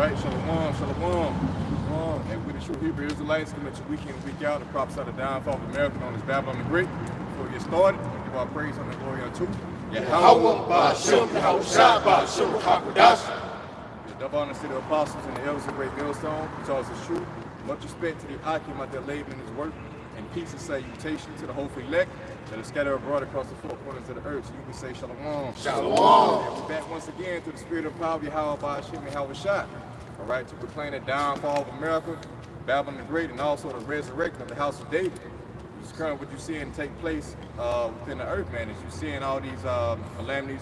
right? Shalom, shalom. And with the true Hebrew Israelites, coming to week in and week out, the prophesy the downfall of America known as Babylon the Great. Before we get started, we give our praise and glory unto Yahweh Ba'Shem, Yahweh Shah Ba'Shem, Hakodash. The double honor to the apostles and the elders of Great Millstone, Charles is true. Much respect to the Akim out there laboring in his work, and peace and salutation to the hopeful elect that are scattered abroad across the four corners of the earth. So you can say shalom. Shalom. And we're back once again to the spirit of power of Yahweh Ba'Shem, Yahweh Shah. All right, to proclaim the downfall of America, Babylon the Great, and also the resurrection of the house of David. This is currently what you're seeing take place within the earth, man. As you're seeing all these calamities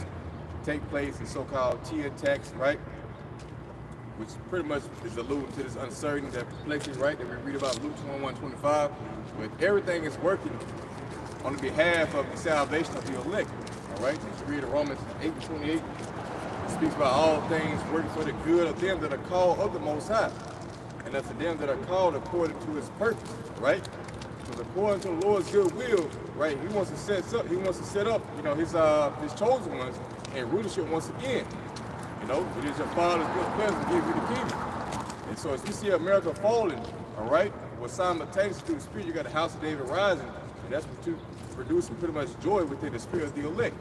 take place, and so-called T attacks, right? Which pretty much is alluding to this uncertainty, that perplexity, right, that we read about Luke 21:25, where everything is working on the behalf of the salvation of the elect. All right, as you read in Romans 8:28, it speaks about all things working for the good of them that are called of the Most High, and that's to them that are called according to His purpose. Right, because according to the Lord's good will, right, He wants to set up, you know, His chosen ones in rulership once again. You know, it is your Father's good pleasure to give you the kingdom. And so as you see America falling, all right, well, simultaneously through the Spirit, you got the house of David rising, and that's what you producing pretty much joy within the spirit of the elect.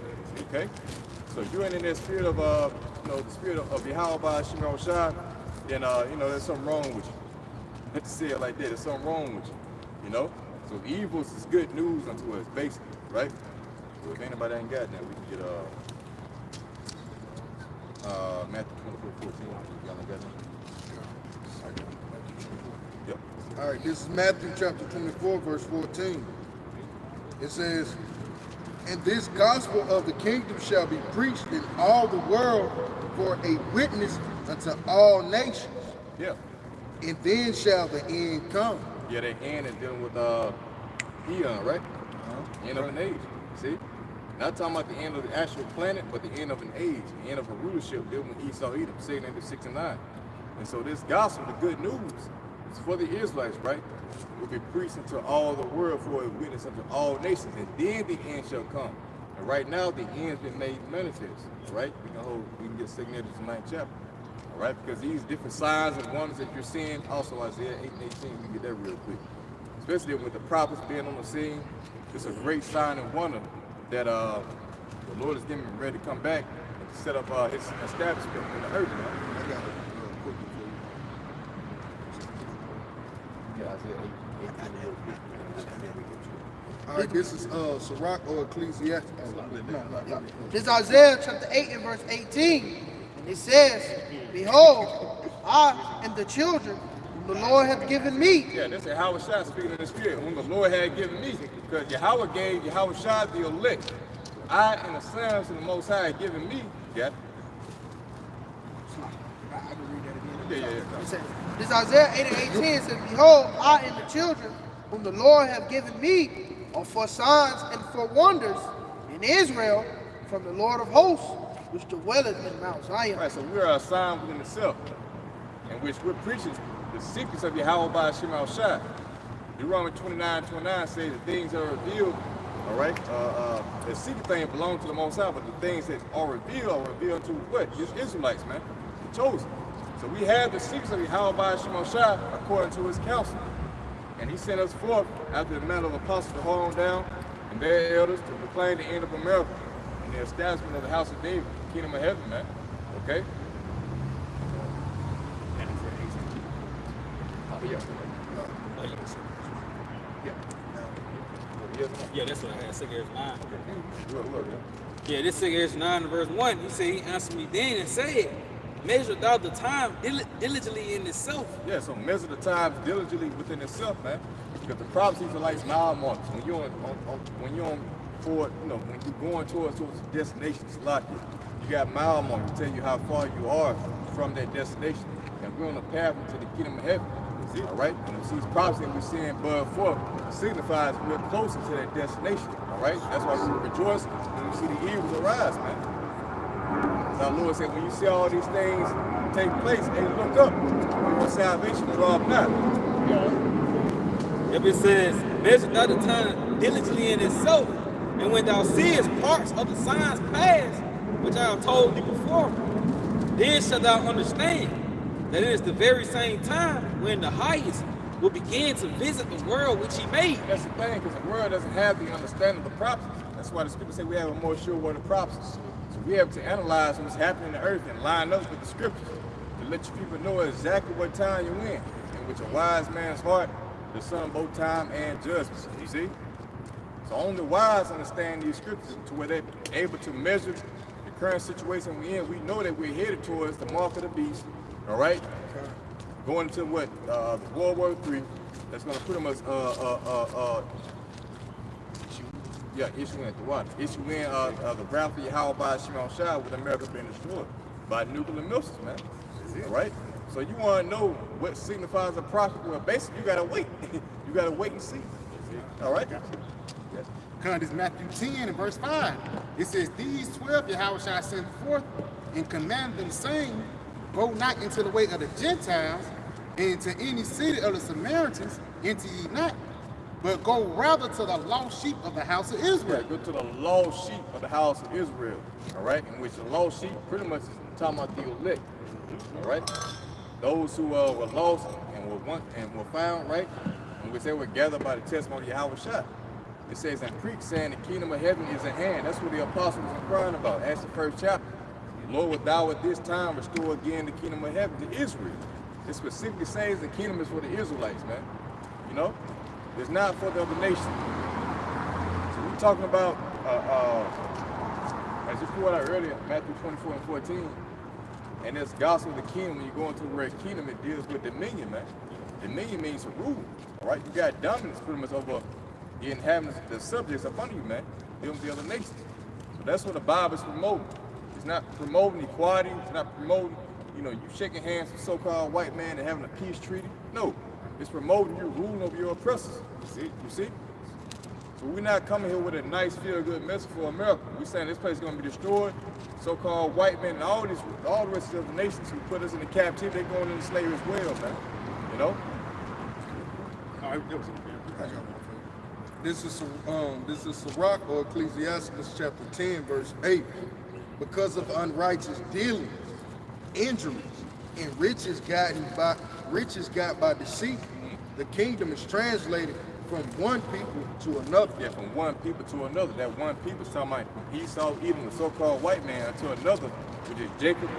Okay? So if you're in that spirit of, you know, the spirit of Yahweh Ba'Shem Yahweh Shah, then, you know, there's something wrong with you. Let's say it like that. There's something wrong with you. You know? So evil is good news unto us, basically, right? So if anybody ain't got that, we can get, Matthew 24:14. Y'all ain't got that? Yep. All right, this is Matthew chapter 24, verse 14. It says, "And this gospel of the kingdom shall be preached in all the world for a witness unto all nations. Yeah. And then shall the end come." Yeah, that end is dealing with eon, right? End of an age. See? Not talking about the end of the actual planet, but the end of an age, the end of a rulership dealing with Esau, Edom, Satan into 6 and 9. And so this gospel, the good news, is for the Israelites, right? Will be preached into all the world for a witness unto all nations, and then the end shall come. And right now, the end's been made manifest, right? We can get segmented to the 9th chapter, all right? Because these different signs and wonders that you're seeing, also Isaiah 8 and 18, we can get that real quick. Especially with the prophets being on the scene, it's a great sign and wonder that the Lord is getting ready to come back and to set up His establishment in the earth. I got it quickly for you. Yeah, Isaiah 8. All right, this is Sirach or Ecclesiastes. This is Isaiah chapter 8 and verse 18. It says, "Behold, I and the children whom the Lord hath given me." Yeah, this is Yahweh Shah speaking in the spirit, whom the Lord had given me. Because Yahweh gave Yahweh Shah the elect. I and the sons of the Most High had given me. Yeah. I can read that again. Yeah. It says, this is Isaiah 8 and 18. It says, "Behold, I and the children whom the Lord hath given me are for signs and for wonders in Israel from the Lord of hosts, which dwelleth in Mount Zion." Right, so we're a sign within itself, in which we're preaching the secrets of Yahweh Ba'Shem Yahweh Shah. Deuteronomy 29:29 says the things that are revealed, all right, the secret things belong to the Most High, but the things that are revealed to what? It's Israelites, man, the chosen. So we have the secrets of Yahweh Ba'Shem Yahweh Shah according to His counsel. And He sent us forth after the manner of apostles to hold on down and their elders to proclaim the end of America and the establishment of the house of David, the kingdom of heaven, man. Okay? Yeah, that's what I had. 6 Ezra 9. Look. Yeah, this 6 Ezra 9 verse 1. He said, He answered me then and said, "Measure thou the time diligently in itself." Yeah, so measure the times diligently within itself, man. Because the prophecies are like mile markers. When you're going towards a destination, it's like it. You got mile markers to tell you how far you are from that destination. And we're on the path into the kingdom of heaven. See, all right? And these prophecies we're seeing bud forth signifies we're closer to that destination. All right? That's why we rejoice when we see the evils arise, man. As our Lord said, when you see all these things take place, hey, look up. Your salvation draw up now. If it says, "Measure thou the time diligently in itself, and when thou seest parts of the signs past, which I have told thee before, then shalt thou understand." that it is the very same time when the highest will begin to visit the world which he made. That's the thing, because the world doesn't have the understanding of the prophecies. That's why the scriptures say we have a more sure word of prophecies. So we have to analyze what's happening in the earth and line up with the scriptures to let you people know exactly what time you're in. And with a wise man's heart, the son of both time and judgment. You see? So only the wise understand these scriptures to where they're able to measure the current situation we're in. We know that we're headed towards the mark of the beast, all right? Going into what, World War III, that's going to pretty much, issue in the wrath of Yahweh by Shimon Shah with America being destroyed by nuclear missiles, man. All right? So you want to know what signifies a prophet? Well, basically, you got to wait. You got to wait and see. All right? Yes. Because it's Matthew 10 and verse 5. It says, these 12 Yahweh shall send forth and command them, saying, go not into the way of the Gentiles, and into any city of the Samaritans, enter ye not, but go rather to the lost sheep of the house of Israel. Yeah, go to the lost sheep of the house of Israel. All right? In which the lost sheep pretty much is talking about the elect. All right? Those who were lost and were found, right? In which they were gathered by the testimony of Yahweh Shah. It says in Greek, saying the kingdom of heaven is at hand. That's what the apostle was inquiring about. That's the first chapter. Lord, wilt thou at this time restore again the kingdom of heaven to Israel? It specifically says the kingdom is for the Israelites, man. You know? It's not for the other nations. So we're talking about, as you pointed out earlier, Matthew 24 and 14, and this gospel of the kingdom, when you go into the word kingdom, it deals with dominion, man. Dominion means to rule, all right? You got dominance pretty much over the inhabitants, the subjects up under you, man, dealing with the other nations. So that's what the Bible is promoting. It's not promoting equality. It's not promoting, you shaking hands with so-called white man and having a peace treaty. No, it's promoting you ruling over your oppressors. You see? So we're not coming here with a nice, feel-good message for America. We're saying this place is going to be destroyed. So-called white men and all the rest of the nations who put us into captivity, they're going into slavery as well, man. You know? All right, This is Sirach or Ecclesiastes chapter 10, verse 8. Because of unrighteous dealings, injuries, and riches got by deceit, the kingdom is translated from one people to another. Yeah, from one people to another. That one people is talking about from Esau, Edom, the so-called white man, to another, which is Jacob,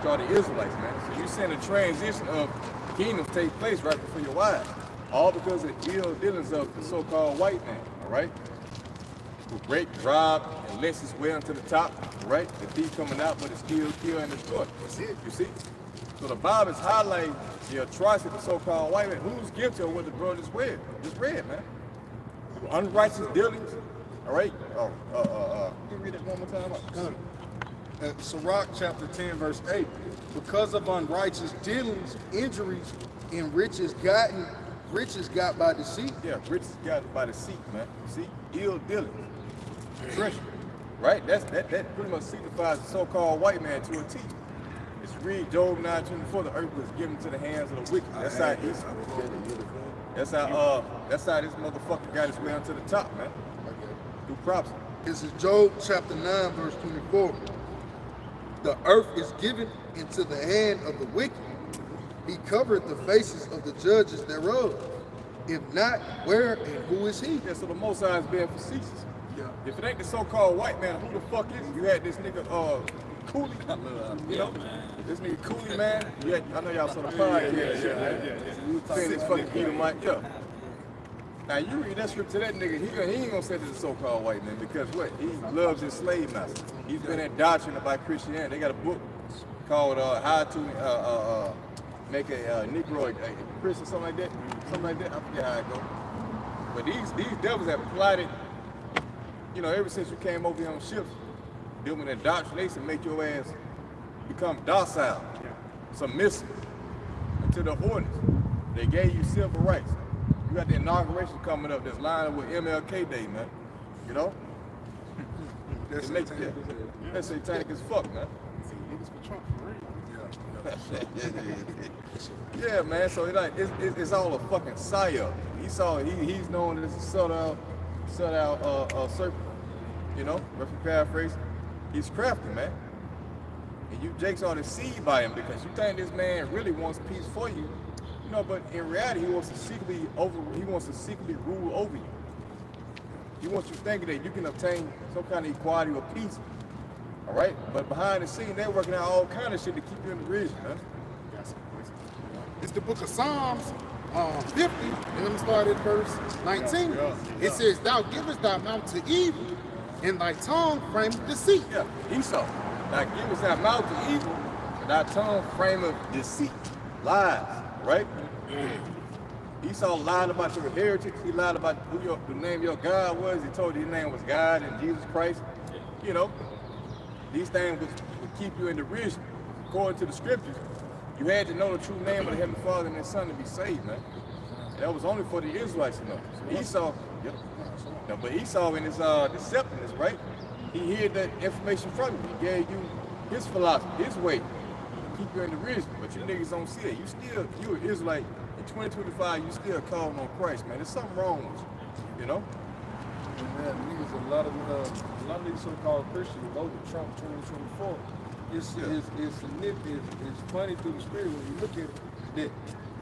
called the Israelites, man. So you're seeing a transition of kingdoms take place right before your eyes. All because of the ill dealings of the so-called white man, all right? Who break, rob, and lynch his way onto the top, all right? The thief coming out, but it's still kill and destroy. That's it, you see? So the Bible is highlighting the atrocity of the so-called white man. Who's guilty of what the brother just read, man? Unrighteous dealings, all right? Can you read that one more time? Sirach chapter 10, verse 8. Because of unrighteous dealings, injuries, and riches got by deceit. Yeah, riches got by deceit, man. See? Ill dealings. Treasure. Right? That pretty much signifies the so-called white man to a T. It's read Job 9:24, the earth was given to the hands of the wicked. That's how this motherfucker got his way onto the top, man. Through prophecy. This is Job chapter 9, verse 24. The earth is given into the hand of the wicked. He covered the faces of the judges thereof. If not, where and who is he? Yeah, so the Most High is being facetious. Yeah. If it ain't the so-called white man, who the fuck is it? You had this nigga, Cooley, you know? This nigga Cooley, man. Yeah, I know y'all saw the podcast. Yeah. Saying this fucking Edomite, yeah. Now you read that script to that nigga, he ain't gonna say this is so-called white man because what? He loves his slave master. He's been indoctrinated by Christianity. They got a book called How to Make a Negro a Christian, something like that. I forget how it goes. But these devils have plotted, ever since you came over here on ships, doing indoctrination, make your ass become docile, submissive to the ordinance. They gave you civil rights. You got the inauguration coming up that's lined up with MLK Day, man. You know? That's satanic as fuck, man. Yeah, man. So it's all a fucking psyop. He's known as a subtle serpent. Roughly paraphrase. He's crafty, man. and you Jake's all deceived by him because you think this man really wants peace for you, you know, but in reality he wants to secretly rule over you. He wants you thinking that you can obtain some kind of equality or peace. All right? But behind the scene, they're working out all kind of shit to keep you in the region, man. It's the book of Psalms 50, and let me start at verse 19. It says, thou givest thy mouth to evil, and thy tongue frameth deceit. Yeah, Esau. Now givest thy mouth to evil, and thy tongue frameth deceit. Lies, right? Esau lied about your heritage. He lied about who the name of your God was. He told you his name was God and Jesus Christ. You know, these things would keep you in derision. According to the scriptures, you had to know the true name of the Heavenly Father and His Son to be saved, man. And that was only for the Israelites to know. So Esau, yep. Now, but Esau in his deceptiveness, right? He hid that information from you. He gave you his philosophy, his way, to keep you in derision. But you niggas don't see it. You an Israelite. 2025, you still calling on Christ, man. There's something wrong with you, you know? Man, niggas, a lot of these so-called Christians voted Trump 2024. It's significant. It's funny through the spirit when you look at it that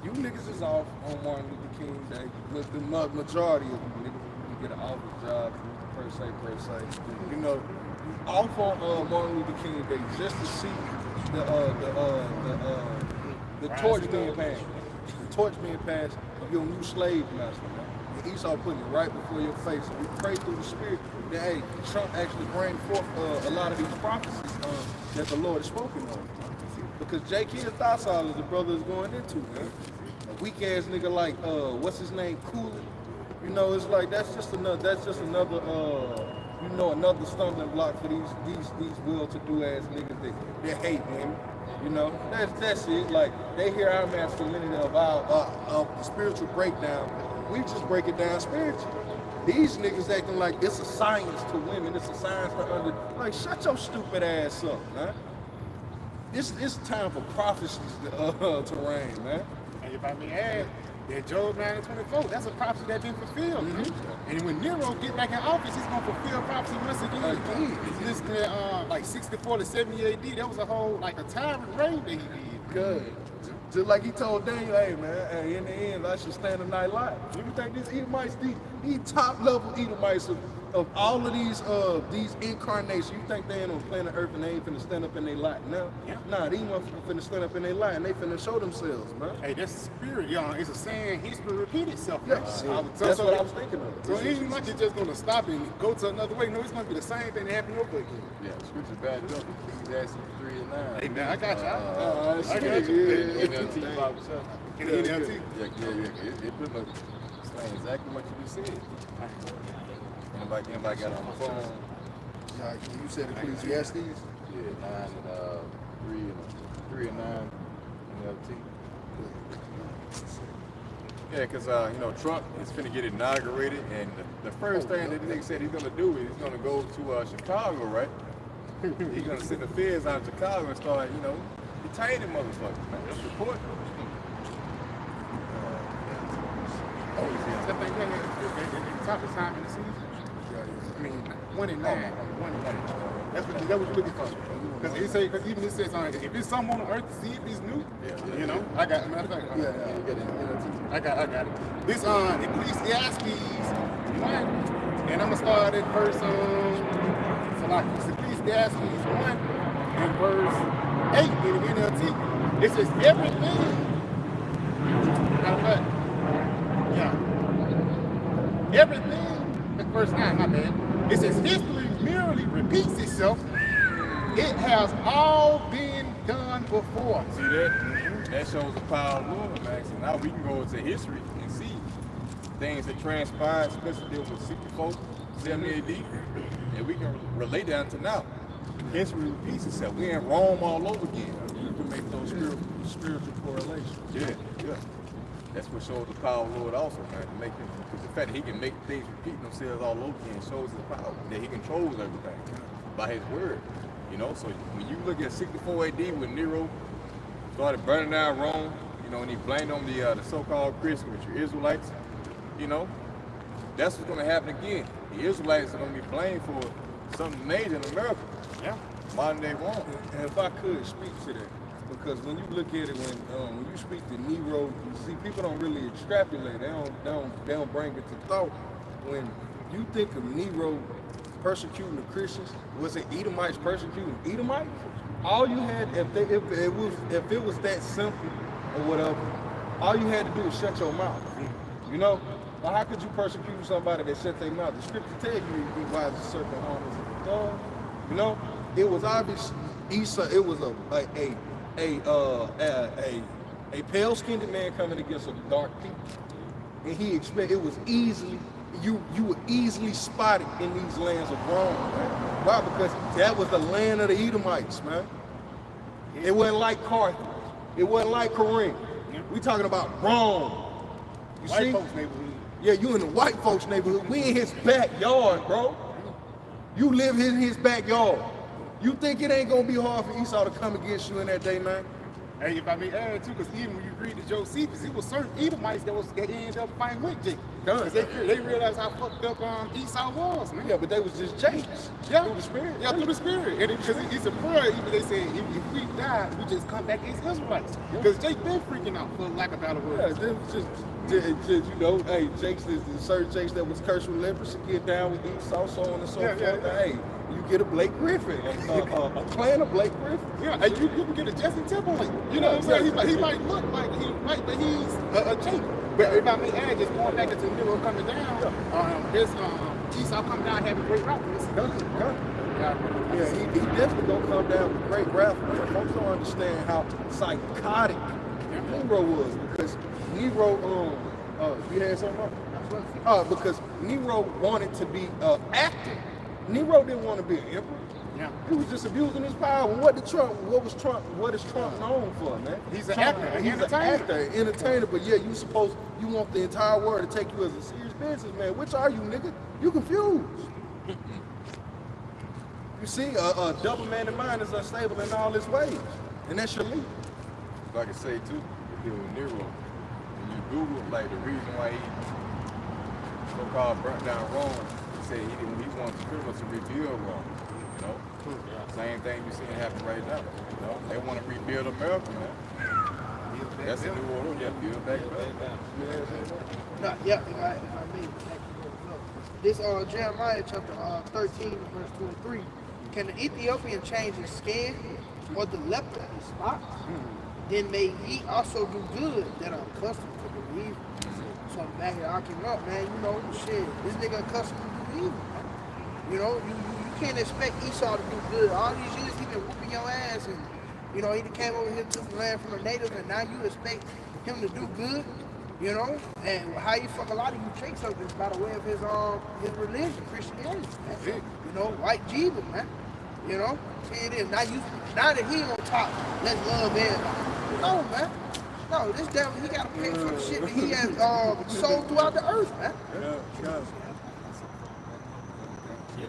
you niggas is off on Martin Luther King Day, but the majority of you niggas you get an office job per se. You know, off on Martin Luther King Day just to see the torch being passed. The torch being passed of your new slave master, man. And Esau putting it right before your face. And we pray through the spirit that, hey, Trump actually bring forth a lot of these prophecies that the Lord has spoken of. Because J.K. Thasal is the brother is going into, man. A weak ass nigga like what's his name, Cooley. You know, it's like that's just another another stumbling block for these well-to-do ass niggas that hate, man. You know, that's it. Like, they hear our masculinity of the spiritual breakdown. We just break it down spiritually. These niggas acting like it's a science to women. It's a science to like, shut your stupid ass up, man. It's time for prophecies to reign, man. And if I may add, that Job 9:24, that's a prophecy that's been fulfilled. Mm-hmm. And when Nero get back in office, he's gonna fulfill prophecy once again. This like 64 to 70 AD, that was a whole like a tyrant reign that he did. Good. Just like he told Daniel, hey man, hey, in the end, I should stand a night light. You think these Edomites, these top level Edomites of all of these incarnations, you think they ain't on planet Earth and they ain't finna stand up in their light? No, yeah. Nah, these motherfuckers finna stand up in their light and they finna show themselves, man. Hey, that's spirit, y'all. It's a saying history repeat itself. Yes. That's what I was thinking of. So it ain't like it's just gonna stop and go to another way. No, it's gonna be the same thing that happened over again. Yeah, scripture bad up. He's asking 3 and 9. Hey man, I got you. I got you. NLT Bible stuff. NLT. Yeah. It pretty much explains exactly what you just said. Anybody got on the phone? You said Ecclesiastes? Yeah, 3 and 9 NLT. Yeah, because you know, Trump is finna get inaugurated, and the first thing that the nigga said he's gonna do is he's gonna go to Chicago, right? He's gonna send the feds out of Chicago and start, you know, detaining motherfuckers. Man, that's report. That thing at the top of time in the season. I mean, 1 and 9. 1 and 9. That's what you're looking for. Because he say, because even it says, if it's something on the earth to see if it's new, you know, I got it. Matter of fact, I got it. This Ecclesiastes 1, and I'm gonna start at verse so like it's Ecclesiastes 1 and verse 8 in the NLT. It says everything. Matter of fact, yeah, everything. Verse 9, my bad. It says history merely repeats itself. It has all been done before. See that? That shows the power of Lord, man. So now we can go into history and see things that transpired, especially with 64, 70 AD, and we can relate that to now. History repeats itself. We in Rome all over again. You can make those spiritual correlations. Yeah. That's what shows the power of Lord also, man. To make it, because the fact that he can make things repeat themselves all over again shows his power. That he controls everything by his word. You know, so when you look at 64 AD when Nero started burning down Rome, you know, and he blamed on the so-called Christians, which are Israelites, you know, that's what's going to happen again. The Israelites are going to be blamed for something major in America. Yeah. modern day Rome. And if I could speak to that, because when you look at it, when you speak to Nero, you see people don't really extrapolate. They don't bring it to thought. When you think of Nero persecuting the Christians, was it Edomites persecuting Edomites? All you had, if it was that simple or whatever, all you had to do was shut your mouth. You know, but how could you persecute somebody that shut their mouth? The scripture tell you be wise as a serpent, harmless as a dove. You know, it was obvious. Esau, it was a pale-skinned man coming against a dark people, and he expected it was easily. You were easily spotted in these lands of Rome, man. Why? Because that was the land of the Edomites, man. It wasn't like Carthage. It wasn't like Corinth. We talking about Rome. You White see? folks' neighborhood. Yeah, you in the white folks' neighborhood. We in his backyard, bro. You live in his backyard. You think it ain't gonna be hard for Esau to come against you in that day, man? Hey, if I may add too, because even when you read the Josephus, it was certain Edomites that ended up fighting with Jacob. Because they realized how fucked up Esau was, man. Yeah, but they was just Jakes. Yeah, Through the spirit. Yeah, through the spirit. And because it's a prayer, even they say, if we die, we just come back as Israelites. Because Jake been freaking out for lack of better Yeah, words. it was just, you know, hey, Jakes, the certain Jakes that was cursed with leprosy, get down with Esau, so on and so Yeah, forth. yeah. Hey, you get a Blake Griffin, a clan of Blake Griffin. Yeah, and you can get a Jesse Timberlake. You know what I'm saying? He might look like he might, but he's a Jake. But if I may add, just going back into Nero coming down, this Esau coming down having great rappers. Yeah, he definitely gonna come down with great wrath. Man. Folks don't understand how psychotic Nero was, because Nero, you had something up? Because Nero wanted to be an actor. Nero didn't want to be an emperor. Yeah. He was just abusing his power. What is Trump known for, man? He's an Trump, actor, an He's an entertainer. actor, an entertainer. But yeah, you want the entire world to take you as a serious businessman. Which are you, nigga? You confused. You see, a double-minded mind is unstable in all its ways, and that's your lead. Like I say too, if it was Nero, when you Google like the reason why he so-called burnt down Rome, he said he wants criminals to rebuild Rome. You know, same thing you seeing happen right now. You know, they want to rebuild America, man. That's the new order. Yeah, build back better. No, yeah, if I may. This Jeremiah chapter 13, verse 23. Can the Ethiopian change his skin, or the leper his spots? Then may ye also do good that are accustomed to do evil. So I'm back here arguing up, man. You know, shit, this nigga accustomed to do evil, man. You know, you can't expect Esau to do good. All these years he been whooping your ass, and you know he done came over here, took the land from the natives, and now you expect him to do good. You know, and how you fuck a lot of you tricks up is by the way of his religion, Christianity, man. You know, white Jesus, man. You know, here it is. Now that he on top, let's love everybody. No, man. No, this devil, he gotta pay for the shit that he has sold throughout the earth, man. Yeah,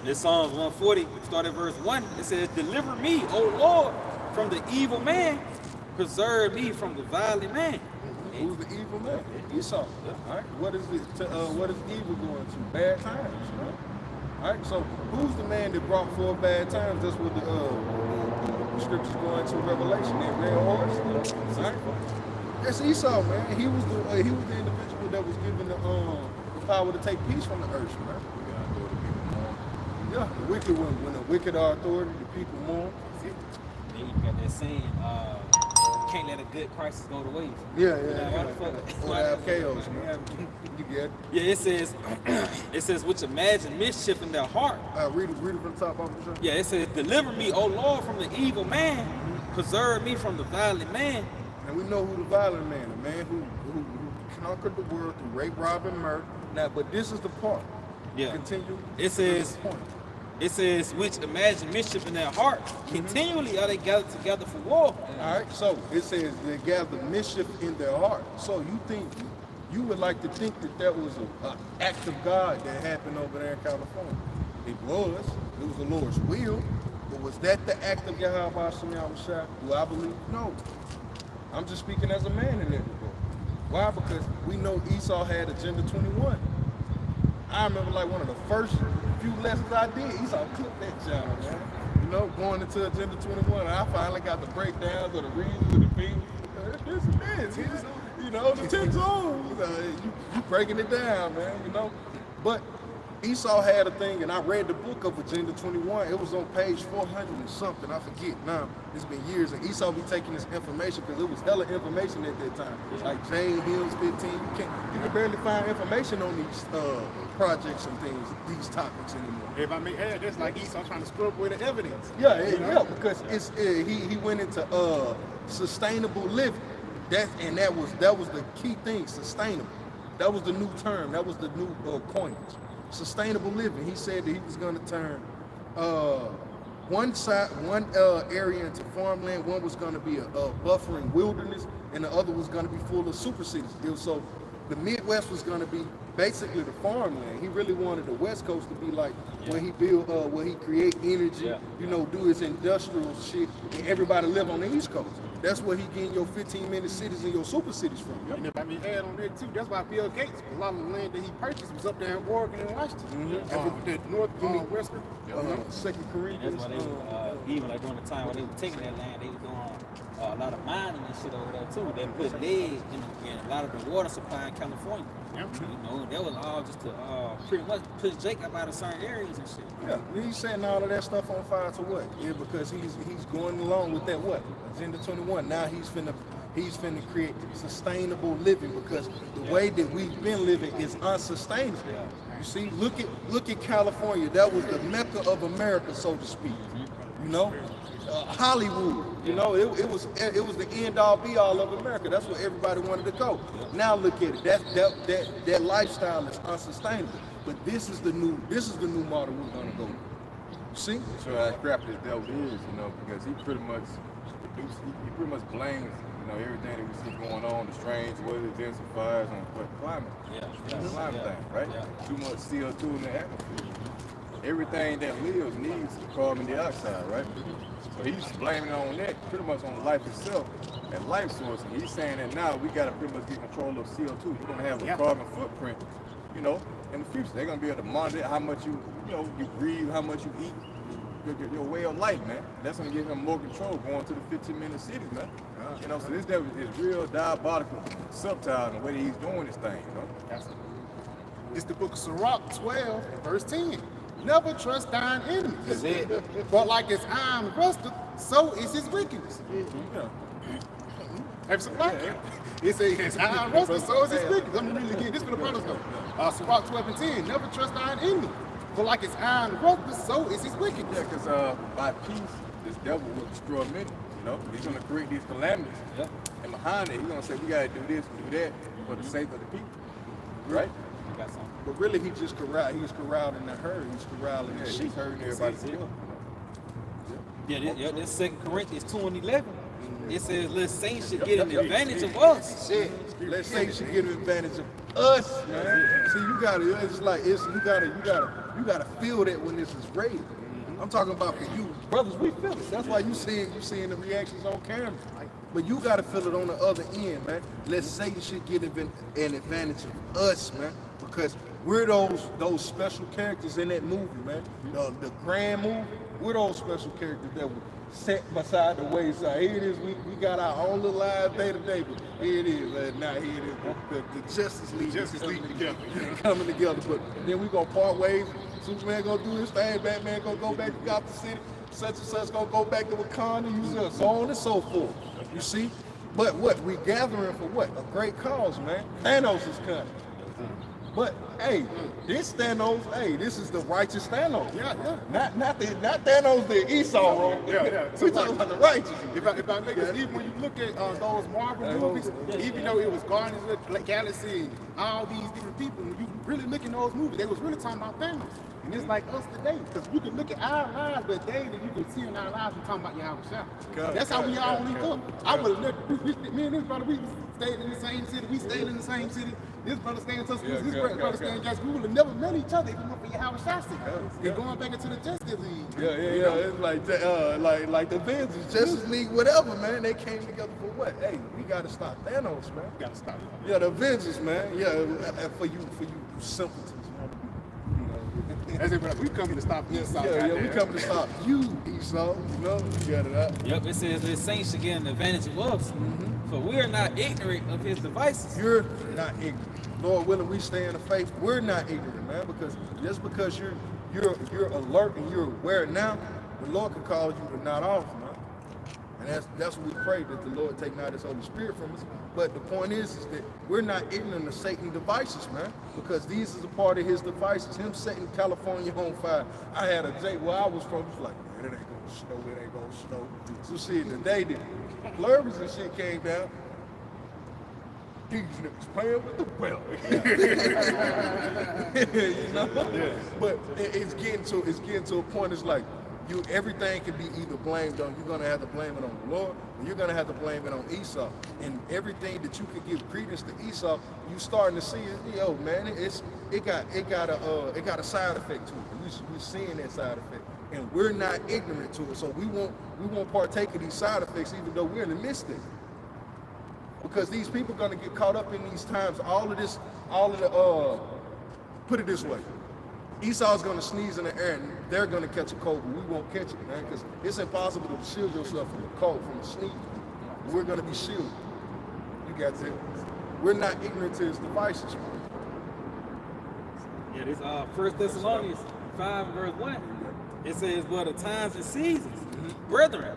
this Psalms 140, start at verse 1. It says, "Deliver me, O Lord, from the evil man. Preserve me from the violent man." Who's the evil man? Esau. All right. What is evil going to? Bad times. Right? All right. So who's the man that brought forth bad times? That's what the scriptures go into Revelation. That red horse. All right. That's Esau, man. He was the individual that was given the power to take peace from the earth, man. Yeah, the wicked one. When the wicked are authority, the people mourn. Then you got that saying, can't let a good crisis go to waste. Yeah. Or have chaos, man. You get it. Yeah, it says, which imagine mischief in their heart. Read it from the top off the show. Yeah, it says, deliver me, O Lord, from the evil man. Preserve me from the violent man. And we know who the violent man, the man who conquered the world through rape, rob, and murder. Now, but this is the part. Yeah. Continue. It says, which imagine mischief in their heart. Continually are they gathered together for war. All right, so it says they gather mischief in their heart. So you would like to think that was an act of God that happened over there in California. It was the Lord's will, but was that the act of Yahweh Shah? Do I believe? No. I'm just speaking as a man in that regard. Why? Because we know Esau had Agenda 21. I remember like one of the first few lessons I did, Esau took that job, man. know, going into Agenda 21, I finally got the breakdowns of the reasons and the things. This and this, you know, the 10 zones. You breaking it down, man, you know. But Esau had a thing, and I read the book of Agenda 21. It was on page 400 and something. I forget now. It's been years, and Esau be taking this information because it was hella information at that time. Like Jane Hills 15. You can barely find information on these projects and things, these topics anymore. If I may add, that's like Esau trying to screw up with the evidence. Yeah, because it's he went into sustainable living. That was the key thing, sustainable. That was the new term. That was the new coinage. Sustainable living. He said that he was going to turn one area into farmland. One was going to be a buffering wilderness, and the other was going to be full of super cities. So the Midwest was going to be basically the farmland. He really wanted the West Coast to be like where he build, where he create energy. You know, do his industrial shit, and everybody live on the East Coast. That's where he getting your 15-minute cities and your super cities from. And if I may add on that too, that's why Bill Gates, a lot of the land that he purchased was up there in Oregon and Washington. And the north, western. Second Corinthians. That's why they even like during the time when they were taking that land, they were doing a lot of mining and shit over there too. They put lead in a lot of the water supply in California. You know, that was all just to pretty much push Jake up out of certain areas and shit. Yeah, he's setting all of that stuff on fire to what? Yeah, because he's going along with that what? Agenda 21. Now he's finna create sustainable living because the way that we've been living is unsustainable. You see, look at California. That was the Mecca of America, so to speak. You know, Hollywood. You know, it was the end all be all of America. That's where everybody wanted to go. Now look at it. That lifestyle is unsustainable. But this is the new model we're gonna go. See? So how crap this devil is, you know, because he pretty much blames, you know, everything that we see going on, the strange weather events and fires on climate. Climate thing, right? Too much CO2 in the atmosphere. Everything that lives needs carbon dioxide, right? So he's blaming it on that, pretty much on life itself and life source. And he's saying that now we got to pretty much get control of CO2. You're going to have a carbon footprint, you know, in the future. They're going to be able to monitor how much you breathe, how much you eat, your way of life, man. That's going to give him more control going to the 15-minute cities, man. You know, so this devil is real diabolical, subtle in the way that he's doing this thing, you know. It's the book of Sirach 12, verse 10. Never trust thine enemy. That's it. But like his iron rusted, so is his wickedness. Absolutely. It says his iron rusted, so is his wickedness. Let me read it again. This is for the brothers though. Sirach 12 and 10. Never trust thine enemy. For like his iron rusted, so is his wickedness. Yeah, because by peace, this devil will destroy many. You know, he's going to create these calamities. And behind it, he's going to say, we got to do this and do that for the sake of the people. Right? You got something. But really, he's corralling the herd. He's corralling the sheep. He's hurting everybody together. That's 2 Corinthians 2 and 11. It says, let saints should get an advantage of us. Let's say you should get an advantage of us, man. See, you gotta feel that when this is rated. I'm talking about for you, brothers. We feel it. That's why you seeing the reactions on camera. But you gotta feel it on the other end, man. Let's say you should get an advantage of us, man, because we're those special characters in that movie, man. The grand movie. We're those special characters that were set beside the wayside. Here it is. We got our own little lives day to day, but here it is. Now here it is. The Justice League together, coming together. But then we gonna part ways. Superman gonna do his thing. Batman gonna go back to Gotham City. Such and such gonna go back to Wakanda. So on and so forth. You see? But what we gathering for what? A great cause, man. Thanos is coming. But hey, this Thanos, this is the righteous Thanos. Not Thanos the Esau role. We talking about the righteous. If I make it, even when you look at those Marvel movies, even though it was Guardians of the Galaxy and all these different people, when you really look in those movies, they was really talking about Thanos. And it's like us today, because you can look at our lives, but they that you can see in our lives, we're talking about Yahweh. That's how we all link up. I would have never, me and this brother, we stayed in the same city, we stayed in the same city. This brother staying in Tuscaloosa, this brother staying in Jackson. We would have never met each other if it weren't for Yahweh Shasta. And going back into the Justice League. It's like the Avengers, Justice League, whatever, man. They came together for what? Hey, we gotta stop Thanos, man. We gotta stop it. Yeah, the Avengers, man. Yeah, for you simpletons, man. As if we coming to stop Esau. Yeah, we coming to stop you, Esau. You know, you got it out. Yep, it says the saints should get an advantage of us. For we are not ignorant of his devices. You're not ignorant. Lord willing, we stay in the faith. We're not ignorant, man, because just because you're alert and you're aware now, the Lord can call you to not off, man. And that's what we pray, that the Lord take not his Holy Spirit from us. But the point is that we're not ignorant of Satan's devices, man, because these is a part of his devices. Him setting California on fire. I had a day where I was from, just like, man, it ain't gonna snow, it ain't gonna snow. So see, today the flurries and shit came down. These niggas playing with the weather. You know? Yeah. But it's getting to a point, it's like, everything can be either blamed on, you're gonna have to blame it on the Lord, or you're gonna have to blame it on Esau. And everything that you could give credence to Esau, you starting to see it, yo man, it got a side effect to it. We're seeing that side effect. And we're not ignorant to it. So we won't partake of these side effects even though we're in the midst of it. Because these people are gonna get caught up in these times, put it this way. Esau's gonna sneeze in the air and they're gonna catch a cold, but we won't catch it, man, because it's impossible to shield yourself from a cold, from a sneeze. We're gonna be shielded. You got that? We're not ignorant to his devices, man. Yeah, this 1 Thessalonians 5 verse 1. It says, "Well, the times and seasons, brethren,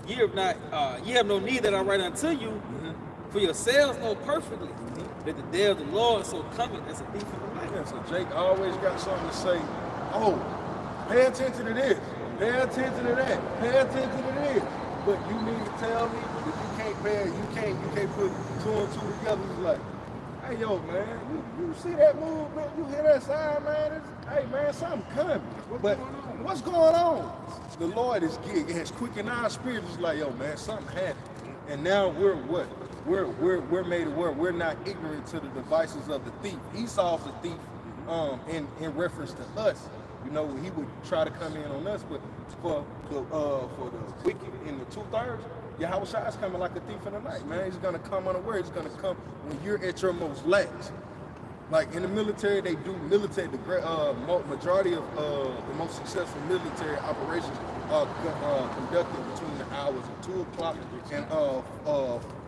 ye have no need that I write unto you, for yourselves know perfectly that the day of the Lord so cometh as a thief in the night." Yeah, so Jake always got something to say. Oh, pay attention to this. Pay attention to that. Pay attention to this. But you need to tell me that you can't put two and two together. It's like, hey yo man, you see that move, man? You hear that sign, man? Hey man, something coming. What's going on? The Lord has quickened our spirits. It's like, yo man, something happened. And now we're what? We're made aware. We're not ignorant to the devices of the thief. Esau's a thief, in reference to us. You know, he would try to come in on us, but for the wicked in the 2/3, Yahweh is coming like a thief in the night, man. He's gonna come unaware. He's gonna come when you're at your most lax. Like in the military, they do military. The majority of the most successful military operations are conducted between the hours of 2 o'clock and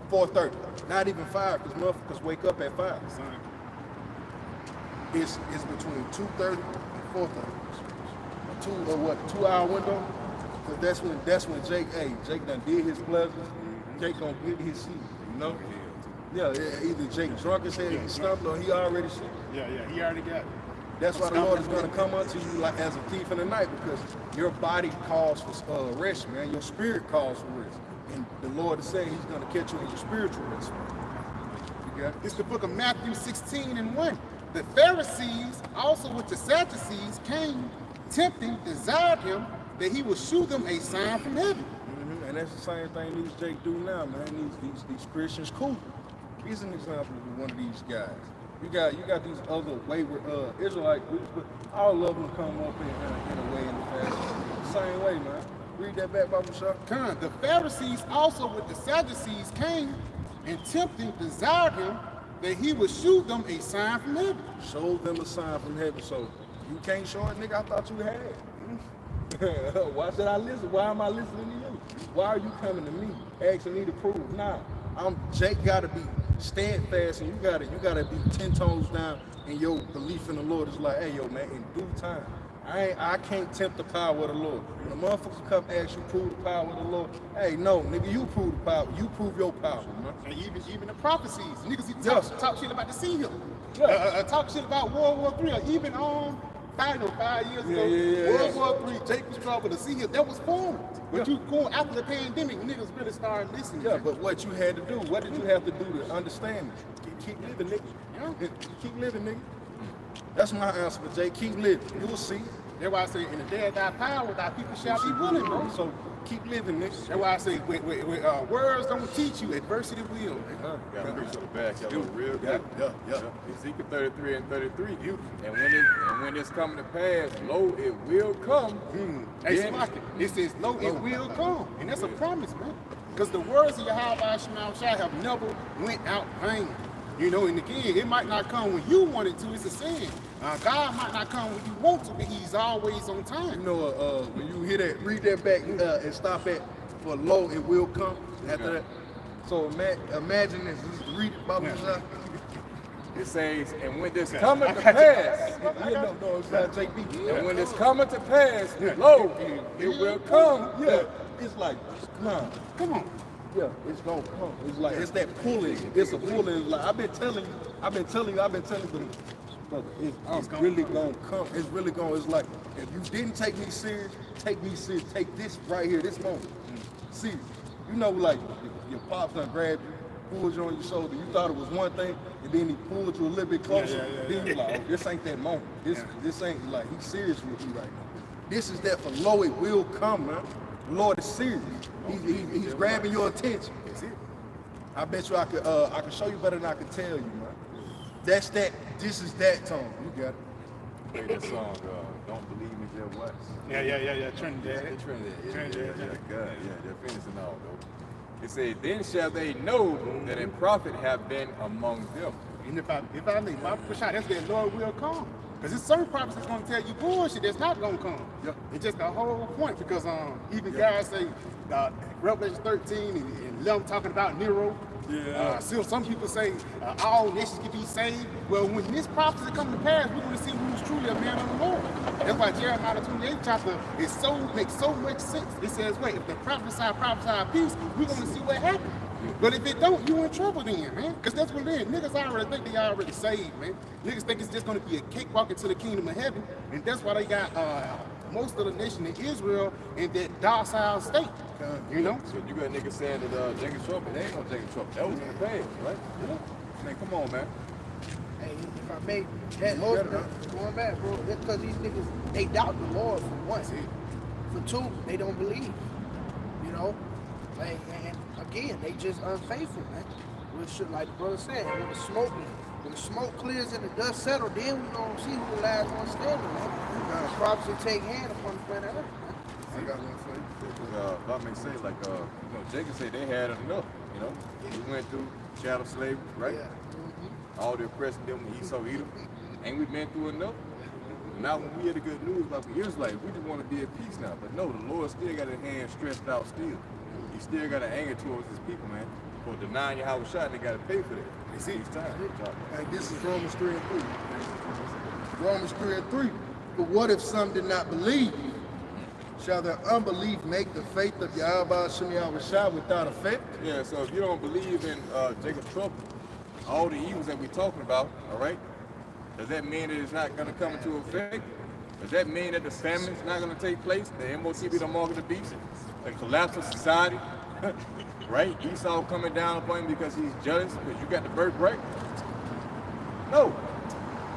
4:30. Not even 5, because motherfuckers wake up at 5. It's between 2:30 and 4:30. A 2-hour window. Because that's when Jake done did his pleasures. Jake gonna get his seat, you know? Yeah, either Jake drunk as hell, he stumbled, or he already sleep. Yeah, he already got it. That's why the Lord is gonna come unto you like as a thief in the night, because your body calls for rest, man. Your spirit calls for rest. And the Lord is saying he's gonna catch you in your spiritual rest. You got it? It's the book of Matthew 16:1. The Pharisees, also with the Sadducees, came, tempting, desired him that he would shew them a sign from heaven. And that's the same thing these Jake do now, man. These Christians cool. He's an example of one of these guys. You got these other wayward Israelite groups, but all of them come up in a way in the fashion. Same way, man. Read that back, Bible Shop. The Pharisees also with the Sadducees came, and tempting, desired him that he would shew them a sign from heaven. Showed them a sign from heaven. So you can't show it, nigga. I thought you had. Why should I listen? Why am I listening to you? Why are you coming to me asking me to prove? Nah, Jake gotta be steadfast, and you gotta be 10 toes down in your belief in the Lord. It's like, hey yo man, in due time. I can't tempt the power of the Lord. When a motherfucker come ask you prove the power of the Lord, hey no, nigga, you prove the power. You prove your power, man. And even the prophecies, niggas talk shit about the sea hill. Yeah. Talk shit about World War III, or even 5 years ago, World War III, Jake was trouble to see hill. That was formed. But you going after the pandemic, niggas really started listening. Yeah, but what you had to do, what did you have to do to understand it? Keep living, nigga. Yeah. Keep living, nigga. That's my answer for Jake. Keep living. You will see. That's why I say, in the day of thy power, thy people shall be willing, bro. So keep living, nigga. That's why I say, words don't teach you, adversity will. Got to preach on the back, y'all look real good. Yeah. Ezekiel 33 and 33. And when it's coming to pass, lo, it will come. Hey, it says, lo, it will come. And that's a promise, man. Because the words of Yahweh Shai have never went out vain. You know, and again, it might not come when you want it to. It's a sin. God might not come when you want to, but He's always on time. You know, when you hear that, read that back and stop at for lo, it will come after that. So imagine this. Just read it, Baba Messiah. It says, and when this cometh to pass, No, it's not JB. and when this cometh to pass, lo, it will come. Yeah, it's like, Come on. yeah, it's gonna come. It's like it's that pulling. It's a pulling. Like I've been telling them, brother, it's really gonna come. It's really gonna. It's like if you didn't take me serious, take me serious. Take this right here, this moment. See, you know, like your pops done grabbed you, pulled you on your shoulder. You thought it was one thing, and then he pulled you a little bit closer. Then you like, oh, this ain't that moment. This ain't like he's serious with you right now. This is that for lo, it will come, man. The Lord is serious. He's grabbing your attention. That's it. I bet you I could show you better than I could tell you, man. That's that. This is that tone. You got it. Play that song, Don't Believe Me, Just Watch. Yeah. Trinidad. Yeah, God, they're finishing all though. It said, then shall they know that a prophet have been among them. And if I leave, my shot, that's that Lord will come. Because there's certain prophets that's going to tell you bullshit that's not going to come. Yeah. It's just the whole point. Because even guys say Revelation 13 and 11 talking about Nero. Still, some people say all nations can be saved. Well, when this prophecy come to pass, we're going to see who's truly a man of the Lord. That's why Jeremiah 28th chapter makes so much sense. It says, wait, if the prophesy peace, we're going to see what happens. But if it don't, you in trouble then, man. Because that's what it is. Niggas already think they already saved, man. Niggas think it's just going to be a cakewalk into the kingdom of heaven. And that's why they got most of the nation in Israel in that docile state. You know? So you got niggas saying that Jacob Trouble, they ain't no Jacob Trouble. That was in the past, right? Yeah. Man, come on, man. Hey, if I may, that Lord, going back, bro, that's because these niggas, they doubt the Lord for one. For two, they don't believe. You know? Like, and again, they just unfaithful, man. Which, like the brother said, when the smoke clears and the dust settles, then we gonna see who the last one standing, man. Prophecy take hand upon the planet Earth, man. I got one for you. That makes sense. Like, Jacob said they had enough, you know? We went through chattel slavery, right? Yeah. All the oppressing them when Esau eat them. Ain't we been through enough? Now when we hear the good news about the Israelites, we just want to be at peace now. But no, the Lord still got his hand stretched out still. He still got an anger towards his people, man. For denying Yahweh shot, they got to pay for that. They see each time. Hey, this is Romans 3 and 3. Romans 3 and 3. But what if some did not believe? Shall their unbelief make the faith of Yahweh Shem Yahweh Shah without effect? Yeah, so if you don't believe in Jacob's trouble, all the evils that we're talking about, all right, does that mean that it's not going to come into effect? Does that mean that the famine is not going to take place? The MOT be the mark of the beast? The collapse of society? Right? Esau coming down upon him because he's jealous because you got the birthright? No.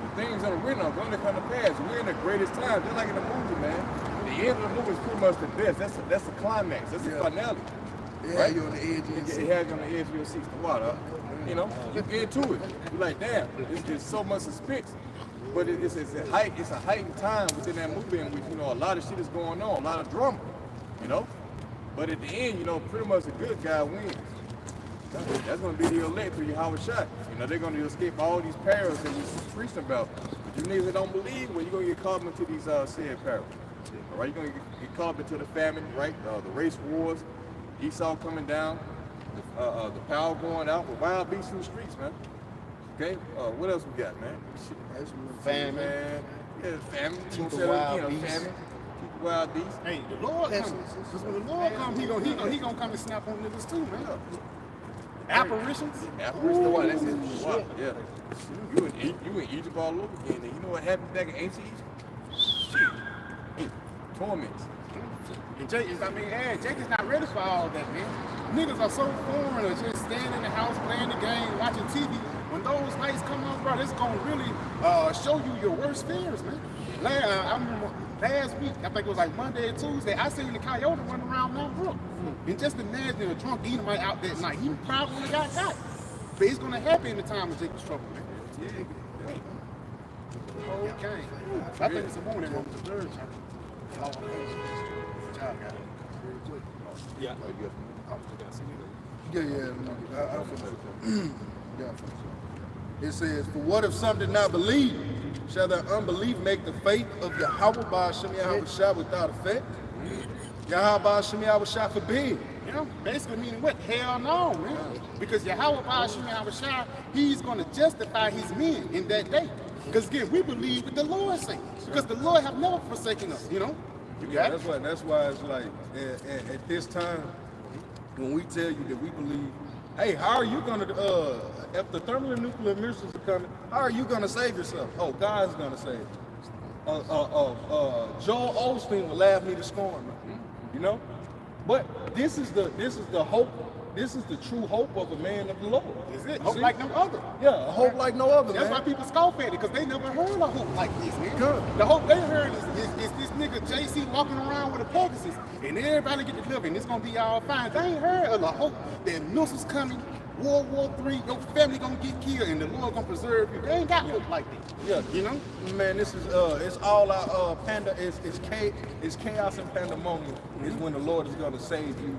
The things that are written are going to come to pass. We're in the greatest time, just like in the movie, man. The end of the movie is pretty much the best. That's the climax. That's the finale. Yeah, right? you're on the edge of your It seat. has you on the edge of your seat. The water, you know, you get into it. You're like, damn, it's so much suspense. But it's a heightened time within that movie in which, you know, a lot of shit is going on, a lot of drama, you know. But at the end, you know, pretty much the good guy wins. That's going to be the elect through Yahweh shot. You know, they're going to escape all these perils that we preached about. But you niggas that don't believe, well, you're going to get caught into these said perils. All right, you're going to get caught up into the famine, right? The race wars, Esau coming down, the power going out, with wild beasts through the streets, man. Okay, what else we got, man? Famine. Man. Yeah, famine. Keep the wild beasts. Famine. Keep the wild beasts. Hey, the Lord comes. Because when the Lord comes, he gonna come and snap on niggas too, man. Apparitions. Apparitions, the water, that's it. The water, yeah. You in Egypt all over again. And you know what happened back in ancient Egypt? Shit. Torments. And Jake is not ready for all that, man. Niggas are so foreign of just standing in the house, playing the game, watching TV. When those lights come on, bro, it's gonna really show you your worst fears, man. I remember last week, I think it was like Monday or Tuesday, I seen the coyote running around Mount Brook. And just imagine a drunk Edomite out that night. He probably would have got. But it's gonna happen in the time of Jacob's trouble, man. Yeah. Okay. I think it's a morning in Romans 3rd chapter. Yeah. Yeah. It says, for what if some did not believe? Shall their unbelief make the faith of Yahweh Ba'ashem Yahushua without effect? Yahweh Ba'ashem Yahushua forbid. You know, basically meaning what? Hell no, man. Because Yahweh Ba'ashem Yahushua, he's going to justify his men in that day. Because again, we believe what the Lord says. Because the Lord have never forsaken us, you know? You got it? That's why it's like, at this time, when we tell you that we believe, hey, how are you gonna, if the thermal and nuclear missiles are coming, how are you gonna save yourself? Oh, God's gonna save you. Joel Osteen will laugh me to scorn, man. You know? But this is the hope. This is the true hope of a man of the Lord. Is it? Hope like no other. Yeah, a hope like no other, That's man. why people scoff at it, because they never heard a hope like this, man. Good. The hope they heard is this nigga JC walking around with a Pegasus, and everybody get delivered, and it's gonna be all fine. They ain't heard of the hope that missiles coming, World War III, your family gonna get killed, and the Lord gonna preserve you. They ain't got hope like this. Yeah, You know? man, this is it's all our it's chaos and pandemonium is when the Lord is gonna save you.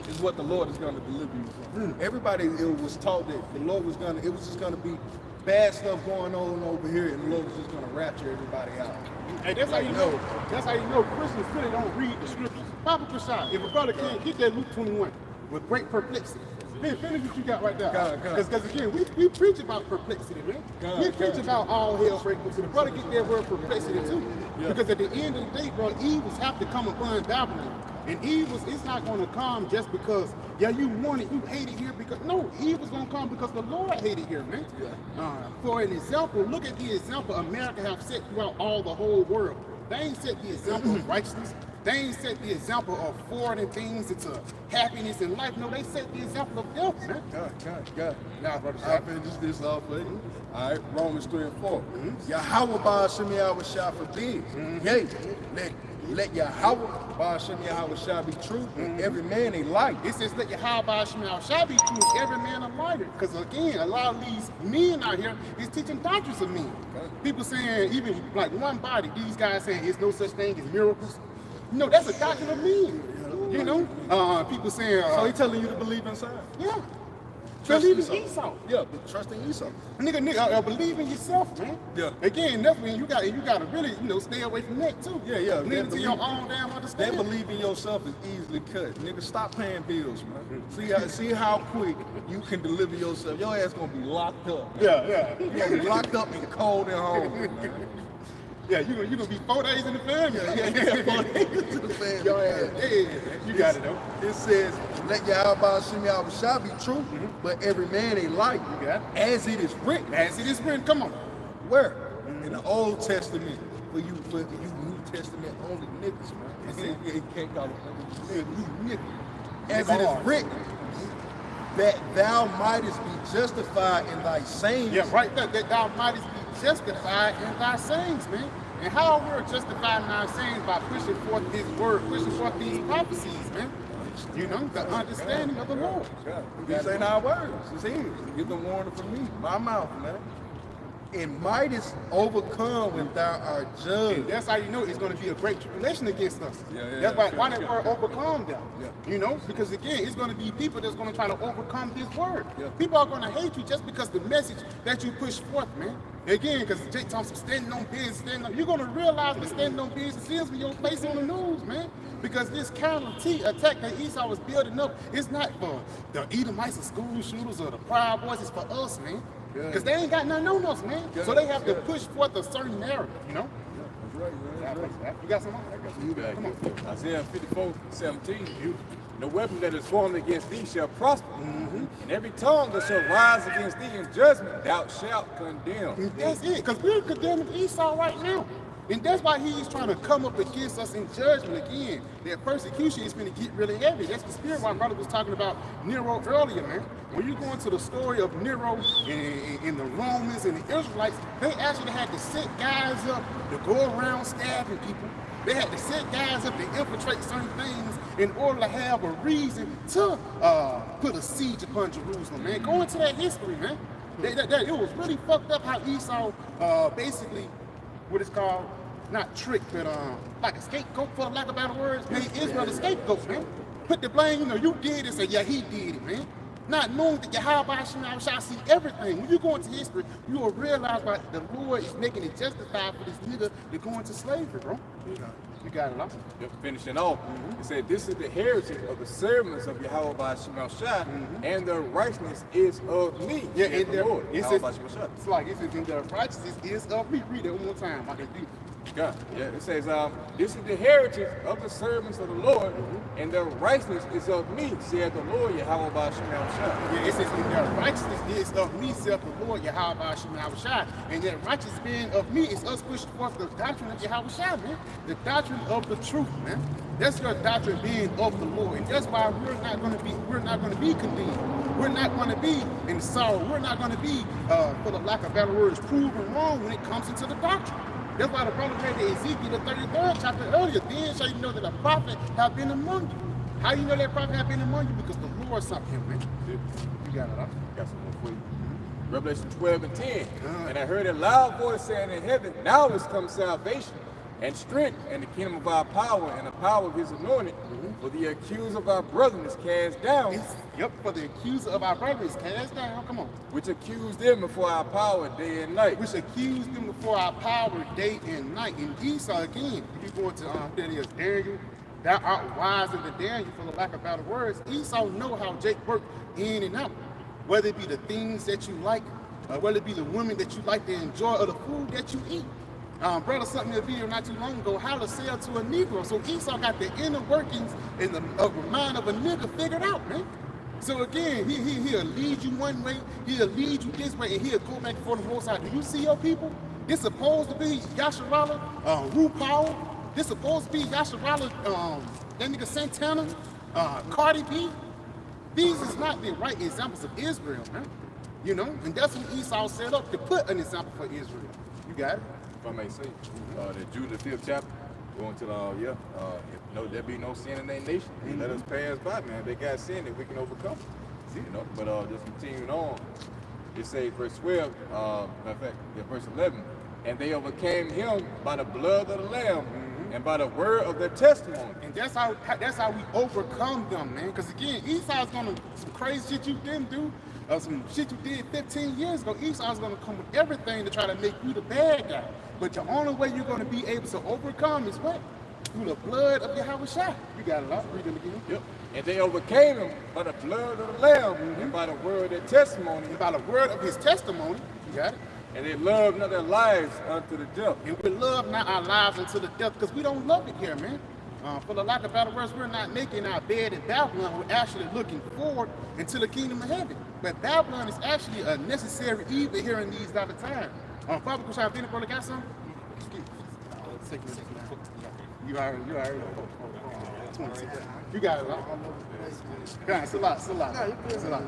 Is what the Lord is gonna deliver you from. Everybody was taught that the Lord was just gonna be bad stuff going on over here, and the Lord was just gonna rapture everybody out. Hey, that's how you know. That's how you know Christians really don't read the scriptures. Papa Prashad, if a brother can't get that Luke 21 with great perplexity, then finish what you got right there. Because again, we preach about perplexity, man. We preach about all hell breaking loose. The brother get that word perplexity too. Yeah. Because at the end of the day, bro, evils have to come upon Babylon. And evils, it's not going to come just because, yeah, you want it, you hate it here, because, no, evil's going to come because the Lord hated here, man. Yeah. For an example, look at the example America have set throughout all the whole world. They ain't set the example of righteousness. They ain't set the example of forwarding things into happiness in life. No, they set the example of death, man. God. Now, brother, I finish this off for you. All right, Romans 3 and 4. Yahweh Ba'ashem Yahushua forbid. Yea, let Yahweh Ba'ashem Yahushua be true, and every man a light. it says, let Yahweh Ba'ashem Yahushua be true, every man a lighter. Because again, a lot of these men out here is teaching doctrines of men. People saying, even like one body, these guys saying there's no such thing as miracles. No, that's a doctrine of men. You know, people saying, So he telling you to believe in science. yeah, Trust believe Esau. in Esau. Yeah, but trust in Esau. Nigga, believe in yourself, man. Yeah. Again, that's when you gotta really, stay away from that too. Yeah. Nigga, to your own damn That understanding. believe in yourself is easily cut. Nigga, stop paying bills, man. See how quick you can deliver yourself. Your ass gonna be locked up. Yeah. You gonna be locked up and cold and hungry, man. Yeah, you gonna be 4 days in the family. Yeah, 4 days to the family. Your ass dead. You got it though. It says, let Yahweh Ba'ashem Yahushua be true, but every man a light, You got it. as it is written. As it is written, come on. Where? In the Old Testament. For you New Testament only niggas, man. You can't call it niggas. You niggas. As it is written, that thou mightest be justified in thy sayings. Yeah, right there. That thou mightest be justified in thy sayings, man. And how we're justified in our sayings by pushing forth His word, pushing forth these prophecies, man. You know, the understanding of the Lord. These ain't our words. It's His. Get the warning from me. My mouth, man. And mightest overcome when thou art And judged. that's how you know it's going to be a great tribulation against us. Yeah, That's why that word overcome them. Yeah. You know, because again, it's going to be people that's going to try to overcome His word. Yeah. People are going to hate you just because the message that you push forth, man. Again, because Jake Thompson standing on business, you're going to realize that standing on business is with your face on the news, man. Because this kind of attack that Esau was building up, it's not for the Edomites or school shooters or the Proud Boys, it's for us, man. Because they ain't got nothing on us, man. So they have to push forth a certain narrative, you know? That's right. You got something? You got Come on. Isaiah 54:17. No weapon that is formed against thee shall prosper, and every tongue that shall rise against thee in judgment, thou shalt condemn. That's it, because we're condemning Esau right now. And that's why he's trying to come up against us in judgment again. That persecution is going to get really heavy. That's the spirit my brother was talking about Nero earlier, man. When you go into the story of Nero and the Romans and the Israelites, they actually had to set guys up to go around stabbing people. They had to set guys up to infiltrate certain things in order to have a reason to put a siege upon Jerusalem, man. Go into that history, man. It was really fucked up how Esau basically, what it's called, not trick, but like a scapegoat, for lack of better words, made Israel the scapegoat, man. Put the blame, you did it, say, yeah, he did it, man. not knowing that Yahweh shall see everything. When you go into history, you will realize that the Lord is making it justified for this nigga to go into slavery, bro. You got it, huh? Just finishing off, it said, "This is the heritage of the servants of Yahweh by Shemel Shai, and their righteousness is of me." Yeah, saith and the Lord, it Yahweh says, by Shemel Shai. it's like it says, "In the righteousness is of me." Read it one more time. I can do. God. Yeah, it says, "This is the heritage of the servants of the Lord, and their righteousness is of me," saith the Lord, Yahweh by Shemel Shai. Yeah, it says, "In their righteousness is of me," saith the Lord, Yahweh Shai. And that righteousness being of me is us pushing forth the doctrine of Yahweh Shai, man. The doctrine of the truth, man. That's your doctrine being of the Lord. And that's why we're not going to be condemned. We're not going to be in sorrow. We're not going to be, for the lack of better words, proven wrong when it comes into the doctrine. That's why the brother read the Ezekiel, the 33rd chapter earlier. Then shall you know that a prophet have been among you. How you know that prophet have been among you? Because the Lord sent him, man. You got it, huh? Got some more for you. Revelation 12 and 10. "And I heard a loud voice saying in heaven, Now is come salvation and strength and the kingdom of our power and the power of his anointed. For the accuser of our brethren is cast down, Yep, for the accuser of our brother is cast down. Come on. which accused them before our power day and night." Which accused them before our power day and night. And Esau, again, if you go into that is Daniel, thou art wiser than Daniel, for the lack of better words. Esau know how Jake worked in and out. Whether it be the things that you like, whether it be the women that you like to enjoy, or the food that you eat. Brother sent me a video not too long ago, how to sell to a Negro. So Esau got the inner workings in the mind of a nigga figured out, man. So again, he'll lead you one way, he'll lead you this way, and he'll go back and forth on both sides. Do you see your people? This supposed to be Yasharala, RuPaul. This supposed to be Yasharala, that nigga Santana, Cardi B. These is not the right examples of Israel, man. You know, and that's what Esau set up to put an example for Israel. You got it? If I may say, the Jude, the 5th chapter, going to if no, there be no sin in their nation, let us pass by, man. They got sin that we can overcome. You know, but just continuing on, it says verse 12, matter of fact, verse 11, "And they overcame him by the blood of the Lamb and by the word of their testimony." And that's how we overcome them, man. Because again, Esau's gonna some crazy shit you didn't do, some shit you did 15 years ago. Esau's gonna come with everything to try to make you the bad guy. But the only way you're gonna be able to overcome is what? Through the blood of Yahweh Shai. You got it, read it again. Yep. "And they overcame him by the blood of the Lamb and by the word of their testimony, And by the word of his testimony, you got it. and they loved not their lives unto the death." And we love not our lives unto the death because we don't love it here, man. For the lack of better words, we're not making our bed in Babylon. We're actually looking forward into the kingdom of heaven. But Babylon is actually a necessary evil here in these latter times. Father, could I finish, brother? Got some? You already know. 26. You got it, right? God, it's a lot. No, you're good. It's a lot.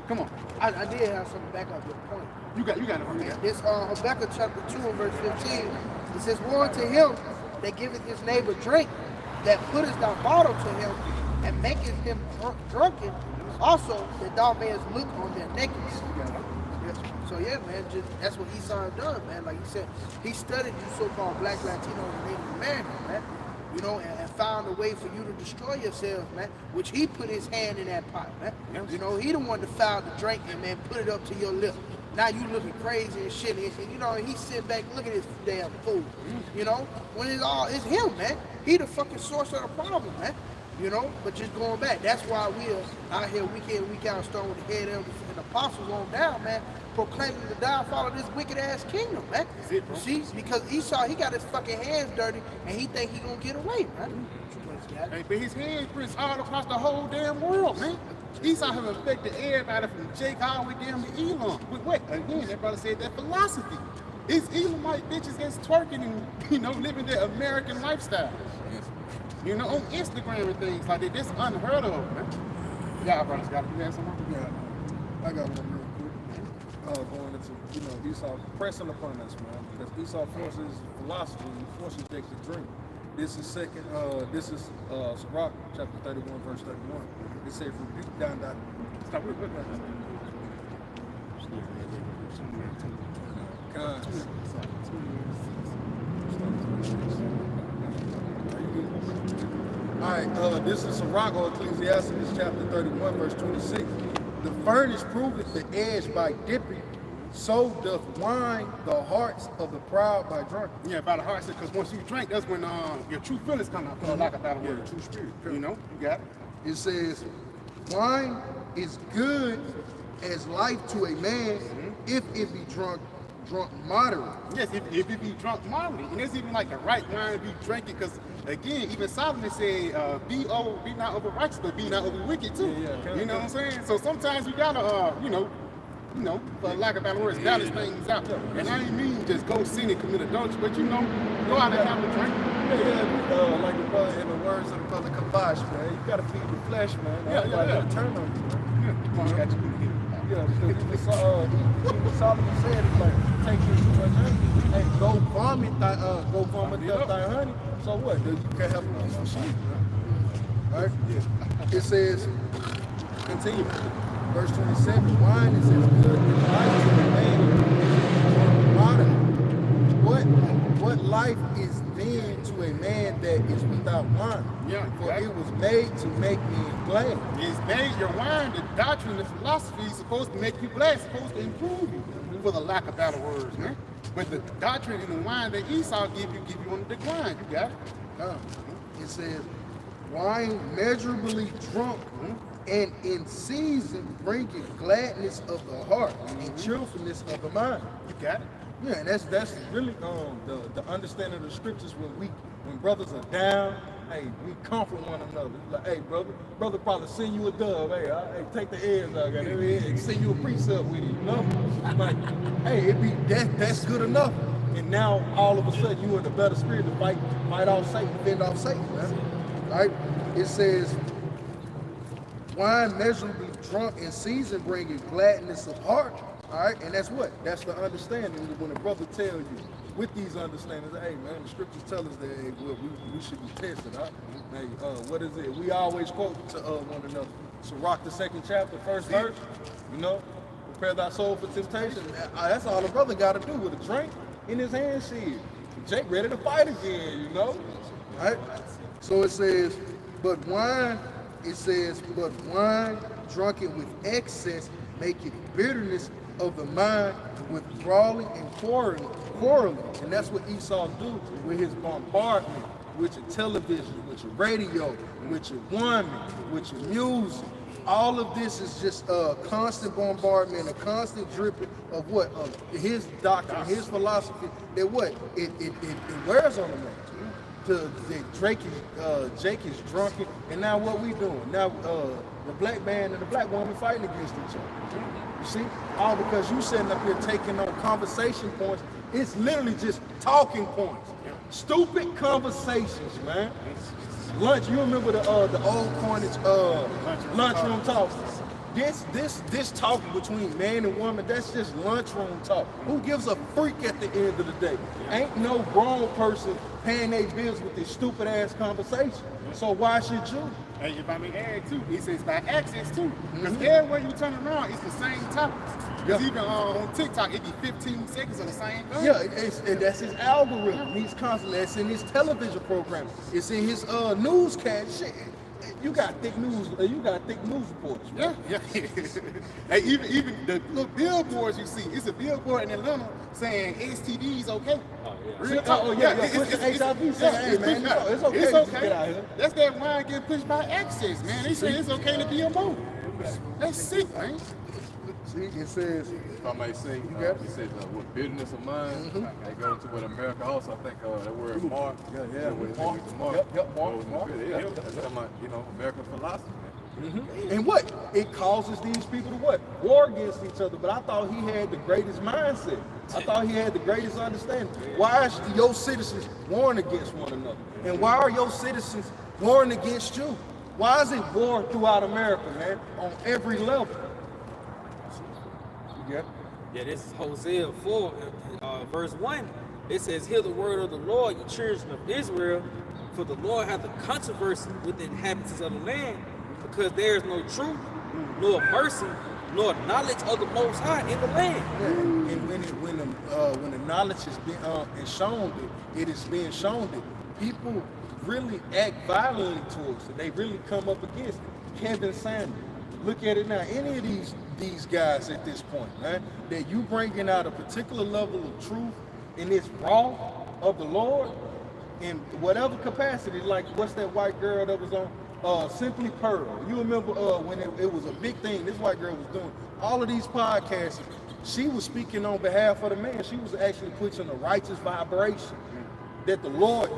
Come on. I did have something back up your point. You got it. This Habakkuk chapter 2 and verse 15, it says, "Woe unto him that giveth his neighbor drink, that puttest thou bottle to him, and maketh him drunken, also that thou mayest look on their nakedness." So yeah, man, that's what Esau done, man. Like you said, he studied you so-called black Latinos and Native Americans, man. You know, and found a way for you to destroy yourselves, man. Which he put his hand in that pot, man. You know, he the one that found the drink and man put it up to your lip. Now you looking crazy and shit, and you know, and he sit back, look at this damn fool. You know, when it's him, man. He the fucking source of the problem, man. You know, but just going back, that's why we're out here week in, week out, starting with the head elders and apostles on down, man, proclaiming the downfall of this wicked ass kingdom, man. That's it, bro. See, because Esau, he got his fucking hands dirty, and he think he gonna get away, man. Hey, but his handprints all across the whole damn world, man. Esau have affected everybody from Jake all the way down to Elon. But wait, again, that brother said that philosophy. It's Elamite bitches that's twerking and, you know, living their American lifestyle. You know, on Instagram and things like that. That's unheard of, man. Yeah, brothers, you have something? Yeah, I got one real quick. Going into, you know, Esau pressing upon us, man, because Esau forces philosophy, he forces Jake to drink. This is Sirach, chapter 31, verse 31. It says, "Rebuke down that." Stop real quick. All right, this is Sirach or Ecclesiastes chapter 31, verse 26. The furnace proveth the edge by dipping, so doth wine the hearts of the proud by drinking. Yeah, by the heart, because once you drink, that's when your true feelings come out. For lack of a better word, True spirit. you know, you got it. It says, wine is good as life to a man if it be drunk moderate. Yes, if it be drunk moderately, and it's even like the right wine to be drinking, because again, even Solomon said, be not over righteous, but be not over wicked too. Yeah, you know what I'm saying? So sometimes you gotta, you know, for lack of better words, balance things out. And I didn't mean just go sin and commit adultery, but you know, go out and have a drink. Like the brother, in the words of the brother Kabash, man, you gotta feed the flesh, man. Gotta turn on you, man. Got you. Yeah, because even Solomon said, it's like, take you too much honey. Hey, go vomit thy honey. So what? You can't have a piece of shit. Right? It says, Continue. Verse 27, wine is as good as life to a man modern. What life is then to a man that is without wine? Yeah, For it was made to make men glad. It's made your wine, the doctrine, the philosophy is supposed to make you glad, supposed to improve you, for the lack of better words, man. But the doctrine and the wine that Esau give you on the decline. You got it. it says, wine measurably drunk and in season bringeth gladness of the heart and cheerfulness of the mind. You got it. Yeah, and that's really the understanding of the scriptures when brothers are down. Hey, we comfort one another. Like, hey, brother probably send you a dove. Hey, take the eggs out. And send you a precept with it. You know, like, hey, that's good enough. And now all of a sudden you in a better spirit to fight off Satan, fend off Satan, man. Right? It says, wine measurably drunk in season bringeth gladness of heart. All right, and that's what? That's the understanding. When a brother tells you with these understandings, hey man, the scriptures tell us that hey, we should be tested. Huh? Hey, what is it? We always quote to one another. So rock the 2nd chapter, 1st verse. You know, prepare thy soul for temptation. That's all the brother got to do with a drink in his hand. Shit, Jake ready to fight again. You know, Right? So it says, but wine drunken with excess maketh bitterness of the mind, with brawling and quarreling. and that's what Esau do with his bombardment, with your television, with your radio, with your woman, with your music. All of this is just a constant bombardment, a constant dripping of what? Of his doctrine, his philosophy, that what? It wears on him. Jake is drunken, and now what we doing? Now the black man and the black woman fighting against each other. You see, all because you sitting up here taking on conversation points. It's literally just talking points, stupid conversations, man. Lunch, you remember the old coinage lunchroom talk? This talk between man and woman, that's just lunchroom talk. Who gives a freak at the end of the day? Ain't no grown person paying their bills with this stupid ass conversation. So why should you? And if I may add too, it says by access too. Because everywhere you turn around, it's the same topics. Because even on TikTok, it be 15 seconds of the same thing. Yeah, and that's his algorithm. He's constantly, it's in his television program. It's in his newscast. Shit. You got thick news. You got thick news reporters. Yeah, yeah. Hey, even the little billboards you see, it's a billboard in Atlanta saying STDs okay. Oh, yeah. Real talk. Push the HIV saying, hey man, it's okay. It's to okay. get out here. That's that wine getting pushed by access, man. They say it's okay to be a mo. That's sick, man. See, it says, If I may say, it says with bitterness of mind, they go to what America also, I think that word mark. Mark. Yep, mark. Yeah, that's talking about, American philosophy. And what? It causes these people to what? War against each other. But I thought he had the greatest mindset. I thought he had the greatest understanding. Why is your citizens warring against one another? And why are your citizens warring against you? Why is it war throughout America, man? On every level. Yeah. Yeah, this is Hosea 4, verse 1. It says, hear the word of the Lord, you children of Israel, for the Lord hath a controversy with the inhabitants of the land, because there is no truth, nor mercy, nor knowledge of the Most High in the land. Yeah. And when the knowledge is being shown, it is being shown that people really act violently towards it. They really come up against it. Kevin Samuel, Look at it now. Any of these guys at this point, man, that you bringing out a particular level of truth in this raw of the Lord in whatever capacity. Like what's that white girl that was on Simply Pearl? You remember when it was a big thing? This white girl was doing all of these podcasts. She was speaking on behalf of the man. She was actually pushing a righteous vibration that the Lord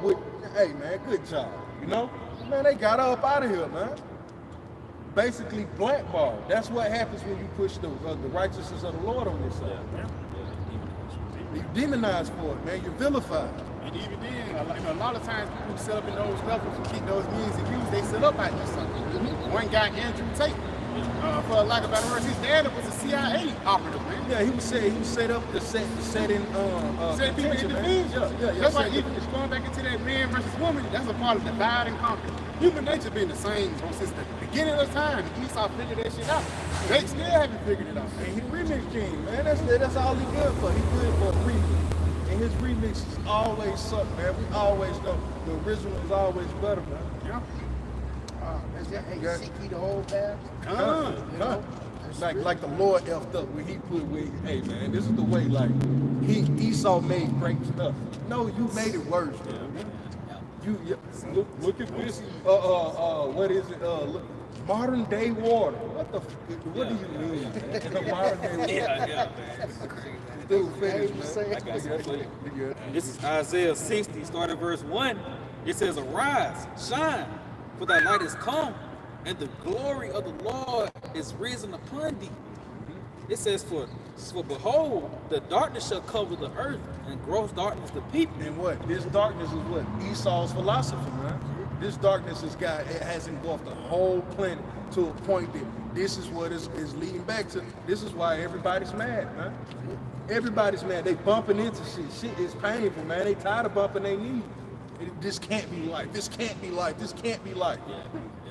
would. Hey man, good job. You know, man, they got her up out of here, man. Basically blackballed. That's what happens when you push the righteousness of the Lord on this side. You demonized for it, man. You're vilified. And even then, a lot of times people set up in those levels and keep those millions of views, they set up out there something. One guy, Andrew Tate, for lack of better words, his dad was a CIA operative, man. Yeah, he set up the set in Set people in division. Yeah. That's why even just going back into that man versus woman, that's a part of divide and conquer. Human nature been the same since the beginning of time. Esau figured that shit out. They still haven't figured it out. And he remix king, man. That's all he good for. He good for a remix. And his remixes always suck, man. We always know the original is always better, man. Yeah. That's that. Hey, seek ye the whole path. Like the Lord effed up when he put with, hey man, this is the way. Like Esau made great stuff. No, you made it worse, man. Look at this. What is it? Modern day water. What do you mean? Man? Modern day water. Dude, finish, man. This is Isaiah 60, starting verse 1. It says, "Arise, shine, for thy light is come, and the glory of the Lord is risen upon thee." It says, for behold, the darkness shall cover the earth, and gross darkness the people. And what? This darkness is what? Esau's philosophy, man. This darkness has engulfed the whole planet to a point that this is what is leading back to. This is why everybody's mad, man. Everybody's mad. They bumping into shit. Shit is painful, man. They tired of bumping their knees. This can't be life. This can't be life. This can't be life.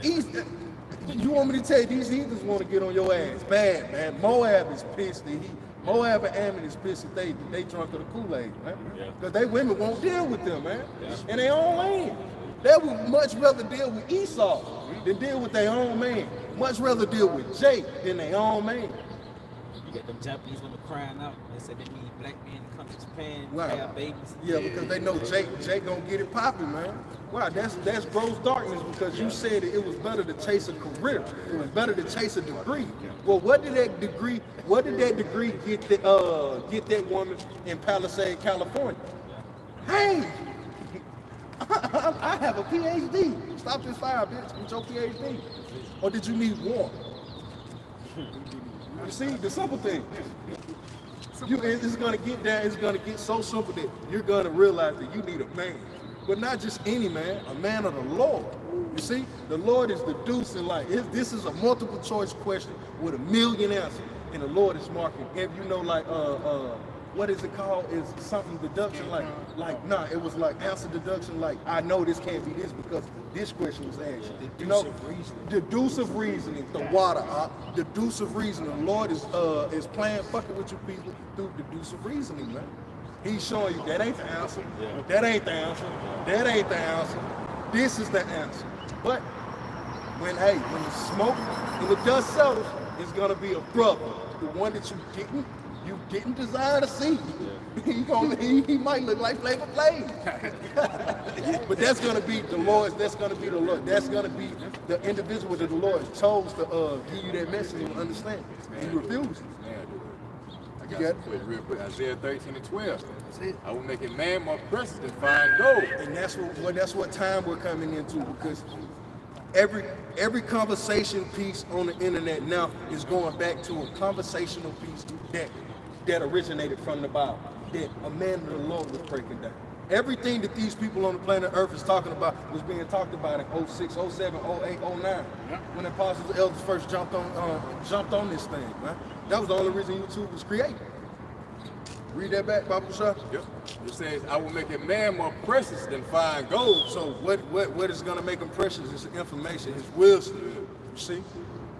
You want me to tell you, these heathens want to get on your ass bad, man. Moab is pissed. Moab and Ammon is pissed if they drunk of the Kool-Aid, man. Because they women won't deal with them, man. In their own land. They would much rather deal with Esau than deal with their own man. Much rather deal with Jake than their own man. You got them Japanese women crying out. They said they need black men to come to Japan, Right. have babies. Yeah, because they know Jake gonna get it popping, man. Wow, that's gross darkness because you said it was better to chase a career. It was better to chase a degree. Well, what did that degree get that woman in Palisade, California? Hey, I have a PhD. Stop this fire, bitch. Get your PhD. Or did you need water? You see, the simple thing. It's gonna get down. It's gonna get so simple that you're gonna realize that you need a man, but not just any man, a man of the Lord. You see, the Lord is the deuce in life. This is a multiple choice question with a million answers, and the Lord is marking. If you know, like what is it called? Is something deduction it was like answer deduction. Like I know this can't be this because this question was asked. You know, deducive reasoning. The water, deducive reasoning. The Lord is playing fucking with you people through deducive reasoning, man. He's showing you that ain't the answer. That ain't the answer. That ain't the answer. This is the answer. But when the smoke and the dust settles, it's gonna be a brother, the one that you didn't desire to see. He might look like Flavor Flav. But that's gonna be the Lord. That's gonna be the Lord. That's gonna be the individual that the Lord chose to give you that message and understand. He refused. I got real quick. Isaiah 13 and 12. I will make a man more precious than fine gold. And that's what time we're coming into, because every conversation piece on the internet now is going back to a conversational piece that originated from the Bible, that a man of the Lord was breaking down. Everything that these people on the planet Earth is talking about was being talked about in 06, 07, 08, 09, when the apostles and elders first jumped on this thing, man. That was the only reason YouTube was created. Read that back, Papa Shah. Yep. It says, I will make a man more precious than fine gold. So what is going to make him precious is information, his wisdom. You see?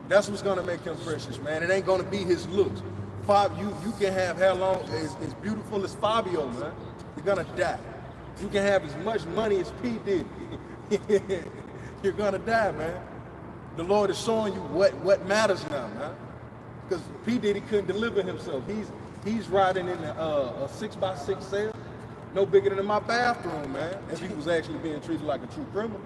That's what's going to make him precious, man. It ain't going to be his looks. You can have hair long as beautiful as Fabio, man. You're going to die. You can have as much money as P did. You're going to die, man. The Lord is showing you what matters now, man. Because P. Diddy couldn't deliver himself. He's riding in a 6x6 cell, no bigger than my bathroom, man. If he was actually being treated like a true criminal.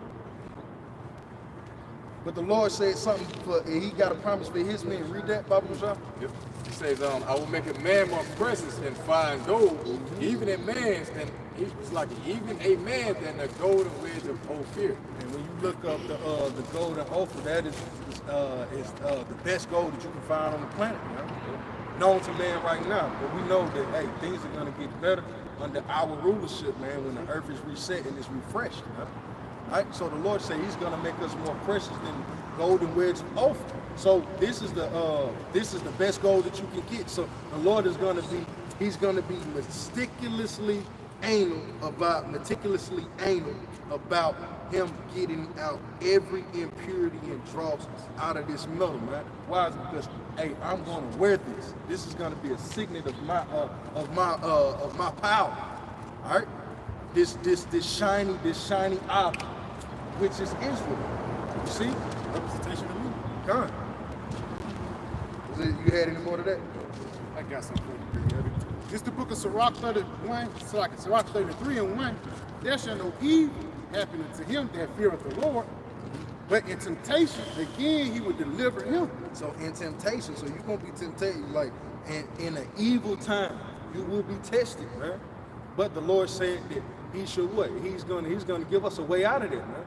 But the Lord said something and he got a promise for his men. Read that, Baba Mashah. Yep. He says, I will make a man more precious and fine gold, even a man's, and it's like even a man than the golden wedge of Ophir. And when you look up the golden Ophir, that is the best gold that you can find on the planet, man. Known to man right now. But we know that, hey, things are going to get better under our rulership, man, when the earth is reset and it's refreshed, man. Right? So the Lord said he's going to make us more precious than golden wedge of Ophir. So this is the best gold that you can get. So the Lord is going to be, he's going to be meticulously anal about him getting out every impurity and dross out of this metal, man. Why? Is it because, hey, I'm going to wear this. This is going to be a signet of my power. All right. This shiny object, which is Israel. You see? Representation of me. God. You had any more to that? I got something for you. This the book of Sirach 31, Sirach 33 and 1. There shall no evil happen unto him that feareth the Lord, but in temptation, again, he will deliver him. So in temptation, so you're going to be tempted, like, and in an evil time, you will be tested, man. But the Lord said that he should what? He's gonna give us a way out of that, man.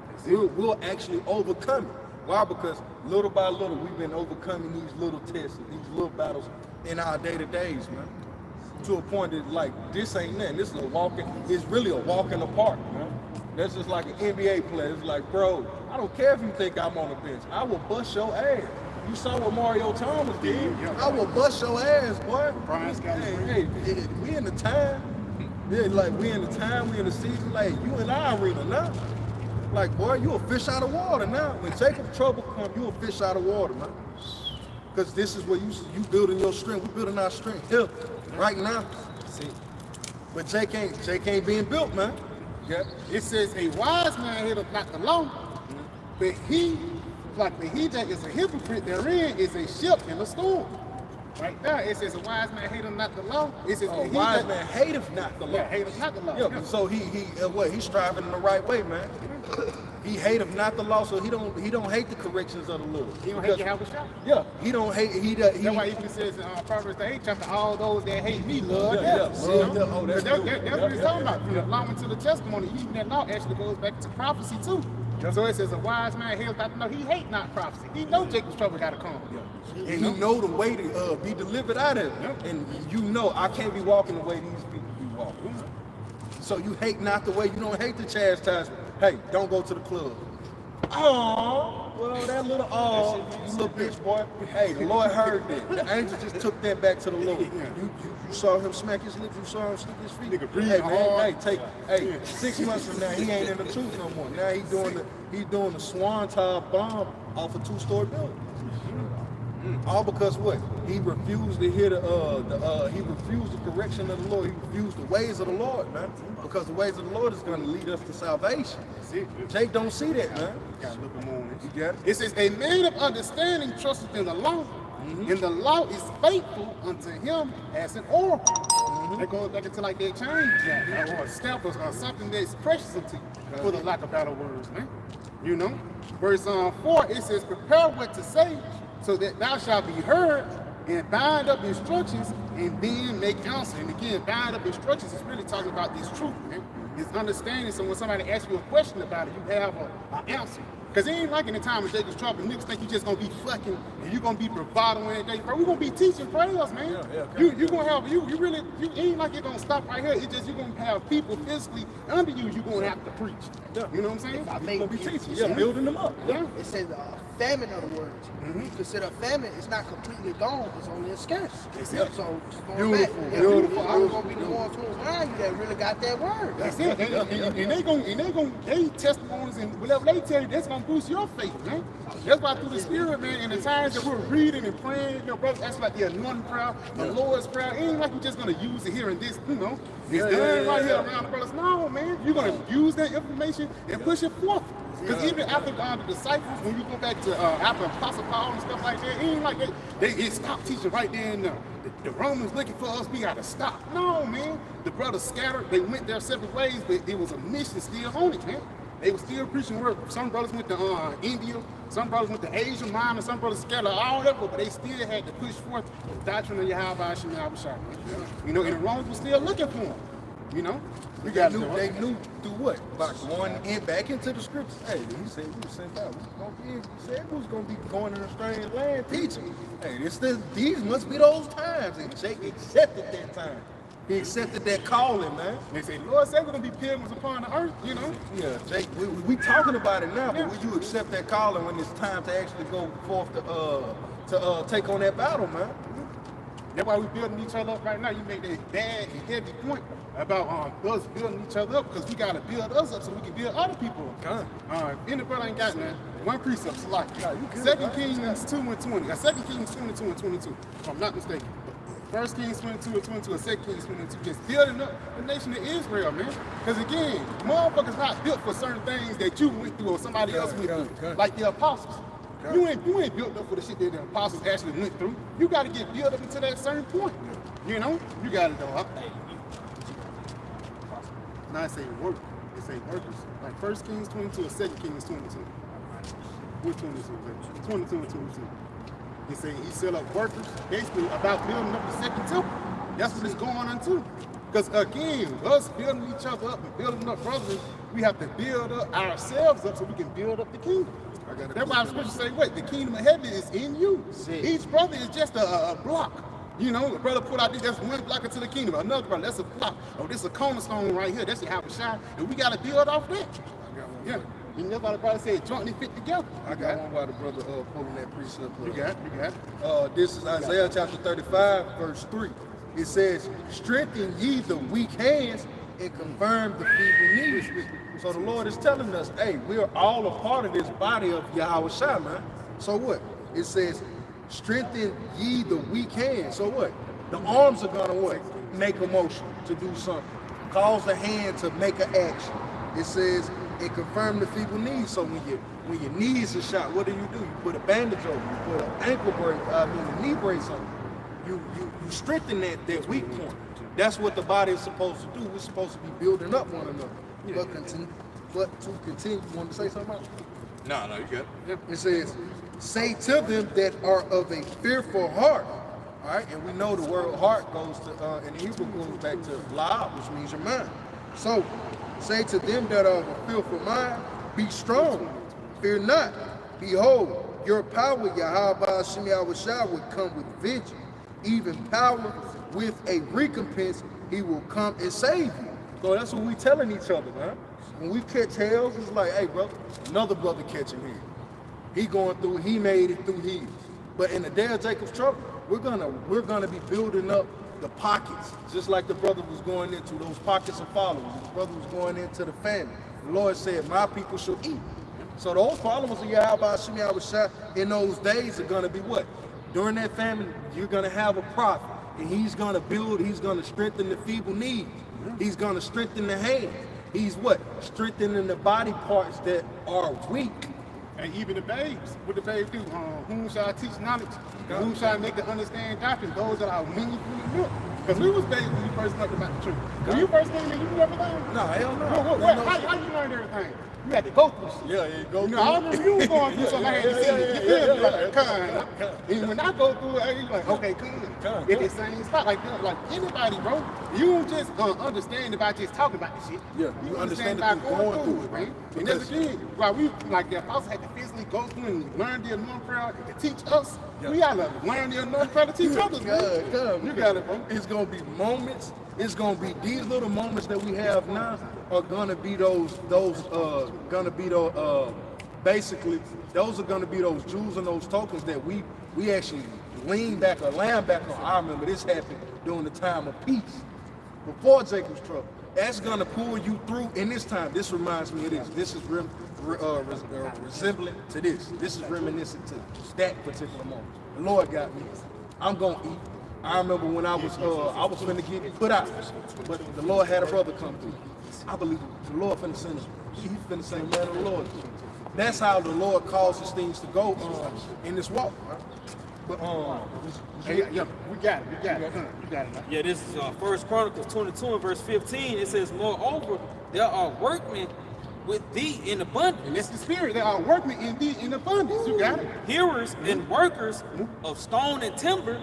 We'll actually overcome it. Why? Because little by little, we've been overcoming these little tests, these little battles in our day-to-days, man. To a point that, like, this ain't nothing. This is it's really a walk in the park, man. That's just like an NBA player. It's like, bro, I don't care if you think I'm on the bench. I will bust your ass. You saw what Mario Thomas did. I will bust your ass, boy. Hey, we in the time. Yeah, like we in the time, we in the season, like you in our arena now. Like, boy, you a fish out of water now. When Jacob's trouble come, you a fish out of water, man. Because this is where you building your strength. We building our strength here, right now. See, but Jake ain't being built, man. Yeah. It says a wise man hateth not the law, but he that is a hypocrite therein is a ship in a storm. Right there, it says a wise man hateth not the law. It says a wise man hateth not the law. Yeah, hateth not the law. Yeah, so he's striving in the right way, man. He hateth not the law, so he don't hate the corrections of the Lord. He don't hate Yahweh Shah. Yeah, he don't hate. That's why even says in Proverbs 8 chapter, all those that hate me love them. That's what he's talking about. The law into the testimony, even that law actually goes back to prophecy too. So it says a wise man hateth not the law. He hate not prophecy. He know Jacob's trouble got to come. And you know the way to be delivered out of it. And you know I can't be walking the way these people be walking. So you hate not the way, you don't hate the chastisement. Hey, don't go to the club. Oh, well, that little, you little bitch, boy. Hey, the Lord heard that. The angel just took that back to the Lord. You saw him smack his lips, you saw him stick his feet. Hey, man, 6 months from now, he ain't in the truth no more. Now he's doing the Swanton bomb off a 2-story building. All because what? He refused to hear he refused the correction of the Lord. He refused the ways of the Lord, man. Because the ways of the Lord is going to lead us to salvation. Jake don't see that, man. You gotta look on this. You got it? It says, a man of understanding trusteth in the law, and the law is faithful unto him as an oracle. That goes back into like that change, or a stamp or something that's precious unto you, for the lack of better words, man. You know? Verse 4, it says, prepare what to say, so that thou shalt be heard, and bind up instructions, and then make answer. And again, bind up instructions is really talking about this truth, man. It's understanding, so when somebody asks you a question about it, you have an answer. Because it ain't like in the time of Jacob's trouble, niggas think you just gonna be fucking, and you gonna be bravado in that day. Bro, we're gonna be teaching prayers, man. You gonna have, you ain't like you're gonna stop right here. It's just you're gonna have people physically under you, you're gonna have to preach. You know what I'm saying? You're gonna be teaching, building them up. It says famine of the words. You consider famine, it's not completely gone, it's only a scarce. So just going back. Beautiful. I'm gonna be the ones who around you that really got that word. That's it. And they testimonies and whatever they tell you, that's gonna boost your faith, man. That's why through the Spirit, man, in the times that we're reading and praying, brothers, that's like the anointing prayer, the Lord's prayer. It ain't like we're just gonna use it here and this, It's done right here around the brothers. No, man. you're gonna use that information and push it forth. Because even after the disciples, when you go back to after Apostle Paul and stuff like that, it ain't like it stopped teaching right there and the Romans looking for us, we gotta stop. No, man. The brothers scattered, they went their separate ways, but it was a mission still on it, man. They were still preaching the word. Some brothers went to India, some brothers went to Asia Minor, some brothers scattered all over, but they still had to push forth the doctrine of Yahweh Hashem Yahushua. You know, and the Romans were still looking for them. You know? They knew through what? By going in back into the scriptures. Hey, he said we were sent out. He said we was gonna be going in a strange land teaching. Hey, these must be those times. And Jake accepted that time. He accepted that calling, man. They say, Lord said we're gonna be pilgrims upon the earth, you know? Yeah, Jake, we talking about it now, but will you accept that calling when it's time to actually go forth to take on that battle, man? That's why we building each other up right now. You make that bad and heavy point about us building each other up, because we gotta build us up so we can build other people up. Any brother ain't got that. One precept, Salaki. 2 Kings 2 and 20. 2 Kings 22 and 22, if I'm not mistaken. 1 Kings 22 and 22 and 2 Kings 22. Just building up the nation of Israel, man. Because again, motherfuckers not built for certain things that you went through or somebody else went through. Like the apostles. You ain't built up for the shit that the apostles actually went through. You got to get built up until that certain point. You know? You got to know. Now I say work. They say workers. Like 1 Kings 22 or 2 Kings 22. Which 22? 22 and 22. He say he set up workers basically about building up the second temple. That's what it's going on too. Because again, us building each other up and building up brothers, we have to build up ourselves up so we can build up the kingdom. That's why the scripture say, wait, the kingdom of heaven is in you. Each brother is just a block. You know, a brother put out this, that's one block into the kingdom. Another brother, that's a block. Oh, this is a cornerstone right here. That's the half a shot. And we got to build off that. Yeah. And that's why the brother said jointly fit together. I got one while the brother pulling that precept. You got it. This is Isaiah chapter 35, verse 3. It says, strengthen ye the weak hands and confirm the feeble knees. So the Lord is telling us, hey, we're all a part of this body of Yahweh Shai, man. So what? It says, strengthen ye the weak hands. So what? The arms are gonna what? Make a motion to do something. Cause the hand to make an action. It says, and confirm the feeble knees. So when your knees are shot, what do? You put a bandage over. You put an ankle brace, a knee brace on. You strengthen that weak point. That's what the body is supposed to do. We're supposed to be building up one another. Yeah. But to continue, you want to say something about it? No, you good. It says, say to them that are of a fearful heart. All right, and we know the word heart goes to, in Hebrew goes back to la'ab, which means your mind. So, say to them that are of a fearful mind, be strong, fear not. Behold, your power, Yahweh Hashem Yahushua, will come with vengeance, even power with a recompense. He will come and save you. So that's what we telling each other, man. When we catch hells, it's like, hey, brother, another brother catching hell. He going through, he made it through his. But in the day of Jacob's trouble, we're gonna be building up the pockets, just like the brother was going into those pockets of followers. The brother was going into the family. The Lord said, my people shall eat. So those followers of Yahweh Hashem Yahushua in those days are gonna be what? During that famine, you're gonna have a prophet, and he's gonna build, he's gonna strengthen the feeble knees. He's gonna strengthen the hands. He's what? Strengthening the body parts that are weak. And even the babes, what the babes do? Whom shall I teach knowledge? And whom shall I make to understand doctrine? Those that are weaned from the milk. Because we was babes when we first learned about the truth. When you first came in, you never learned? No, hell no. How you learned everything? You had to go through shit. Yeah, you go through. I remember you was going through something. I had to see it. You feel me? Like, and when I go through it, you're like, okay, cool. It's the same spot. Like anybody, bro. You don't just understand about just talking about the shit. Yeah, you understand about it going through it, man. And that's the thing. Like the apostles had to physically go through and learn the anointing prayer to teach us. Yeah. We gotta learn the anointing prayer to teach others, man. You got it, bro. It's gonna be moments. It's gonna be these little moments that we have now are gonna be basically those are gonna be those jewels and those tokens that we actually lean back or land back on. I remember this happened during the time of peace, before Jacob's trouble. That's gonna pull you through in this time. This reminds me of this. This is resembling to this. This is reminiscent to that particular moment. The Lord got me. I'm gonna eat. I remember when I was finna get put out, but the Lord had a brother come through. I believe the Lord finna send him. He's finna send the man of the Lord. That's how the Lord causes things to go in this walk. Right? But hey, yeah, we got it. Man. Yeah, this is 1 Chronicles 22 and verse 15. It says, moreover, there are workmen with thee in abundance. And that's the spirit. There are workmen in thee in abundance. You got it. Hearers and workers of stone and timber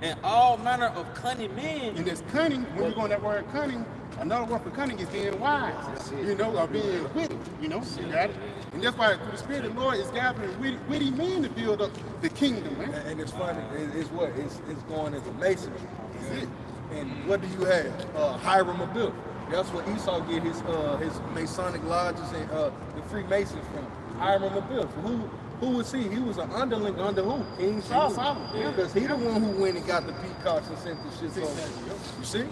and all manner of cunning men. And there's cunning. When you go on that word cunning, another word for cunning is being wise. You know, or being witty. You know, you got it. And that's why through the Spirit of the Lord is gathering witty men to build up the kingdom, man. And it's funny. It's what? It's going into masonry. And what do you have? Hiram Abiel. That's what Esau get his Masonic lodges and the Freemasons from. Hiram Abiel. Who was he? He was an underling under who? King Solomon. Yeah. Because he the one who went and got the peacocks and sent the shit over. You see?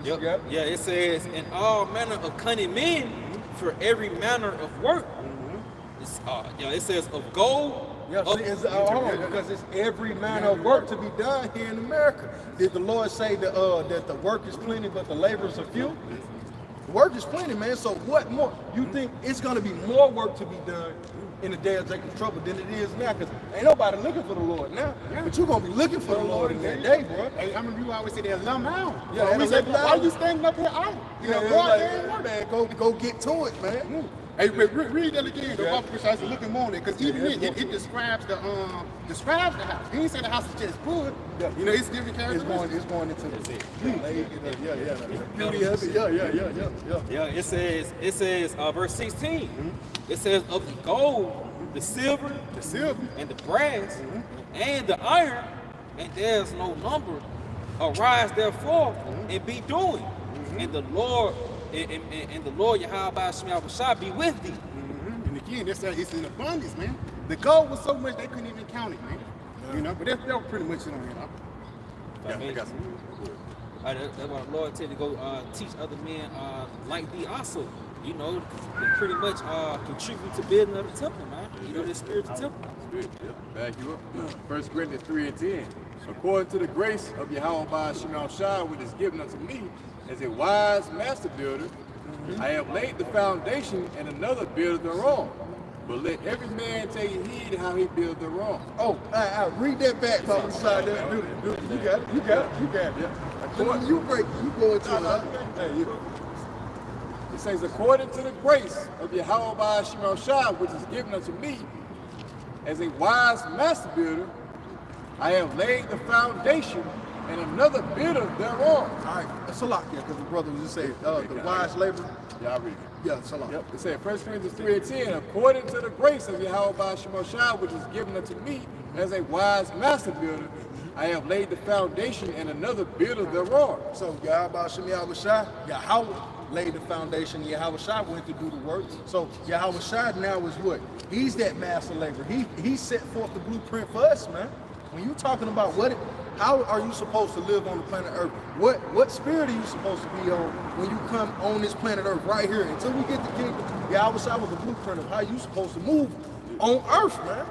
Yep. Yeah, it says, and all manner of cunning men for every manner of work. It's, it says of gold. Yeah, see, it's because it's every manner of work to be done here in America. Did the Lord say that the work is plenty, but the laborers are few? The work is plenty, man. So what more? You think it's going to be more work to be done in the day of Jacob's trouble than it is now? Because ain't nobody looking for the Lord now. But you're going to be looking for the Lord in that day, bro. Hey, I remember you always say they're lumb out. Yeah, we say, why are you standing up here out? You know, go out there and work. Man, go get to it, man. Hey, read that again. The Bible I was looking more on it because even it describes the house. He didn't say the house is just wood. Yeah. You know, it's different characteristics. It's going into the beauty of it. Yeah. Yeah, it says verse 16. It says of the gold, the silver, and the brass, and the iron, and there's no number. Arise therefore and be doing, and the Lord. And the Lord Yahweh shall be with thee. And again, it's in abundance, man. The gold was so much they couldn't even count it, man. You know, but that was pretty much it on it. I got some. That's why the Lord tell you to go teach other men like thee also. You know, they pretty much contribute to building of the temple, man. You know, the spiritual temple. Back you up. 1 Corinthians 3 and 10. According to the grace of Yahweh Shema Shai, which is given unto me as a wise master builder, I have laid the foundation and another builder thereon. But let every man take heed how he builds thereon. Oh, I read that back, Papa. Side there. You got it. Yeah. You go into it. It says, according to the grace of Yahweh Shema Shai, which is given unto me as a wise master builder, I have laid the foundation and another builder thereon. All right, that's a lot there, because the brother just said the wise laborer. Yeah, I read it. Yeah, it's a lot. Yep. It said 1 Corinthians 3 and 10, according to the grace of Yahweh Shema Shai, which is given unto me as a wise master builder, I have laid the foundation and another builder thereon. So Yahweh Shema Shai, Yahweh laid the foundation, Yahweh Shai went to do the work. So Yahweh Shai now is what? He's that master laborer. He set forth the blueprint for us, man. When you're talking about how are you supposed to live on the planet Earth? What spirit are you supposed to be on when you come on this planet Earth right here? Until we get the kingdom, Yahweh Shai was the blueprint of how you supposed to move on Earth, man.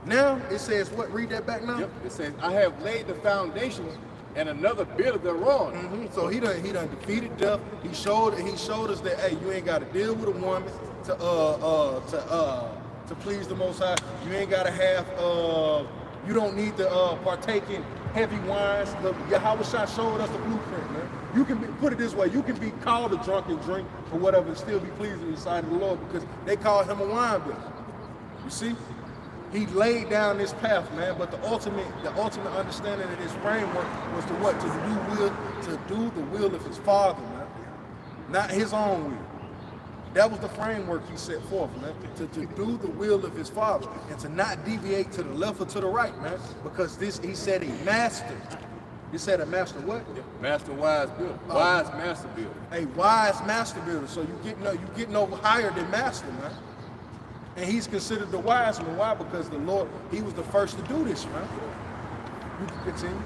Now it says what? Read that back now. Yep. It says, I have laid the foundation and another builder thereon. So he done defeated death. He showed us that hey, you ain't got to deal with a woman to please the Most High. You ain't got to have you don't need to partake in heavy wines. Yahweh Shai showed us the blueprint, man. You can put it this way: you can be called a drunken drink or whatever, and still be pleasing in the sight of the Lord because they called him a wine bibber. You see, he laid down this path, man. But the ultimate understanding of this framework was to what? To do the will of his Father, man, not his own will. That was the framework he set forth, man, to do the will of his Father and to not deviate to the left or to the right, man, because he said a master. He said a master what? Master wise builder. Wise master builder. A wise master builder. So you getting over higher than master, man. And he's considered the wise one. Why? Because the Lord, he was the first to do this, man. You can continue.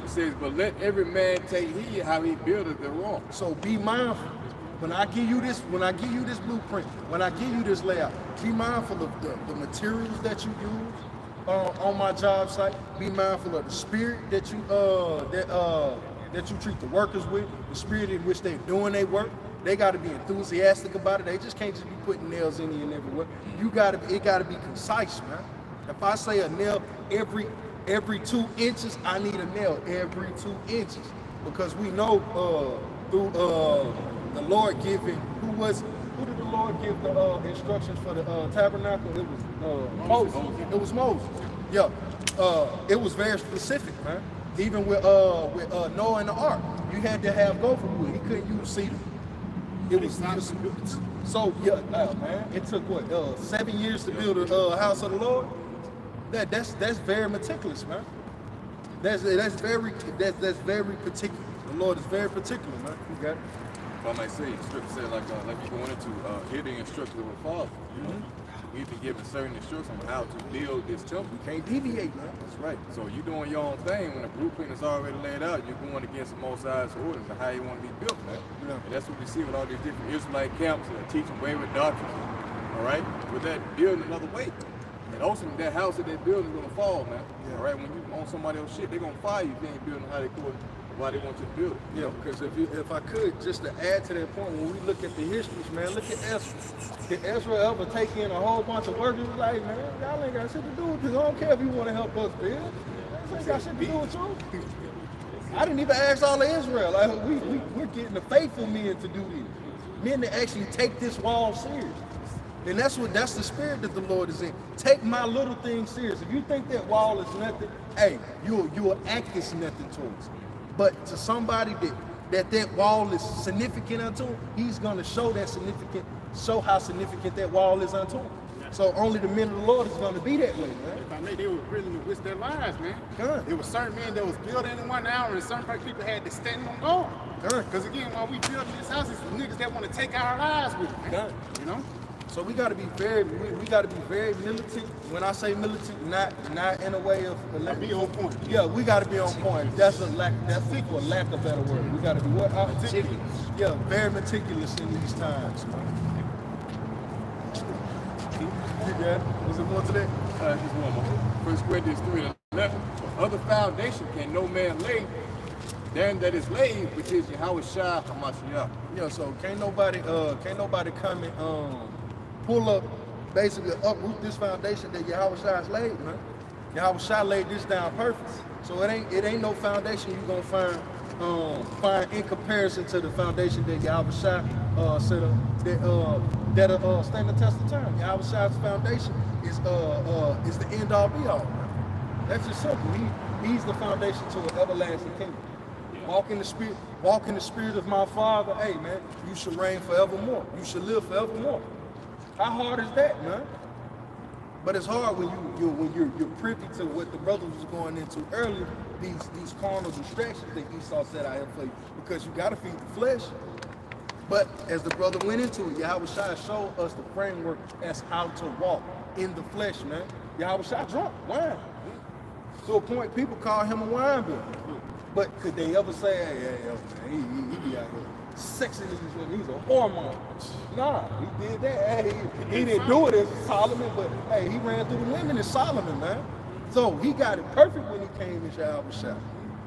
It says, but let every man take heed how he buildeth thereon. So be mindful. When I give you this blueprint, when I give you this layout, be mindful of the materials that you use on my job site. Be mindful of the spirit that that you treat the workers with, the spirit in which they're doing their work. They got to be enthusiastic about it. They just can't just be putting nails in you and everywhere. It got to be concise, man. If I say a nail every 2 inches, I need a nail every 2 inches, because we know through the Lord giving, who did the Lord give the instructions for the tabernacle? It was Moses. It was Moses. Yeah. It was very specific, man. Even with Noah and the ark, you had to have gopher wood. He couldn't use cedar. It was so yeah, man. It took what 7 years to build a house of the Lord. That's very meticulous, man. That's very particular. The Lord is very particular, man. You got it. If I might say, the scripture said like you going into hear the instructions of the Father. You know, we've been given certain instructions on how to build this temple. You can't deviate, man. That's right. So you're doing your own thing. When the blueprint is already laid out, you're going against the Most High's orders and how you want to be built, man. Yeah. And that's what we see with all these different Israelite camps that are teaching wayward doctrines. All right, with that building another way. And ultimately, that house that they're building is gonna fall, man. Yeah. All right, when you own somebody else's shit, they're gonna fire you if you ain't building how they could, why they want you to build it. Yeah, because if I could, just to add to that point, when we look at the histories, man, look at Ezra. Did Ezra ever take in a whole bunch of workers? Like, man, y'all ain't got shit to do with this. I don't care if you want to help us build. This ain't got shit to do with you. I didn't even ask all of Israel. Like, we're getting the faithful men to do this. Men that actually take this wall serious. And that's the spirit that the Lord is in. Take my little thing serious. If you think that wall is nothing, hey, you'll act as nothing towards it. But to somebody that wall is significant unto him, he's gonna show how significant that wall is unto him. So only the men of the Lord is gonna be that way, man. If I may, they were willing to risk their lives, man. Good. There were certain men that was building in 1 hour, and certain people had to stand on guard. Good. Because again, while we building this house, it's the niggas that want to take our lives with it. Good. You know? So we gotta be very militant. When I say militant, not in a way of Be on point. Yeah, we gotta be on point. That's for lack of better word. We gotta be what? Meticulous. Yeah, very meticulous in these times. You got it? Was there more to that? Just one more. 1 Corinthians 3:11. Other foundation can no man lay than that is laid, which is Yahweh Shai HaMashiach. Yeah, so can't nobody come and pull up, basically uproot this foundation that Yahweh Shai's laid, man. Yahweh Shai laid this down perfect. So it ain't no foundation you gonna find in comparison to the foundation that Yahweh Shai set up that'll stand the test of time. Yahweh Shai's foundation is the end all be all, man. That's just simple. He's the foundation to an everlasting kingdom. Walk in the spirit of my Father. Hey, man, you should reign forevermore. You should live forevermore. How hard is that, man? But it's hard when you're privy to what the brothers was going into earlier. These carnal distractions that Esau set out here for you, because you got to feed the flesh. But as the brother went into it, Yahweh Shai showed us the framework as how to walk in the flesh, man. Yahweh Shai drunk wine. To a point, people call him a wine bill. But could they ever say, hey, man, he be out here sexing these women, he's a hormone. Nah, he did that. Hey, he didn't do it as Solomon, but hey, he ran through the women as Solomon, man. So he got it perfect when he came in Yahweh Shai.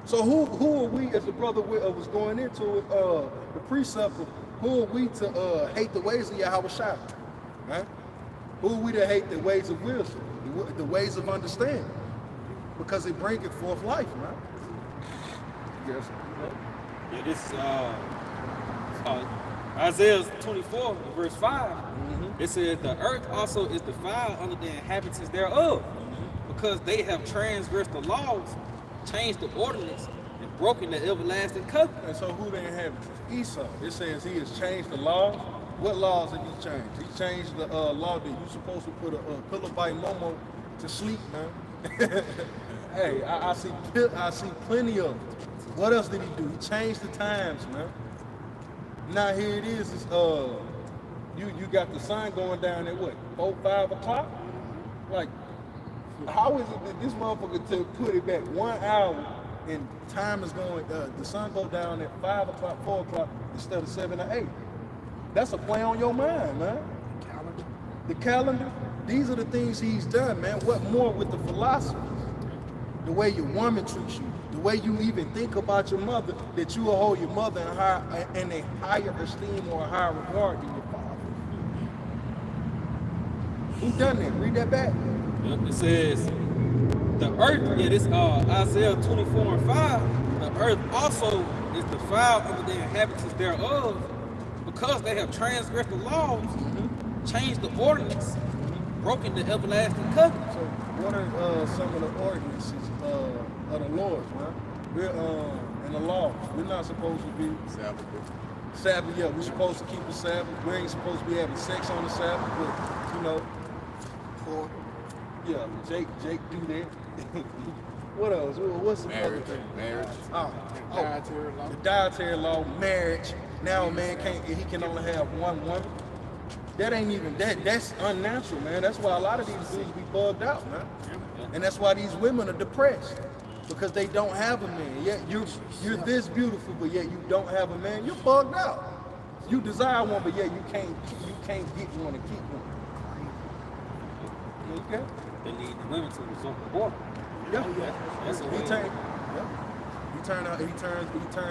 So who are we, as the brother was going into it, the precept of who are we to hate the ways of Yahweh Shai? Right? Who are we to hate the ways of wisdom, the ways of understanding? Because they bring it forth life, man. Yes. Yeah, this is Isaiah 24, verse 5. It says, the earth also is defiled under the inhabitants thereof, because they have transgressed the laws, changed the ordinance, and broken the everlasting covenant. And so who the inhabitants? Esau. It says he has changed the laws. What laws have he changed? He changed the law that you're supposed to put a pillow by Momo to sleep, man. Hey, I see plenty of them. What else did he do? He changed the times, man. Now here it is. It's, you got the sun going down at what? 4, 5 o'clock? Like, how is it that this motherfucker to put it back 1 hour and time is going? The sun go down at 5 o'clock, 4 o'clock instead of 7 or 8. That's a play on your mind, man. The calendar. These are the things he's done, man. What more with the philosophy? The way your woman treats you, The way you even think about your mother, that you will hold your mother in a higher esteem or a higher regard than your father. Who done that? Read that back. Yep, it says the earth, this Isaiah 24:5, the earth also is defiled under the inhabitants thereof, because they have transgressed the laws, changed the ordinance, broken the everlasting covenant. So what are some of the ordinances of the Lord, man? We're in the law. We're not supposed to be Sabbath, yeah, we're supposed to keep the Sabbath. We ain't supposed to be having sex on the Sabbath, but you know, yeah, Jake do that. What else? What's the other thing? Marriage. The dietary law, marriage. Now a man can only have one woman. That ain't even that. That's unnatural, man. That's why a lot of these dudes be bugged out, man. And that's why these women are depressed, because they don't have a man. Yet you're this beautiful, but yet you don't have a man. You're bugged out. You desire one, but yet you can't get one and keep one. Okay. They lead the women to resort to war. Yeah. That's a He way. turned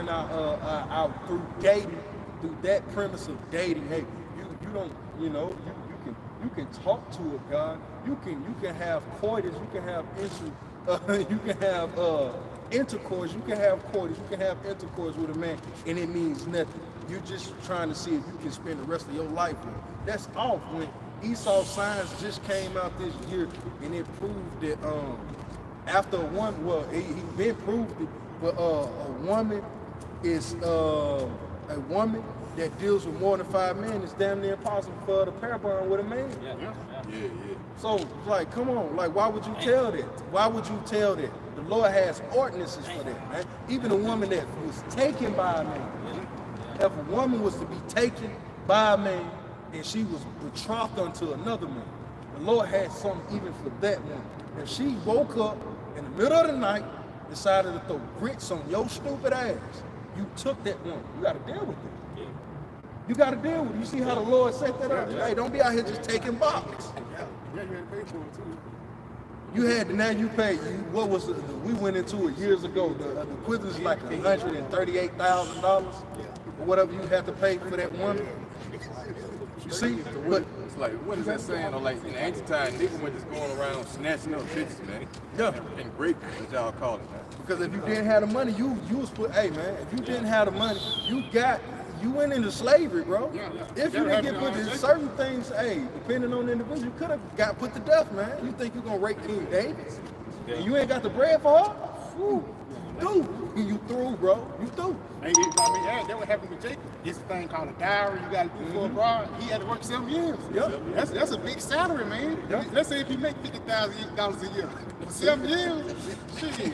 out through dating, through that premise of dating. Hey, you don't, you can talk to a guy. You can have coitus. You can have intercourse. You can have coitus. You can have intercourse with a man, and it means nothing. You're just trying to see if you can spend the rest of your life with him. That's off. When Esau Science just came out this year, and it proved that after one, well, he been proved it, but a woman that deals with more than 5 men, it's damn near impossible for her to pair bond with a man. Yeah. So, like, come on, like, why would you tell that? Why would you tell that? The Lord has ordinances for that, man. Even a woman that was taken by a man. If a woman was to be taken by a man and she was betrothed unto another man, the Lord had something even for that woman. If she woke up in the middle of the night, decided to throw grits on your stupid ass, you took that woman. You got to deal with it. You got to deal with it. You see how the Lord set that up? Hey, don't be out here just taking box. Yeah, you had to pay for it too. You had to, now you pay. What was it? We went into it years ago. The equivalent is like $138,000 or whatever you had to pay for that woman. You see, but It's like, what is that saying? Or like in ancient time, niggas were just going around snatching up bitches, man. yeah, And great, as y'all call it, man. because if you didn't have the money, you was put. Hey man, if you didn't have the money, you went into slavery, bro. If you didn't get put in certain things, hey, depending on the individual, you could have got put to death, man. You think you gonna rape King David? And you ain't got the bread for her? Whew. You through, bro. You through. That what happened with Jacob. It's a thing called a dowry you got to do for a bride. He had to work 7 years. Yep. That's a big salary, man. Yep. Let's say if you make $50,000 a year, 7 years, shit.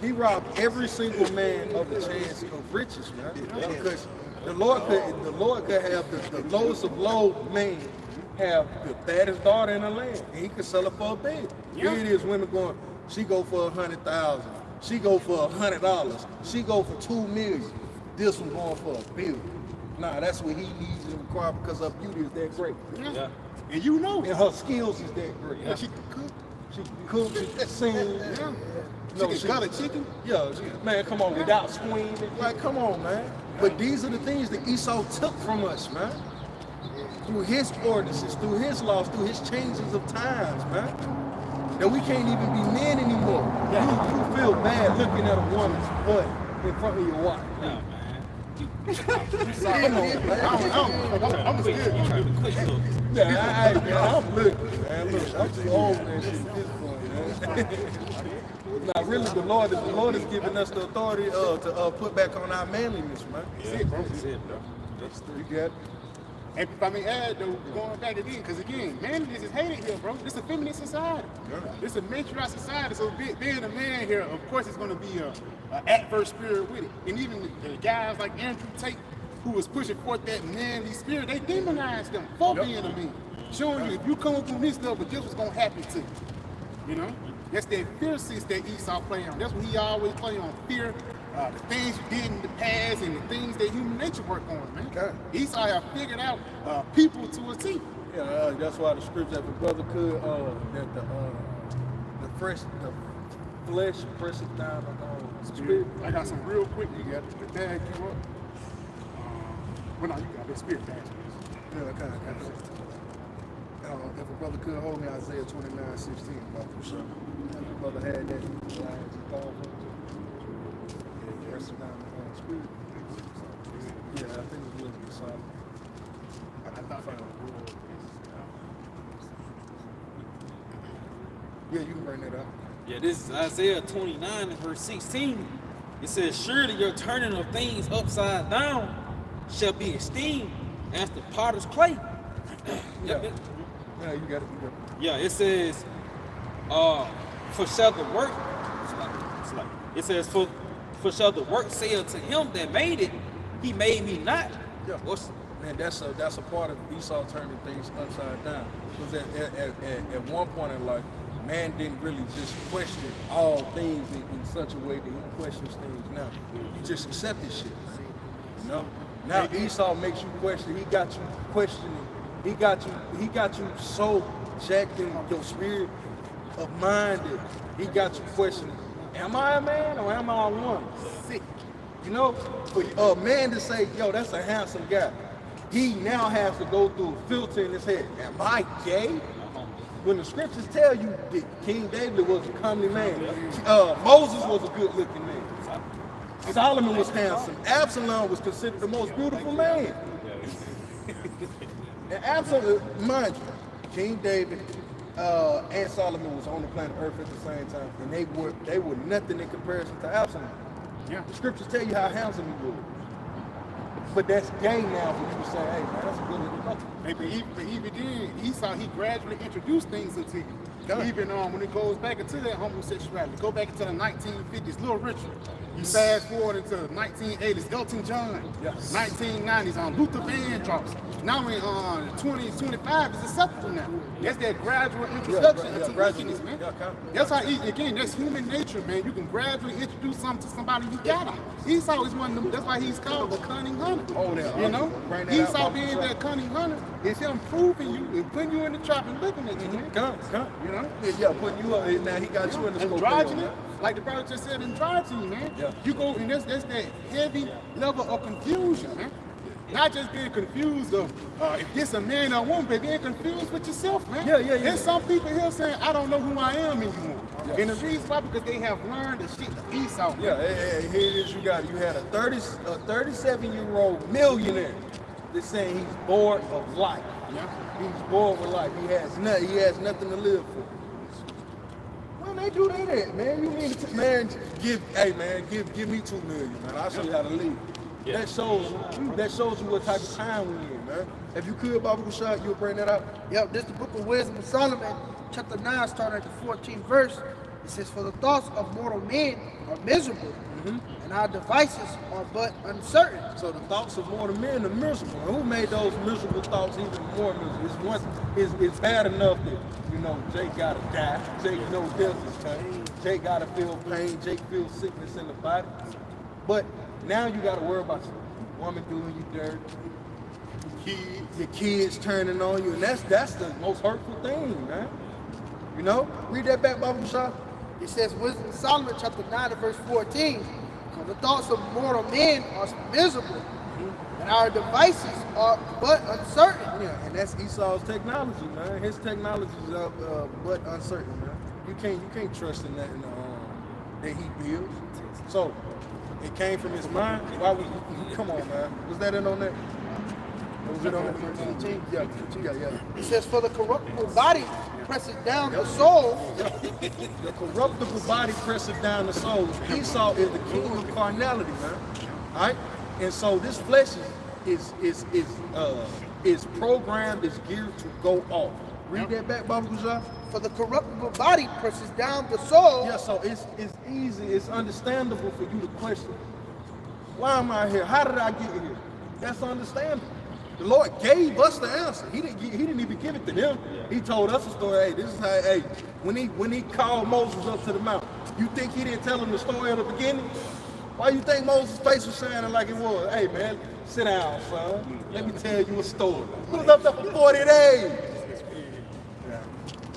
He robbed every single man of the chance of riches, man. Because the Lord could have the lowest of low men have the baddest daughter in the land, and he could sell her for a bed. Here it is, women going, she go for 100,000, she go for $100, she go for $2 million. This one going for $1 billion. Nah, that's what he needs and require, because her beauty is that great. Yeah. And you know, And her skills is that great. yeah, she can cook. She can cook, she can sing. Yeah. No, She can gut a chicken. Yeah, man, come on, without squeaming. Like, come on, man. But these are the things that Esau took from us, man. Through his ordinances, through his laws, through his changes of times, man. That we can't even be men anymore. You feel bad looking at a woman's butt in front of your wife. No, man. Come on, man. I'm Quick, scared. you trying to quick look. Yeah, man, I'm looking, man. Look, I'm too old for that shit at this point, man. Now, really, the Lord is giving us the authority to put back on our manliness, man. That's it, bro. You got it? And if I may add, though, going back again, because again, manliness is hated here, bro. This is a feminist society. This is a matriarch society. So being a man here, of course, it's going to be an adverse spirit with it. And even the guys like Andrew Tate, who was pushing forth that manly spirit, they demonized them for being a man. Showing you, if you come up from this level, this was going to happen to you. You know? That's that fear sense that Esau play on. That's what he always play on, fear. The things you did in the past and the things that human nature work on, man. Okay. Esau have figured out people to a T. Yeah, that's why the scripture that the brother could that the flesh presses down the spirit. I got some real quick. You got the bag you up. Well, no, you got the spirit bag. Yeah, kind of. If a brother could hold me, Isaiah 29:16, about for sure. If the brother had that lines he called for, yeah, pressing down the spirit. Yeah, I think it was the solid. I thought that was Yeah, you can bring that up. Yeah, this is Isaiah 29 and verse 16. It says, surely your turning of things upside down shall be esteemed as the potter's clay. Yeah, yeah, you got it. Yeah, it says, for shall the work, it says, for shall the work say unto him that made it, he made me not. Yeah. Man, that's a part of Esau turning things upside down. Because at one point in life, man didn't really just question all things in such a way that he questions things now. He just accepted shit. You know? Now Esau makes you question. He got you questioning. He got you so jacked in your spirit of mind that he got you questioning. Am I a man or am I a woman? Sick. You know? For a man to say, yo, that's a handsome guy, he now has to go through a filter in his head. Am I gay? When the scriptures tell you that King David was a comely man, Moses was a good-looking man, Solomon was handsome, Absalom was considered the most beautiful man. And Absalom, mind you, King David and Solomon was on the planet Earth at the same time, and they were nothing in comparison to Absalom. Yeah. The scriptures tell you how handsome he was. But that's gay now for you to say, hey, man, that's a good looking brother. But even then, Esau, he gradually introduced things into you. Even when it goes back into that homosexuality, go back into the 1950s, Little Richard. You fast forward into the 1980s, Elton John. Yes. 1990s, Luther Vandross. Now in 2025 is acceptable now. That's that gradual introduction into wickedness, man. That's how, again, that's human nature, man. You can gradually introduce something to somebody you got. Esau is one of them. That's why he's called the cunning hunter. Oh, yeah. You know, Esau being that cunning hunter is him proving you and putting you in the trap and looking at you, man. Come. You know, Yeah, putting you up. Now he got you in the scope. androgyny, like the brother just said, androgyny, man. Yeah. You go, and that's that heavy level of confusion, man. Not just being confused of if this a man or woman, but being confused with yourself, man. Yeah. There's some people here saying, I don't know who I am anymore. Yeah. And the reason why, because they have learned the shit of Esau. Yeah, here it is. You had a 37-year-old millionaire that's saying he's bored of life. Yeah. He's bored with life. He has nothing to live for. When they do that, man, you mean to, man, give me $2 million, man. I'll show you how to live. Yeah. That shows you what type of time we in, man. If you could, Baba Kushad, you'll bring that up. Yep, this is the book of Wisdom of Solomon, chapter 9, starting at the 14th verse. It says, for the thoughts of mortal men are miserable, and our devices are but uncertain. So the thoughts of mortal men are miserable. And who made those miserable thoughts even more miserable? It's bad enough that, you know, Jake gotta die. Jake knows death is coming. Jake gotta feel pain. Jake feels sickness in the body. But now you gotta worry about your woman doing you dirty, your kids turning on you, and that's the most hurtful thing, man. You know? Read that back, Baba Kushad. It says, Wisdom of Solomon, chapter 9, verse 14. For the thoughts of mortal men are miserable, and our devices are but uncertain. Yeah, and that's Esau's technology, man. His technology is but uncertain, man. You can't trust in that that he builds. So it came from his mind. Why would you come on, man? Was that in on that? Was it on that? Yeah. It says, for the corruptible body presses down the soul. The corruptible body presses down the soul. Esau is the king of carnality, man. All right? And so this flesh is programmed, is geared to go off. Read that back, Baba Kushad. For the corruptible body presses down the soul. Yeah, so it's easy, it's understandable for you to question, why am I here? How did I get here? That's understandable. The Lord gave us the answer. He didn't even give it to them. He told us a story. Hey, this is how. Hey, when he called Moses up to the mountain, you think he didn't tell him the story at the beginning? Why you think Moses' face was shining like it was? Hey, man, Sit down, son. Let me tell you a story. He was up there for 40 days.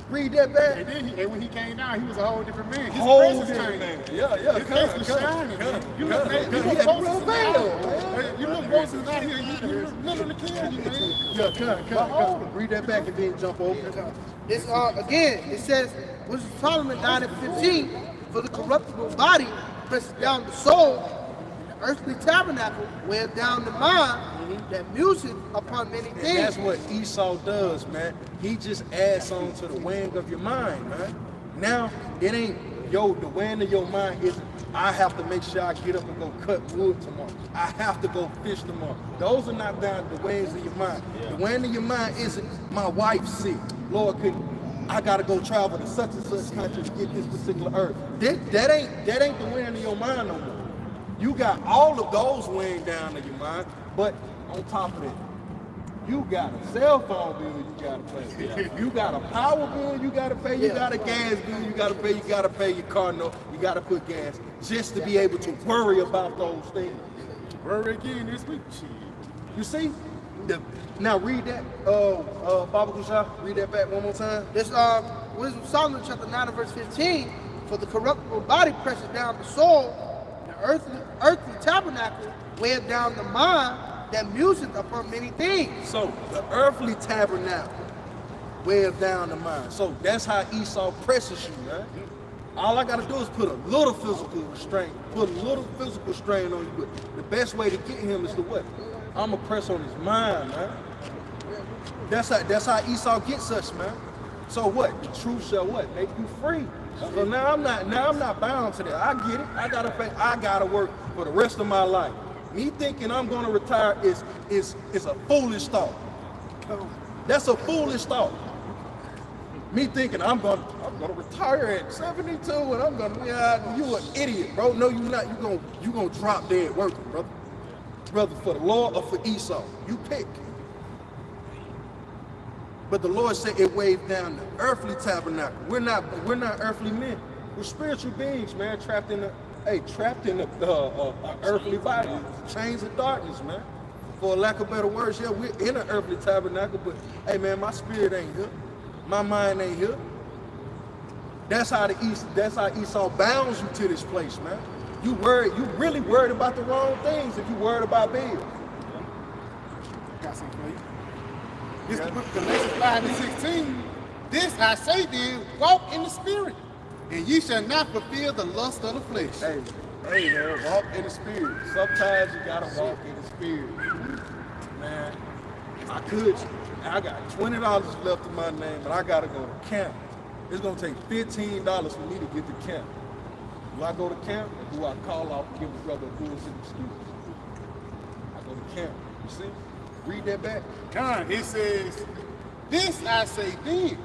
Read that back. And then and when he came down, he was a whole different man. His Whole presence different changed. man. Yeah. His face was shining, man. You look Moses. You look Moses out here. You literally kill you, man. Yeah, read that back and then jump over. This again, it says, which is Solomon died at 15, for the corruptible body presses down the soul, and the earthly tabernacle wears down the mind, that museth upon many And things. that's what Esau does, man. He just adds on to the weighing of your mind, man. Now, it ain't, the weighing of your mind isn't, I have to make sure I get up and go cut wood tomorrow. I have to go fish tomorrow. Those are not down the weighings of your mind. The weighing of your mind isn't, my wife's sick. Lord, I gotta go travel to such and such country to get this particular herb. That ain't the weighing of your mind no more. You got all of those weighing down in your mind, but on top of that, you got a cell phone bill you gotta pay. You got a power bill you gotta pay. You got a gas bill you gotta pay. You gotta pay your car note. You gotta put gas just to be able to worry about those things. Worry again this week. You see? Now read that, Baba Kusha, read that back one more time. This Wisdom of Solomon chapter 9 and verse 15, for the corruptible body presses down the soul, and the earthly tabernacle wears down the mind, that museth upon many things. So the earthly tabernacle wears down the mind. So that's how Esau presses you, man. All I gotta do is put a little physical restraint, put a little physical strain on you. But the best way to get him is to what? I'ma press on his mind, man. That's how Esau gets us, man. So what? The truth shall what? Make you free. So now I'm not bound to that. I get it. I gotta work for the rest of my life. Me thinking I'm gonna retire is a foolish thought. That's a foolish thought. Me thinking I'm gonna retire at 72 and you an idiot, bro. No, you're not. You gonna drop dead working, brother. Brother, for the Lord or for Esau, you pick. But the Lord said it weighed down the earthly tabernacle. We're not earthly men. We're spiritual beings, man, trapped in the earthly body, chains of darkness, man. For lack of better words, yeah, we're in an earthly tabernacle, but hey, man, my spirit ain't here, my mind ain't here. That's how Esau bounds you to this place, man. You really worried about the wrong things if you worried about bills. Got something for you. This is the book of Galatians 5 and 16. This I say then, walk in the spirit, and ye shall not fulfill the lust of the flesh. Hey man, walk in the spirit. Sometimes you gotta walk in the spirit. Man, I got $20 left in my name, but I gotta go to camp. It's gonna take $15 for me to get to camp. Do I go to camp or do I call off and give a brother a bullshit excuse? I go to camp. You see? Read that back. God, it says, this I say then,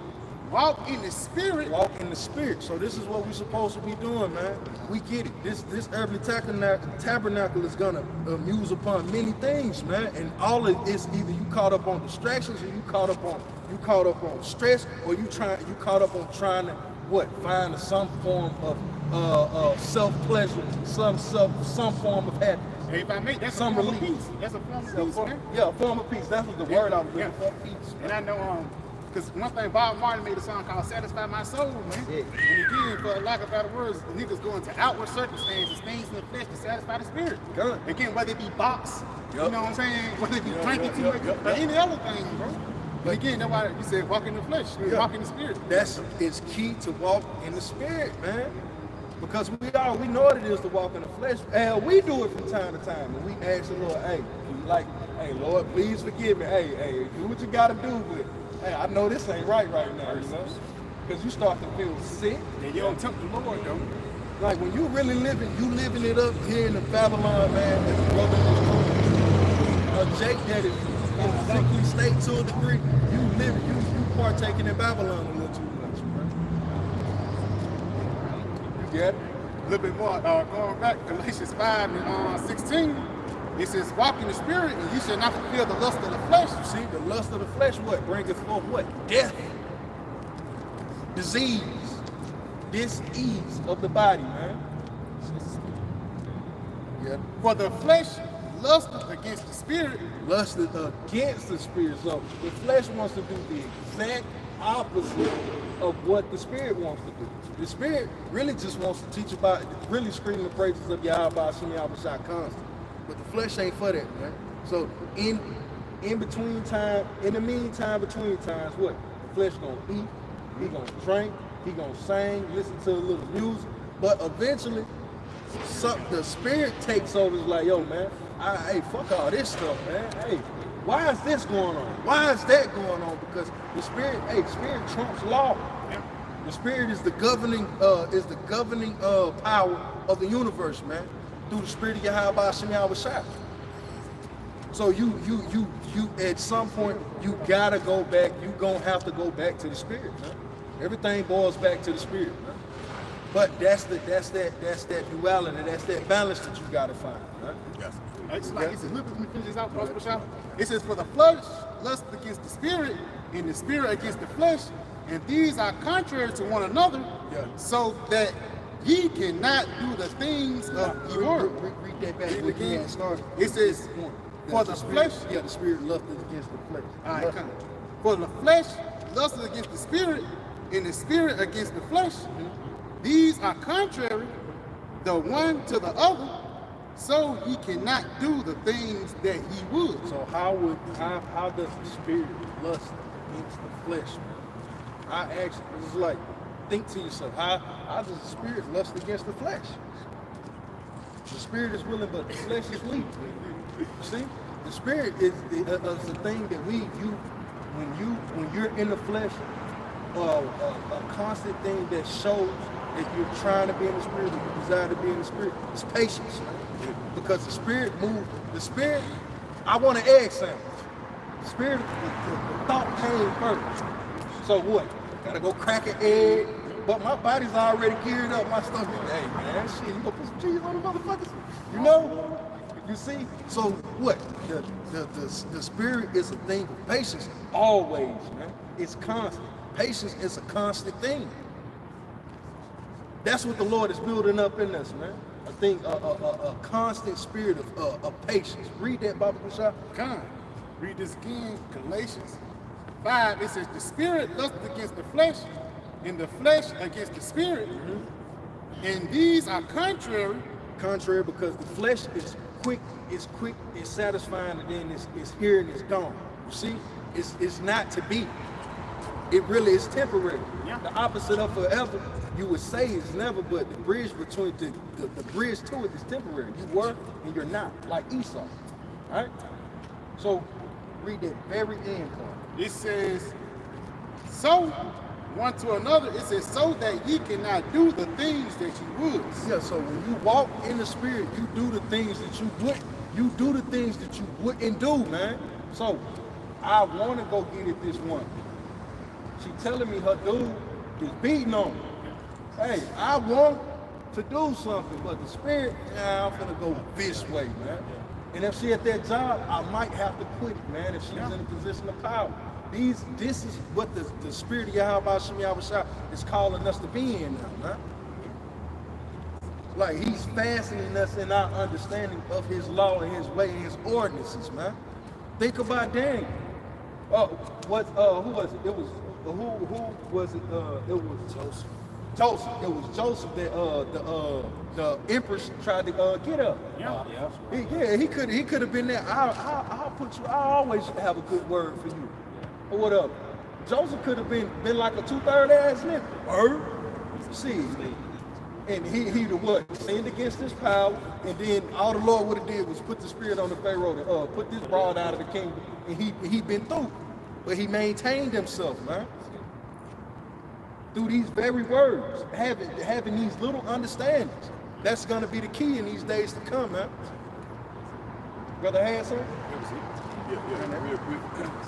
walk in the spirit. Walk in the spirit. So this is what we're supposed to be doing, man. We get it. This earthly tabernacle is gonna muse upon many things, man. And all of it's either you caught up on distractions, or you caught up on stress, or you caught up on trying to find some form of self-pleasure, some form of happiness. Hey, if I make that's Some a form of relief. peace. That's a form of peace, man. Yeah, a form of peace. That was the word I was looking for. Peace. And I know, because one thing, Bob Marley made a song called Satisfy My Soul, man. Yeah. And again, for lack of better words, niggas go into outward circumstances, things in the flesh to satisfy the spirit. Good. Again, whether it be box, you know what I'm saying? Whether it be drinking too much, or any other thing, bro. But again, that's why you said walk in the flesh, walk in the spirit. It's key to walk in the spirit, man. Because we know what it is to walk in the flesh. We do it from time to time. And we ask the Lord, hey, Lord, please forgive me. Hey, do what you gotta do, but hey, I know this ain't right now, you know? Because you start to feel sick. And you don't tempt the Lord, though. Like when you really living it up here in the Babylon, man, as a brother in this Jake that is in a sickly state to a degree, you partaking in Babylon a little too much, bro. You get it? A little bit more, going back, Galatians 5 and 16, it says, walk in the spirit, and you shall not fulfill the lust of the flesh. You see, the lust of the flesh, what? Bringeth forth what? Death, disease, dis-ease of the body, man. Yeah. For the flesh lusted against the spirit. Lusted against the spirit. So the flesh wants to do the exact opposite of what the spirit wants to do. The spirit really just wants to teach about, really scream the praises of Yahweh Hashem Yahweh Shai constantly. But the flesh ain't for that, man. So in between time, in the meantime, between times, what? The flesh gonna eat, he gonna drink, he gonna sing, listen to a little music. But eventually, the spirit takes over. It's like, yo, man, hey, fuck all this stuff, man. Hey, why is this going on? Why is that going on? Because the spirit, spirit trumps law. The spirit is the governing power of the universe, man. Through the spirit of Yahweh Hashem Yahweh Shai. So you at some point you gotta go back. You gonna have to go back to the spirit, man. Everything boils back to the spirit, man. But that's that duality, that's that balance that you gotta find, right? Yes. It's like it says, look, let me finish this out, it says, for the flesh lust against the spirit, and the spirit against the flesh, and these are contrary to one another, so that ye cannot do the things of ye were. Read that back again. It says, for the flesh, the spirit lusted against the flesh. All right, come on. For the flesh lusted against the spirit, and the spirit against the flesh. These are contrary, the one to the other, so ye cannot do the things that ye would. So how does the spirit lust against the flesh, man? I actually, it's like, think to yourself, how does the spirit lust against the flesh? The spirit is willing, but the flesh is weak. See, the spirit is the thing that when you're in the flesh, a constant thing that shows that you're trying to be in the spirit, that you desire to be in the spirit, is patience. Because the spirit moves. The spirit, I want an egg sandwich. The spirit, the thought came first. So what? Gotta go crack an egg. But my body's already geared up. My stomach, hey man, shit, you gonna put some cheese on the motherfuckers? You know? You see? So what? The spirit is a thing of patience. Always, man. It's constant. Patience is a constant thing. That's what the Lord is building up in us, man. A thing, a constant spirit of patience. Read that, Baba Kushah. Come. Read this again, Galatians 5. It says, the spirit lusts against the flesh, and the flesh against the spirit. And these are contrary. Contrary, because the flesh is quick, it's satisfying, and then it's here and it's gone. You see? It's not to be. It really is temporary. Yeah. The opposite of forever, you would say, is never, but the bridge between the bridge to it is temporary. You were and you're not, like Esau. Right? So read that very end part. It says, so one to another, it says, so that ye cannot do the things that you would. Yeah, so when you walk in the spirit, you do the things that you wouldn't do, man. So I want to go get it this one. She telling me her dude is beating on me. Hey, I want to do something, but the spirit, I'm gonna go this way, man. And if she at that job, I might have to quit it, man, if she's in a position of power. This is what the spirit of Yahweh Hashem Yahweh Shai is calling us to be in now, man. Like he's fastening us in our understanding of his law and his way and his ordinances, man. Think about Daniel. Who was it? It was who was it? It was Joseph. It was Joseph that the empress tried to get up. He could have been there. I'll put you. I always have a good word for you. Or whatever. Joseph could have been like a 2/3 ass nigga. See, and he what? Sinned against his power, and then all the Lord would have did was put the spirit on the Pharaoh to put this broad out of the kingdom, and he been through. But he maintained himself, man. Through these very words, having these little understandings. That's gonna be the key in these days to come, man. Brother Hanson? Yeah, real quick.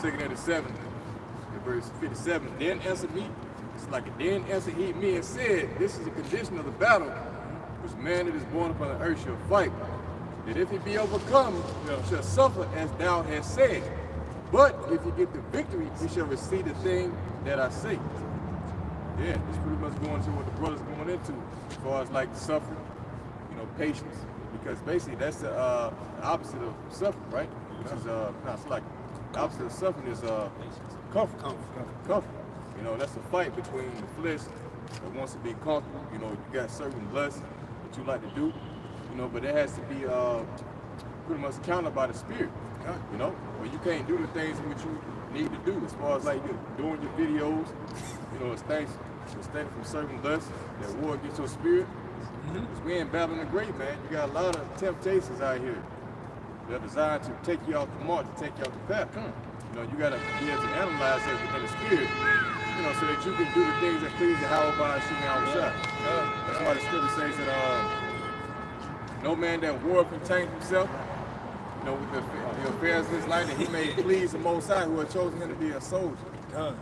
2:7, verse 57. Then answered me, then answered he me and said, this is the condition of the battle, which man that is born upon the earth shall fight. That if he be overcome, shall suffer as thou hast said. But if you get the victory, you shall receive the thing that I say. Yeah, this pretty much going into what the brother's going into, as far as like suffering, patience, because basically that's the opposite of suffering, right? Which is it's like the opposite of suffering is comfort. Comfort. You know, that's a fight between the flesh that wants to be comfortable. You know, you got certain lusts that you like to do. You know, but it has to be pretty much countered by the spirit. You know, well, you can't do the things which you need to do as far as like doing your videos. You know, it's things from certain lusts that war against your spirit. Because we in Babylon the Great, man. You got a lot of temptations out here. They're designed to take you off the mark, to take you off the path. You know, you got to be able to analyze that within the spirit, you know, so that you can do the things that please the Hawabah and Shimei Hawashah. That's why the scripture says that no man that war contains himself, you know, with the affairs of his life, that he may please the Most High, who has chosen him to be a soldier.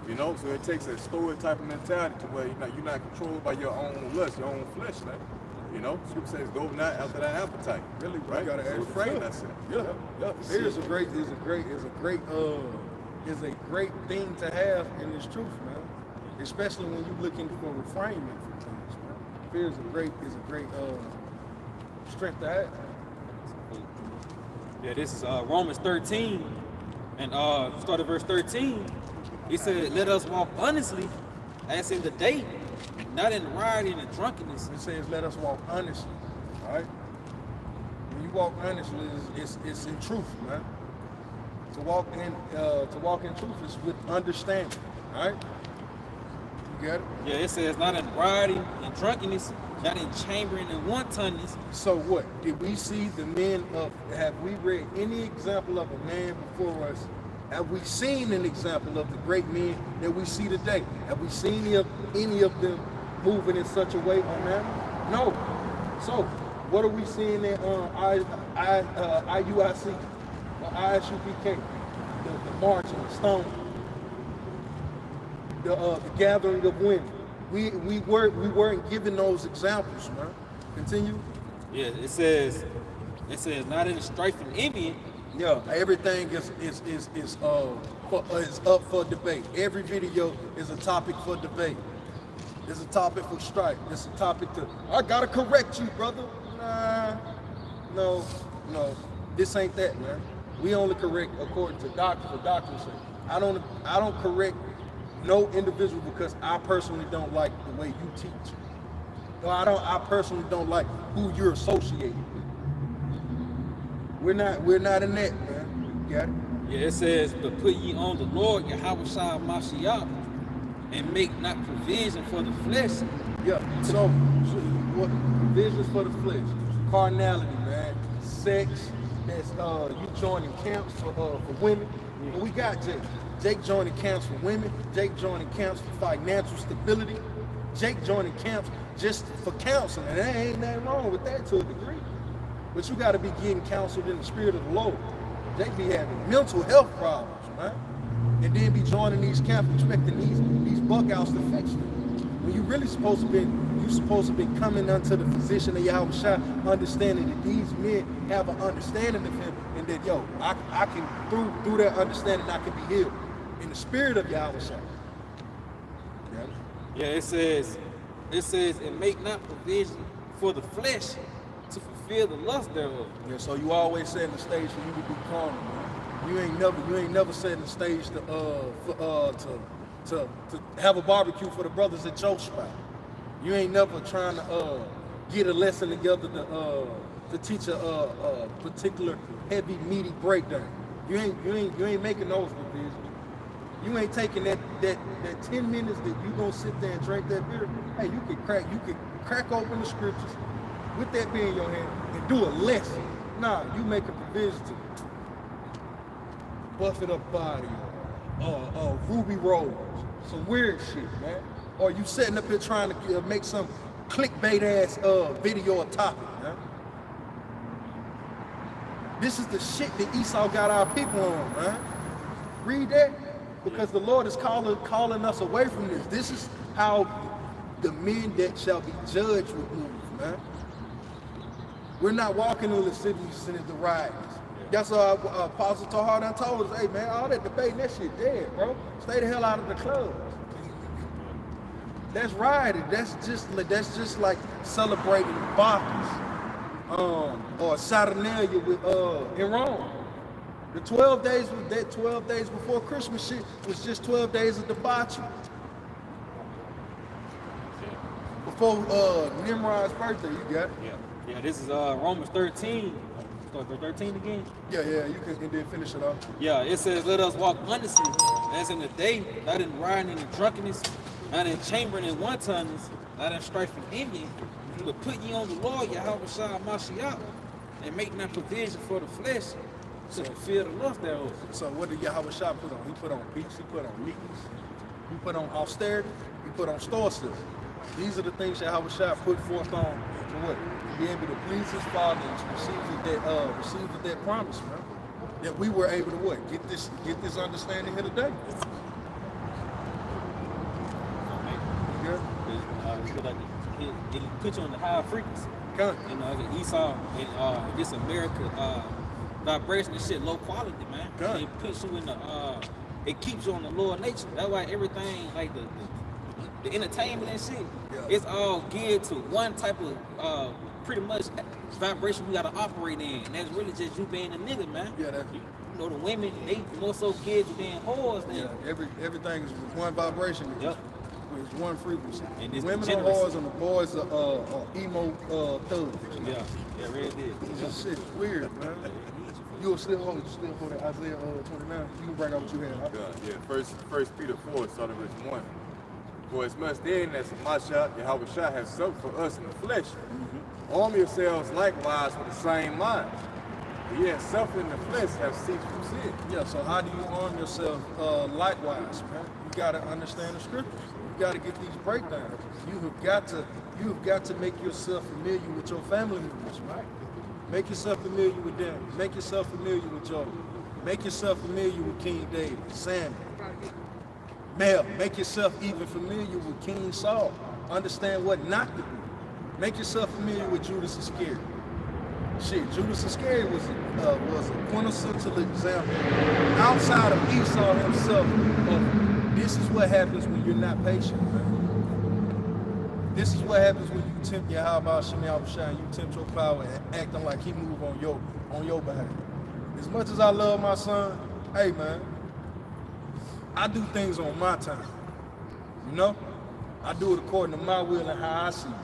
You know, so it takes a stoic type of mentality to where you're not controlled by your own lust, your own flesh, man. You know, scripture says, "Go not after that appetite." Really, right? You gotta refrain that sin. It is a great thing to have in this truth, man. Especially when you're looking for refinement from things, man. Fear is a great strength to have. Yeah, this is Romans 13, and start at verse 13. He said, "Let us walk honestly, as in the day, not in rioting and drunkenness." It says, "Let us walk honestly." All right. When you walk honestly, it's in truth, man. To walk in truth is with understanding. All right. You got it. Yeah, it says, "Not in rioting and drunkenness, not in chambering and wantonness." So what? Did we see the men of? Have we read any example of a man before us? Have we seen an example of the great men that we see today? Have we seen any of them moving in such a way on that? No. So, what are we seeing in IUIC or ISUPK? The marching, the stoning, the gathering of women. We weren't given those examples, man. Continue. Yeah, it says, "Not in strife and envy." Yeah, everything is up for debate. Every video is a topic for debate. It's a topic for strife. It's a topic to, I gotta correct you, brother. Nah, no. This ain't that, man. We only correct according to doctrine for doctrine's sake. I don't correct no individual because I personally don't like the way you teach. No, I personally don't like who you're associated with. We're not in that, man. You got it? Yeah, it says, "But put ye on the Lord Yahushua Mashiach, and make not provision for the flesh." Yeah. So what provisions for the flesh? Carnality, man. Sex. That's you joining camps for women. But we got Jake. Jake joining camps for women. Jake joining camps for financial stability. Jake joining camps just for counseling. And there ain't nothing wrong with that to a degree. But you got to be getting counseled in the spirit of the Lord. They be having mental health problems, man. And then be joining these camps expecting these bug outs to fix you. When you really supposed to be coming unto the physician of Yahushua, understanding that these men have an understanding of him, and that I can through that understanding I can be healed in the spirit of Yahushua. Yeah, it says, "And make not provision for the flesh to fulfill the lust thereof." Yeah, so you always setting the stage for you to be carnal, man. You ain't never setting the stage to have a barbecue for the brothers at your spot. You ain't never trying to get a lesson together to teach a particular heavy meaty breakdown. You ain't making those provisions. You ain't taking that 10 minutes that you gonna sit there and drink that beer. Hey, you could crack open the scriptures with that beer in your hand and do a lesson. Nah, you make a provision to buff it up body, ruby rolls, some weird shit, man. Or you sitting up here trying to make some clickbait ass video or topic, man. This is the shit that Esau got our people on, man. Read that, because the Lord is calling us away from this. This is how the men that shall be judged will move, man. We're not walking in the lasciviousness and the riots. That's what Apostle Tahar done told us. Hey, man, all that debate, that shit dead, bro. Stay the hell out of the clubs. That's rioting. That's just like celebrating Bacchus. or Saturnalia with in Rome. The 12 days was that 12 days before Christmas shit was just 12 days of debauchery. Before Nimrod's birthday, you got it? Yeah, this is Romans 13. Start verse 13 again. Yeah, you can and then finish it off. Yeah, it says, let us walk honestly, as in the day, not in rioting and drunkenness, not in chambering and wantonness, not in strife and envy, but put ye on the Lord, Yahweh Shah Mashiach, and make not provision for the flesh, to fulfill the lust thereof. So what did Yahweh Shah put on? He put on peace, he put on meekness, he put on austerity, he put on stoicism. These are the things Yahweh Shah put forth on to what? To be able to please his Father and to receive that promise, man. That we were able to what? Get this understanding here today. It feel like it puts you on the high frequency. Okay. You know, like Esau and this America vibration and shit, low quality, man. Okay. It puts you in the it keeps you on the lower nature. That's why everything like the entertainment and shit, it's all geared to one type of pretty much vibration we gotta operate in. And that's really just you being a nigga, man. Yeah, that. You know, the women, they more so geared to being whores than Everything is one vibration. Yep. It's one frequency. And this women are degeneracy. whores and the boys are emo thugs. Yeah, really did. This shit is weird, man. You still hold it, Isaiah 29. You can bring out what you had. Yeah, First Peter 4, starting verse 1. For as much then as Mashiach, Yahweh Shah has suffered for us in the flesh, arm yourselves likewise with the same mind. For ye have suffered in the flesh, have ceased from sin. Yeah, so how do you arm yourself likewise, man? You gotta understand the scriptures. You gotta get these breakdowns. You have got to make yourself familiar with your family members, right? Make yourself familiar with them. Make yourself familiar with Job. Make yourself familiar with King David, Samuel. Mel, make yourself even familiar with King Saul. Understand what not to do. Make yourself familiar with Judas Iscariot. Shit, Judas Iscariot was a quintessential example outside of Esau himself of this is what happens when you're not patient, man. This is what happens when you tempt Yahweh Shah and you tempt your power and acting like he move on your behalf. As much as I love my son, hey man, I do things on my time. You know? I do it according to my will and how I see it.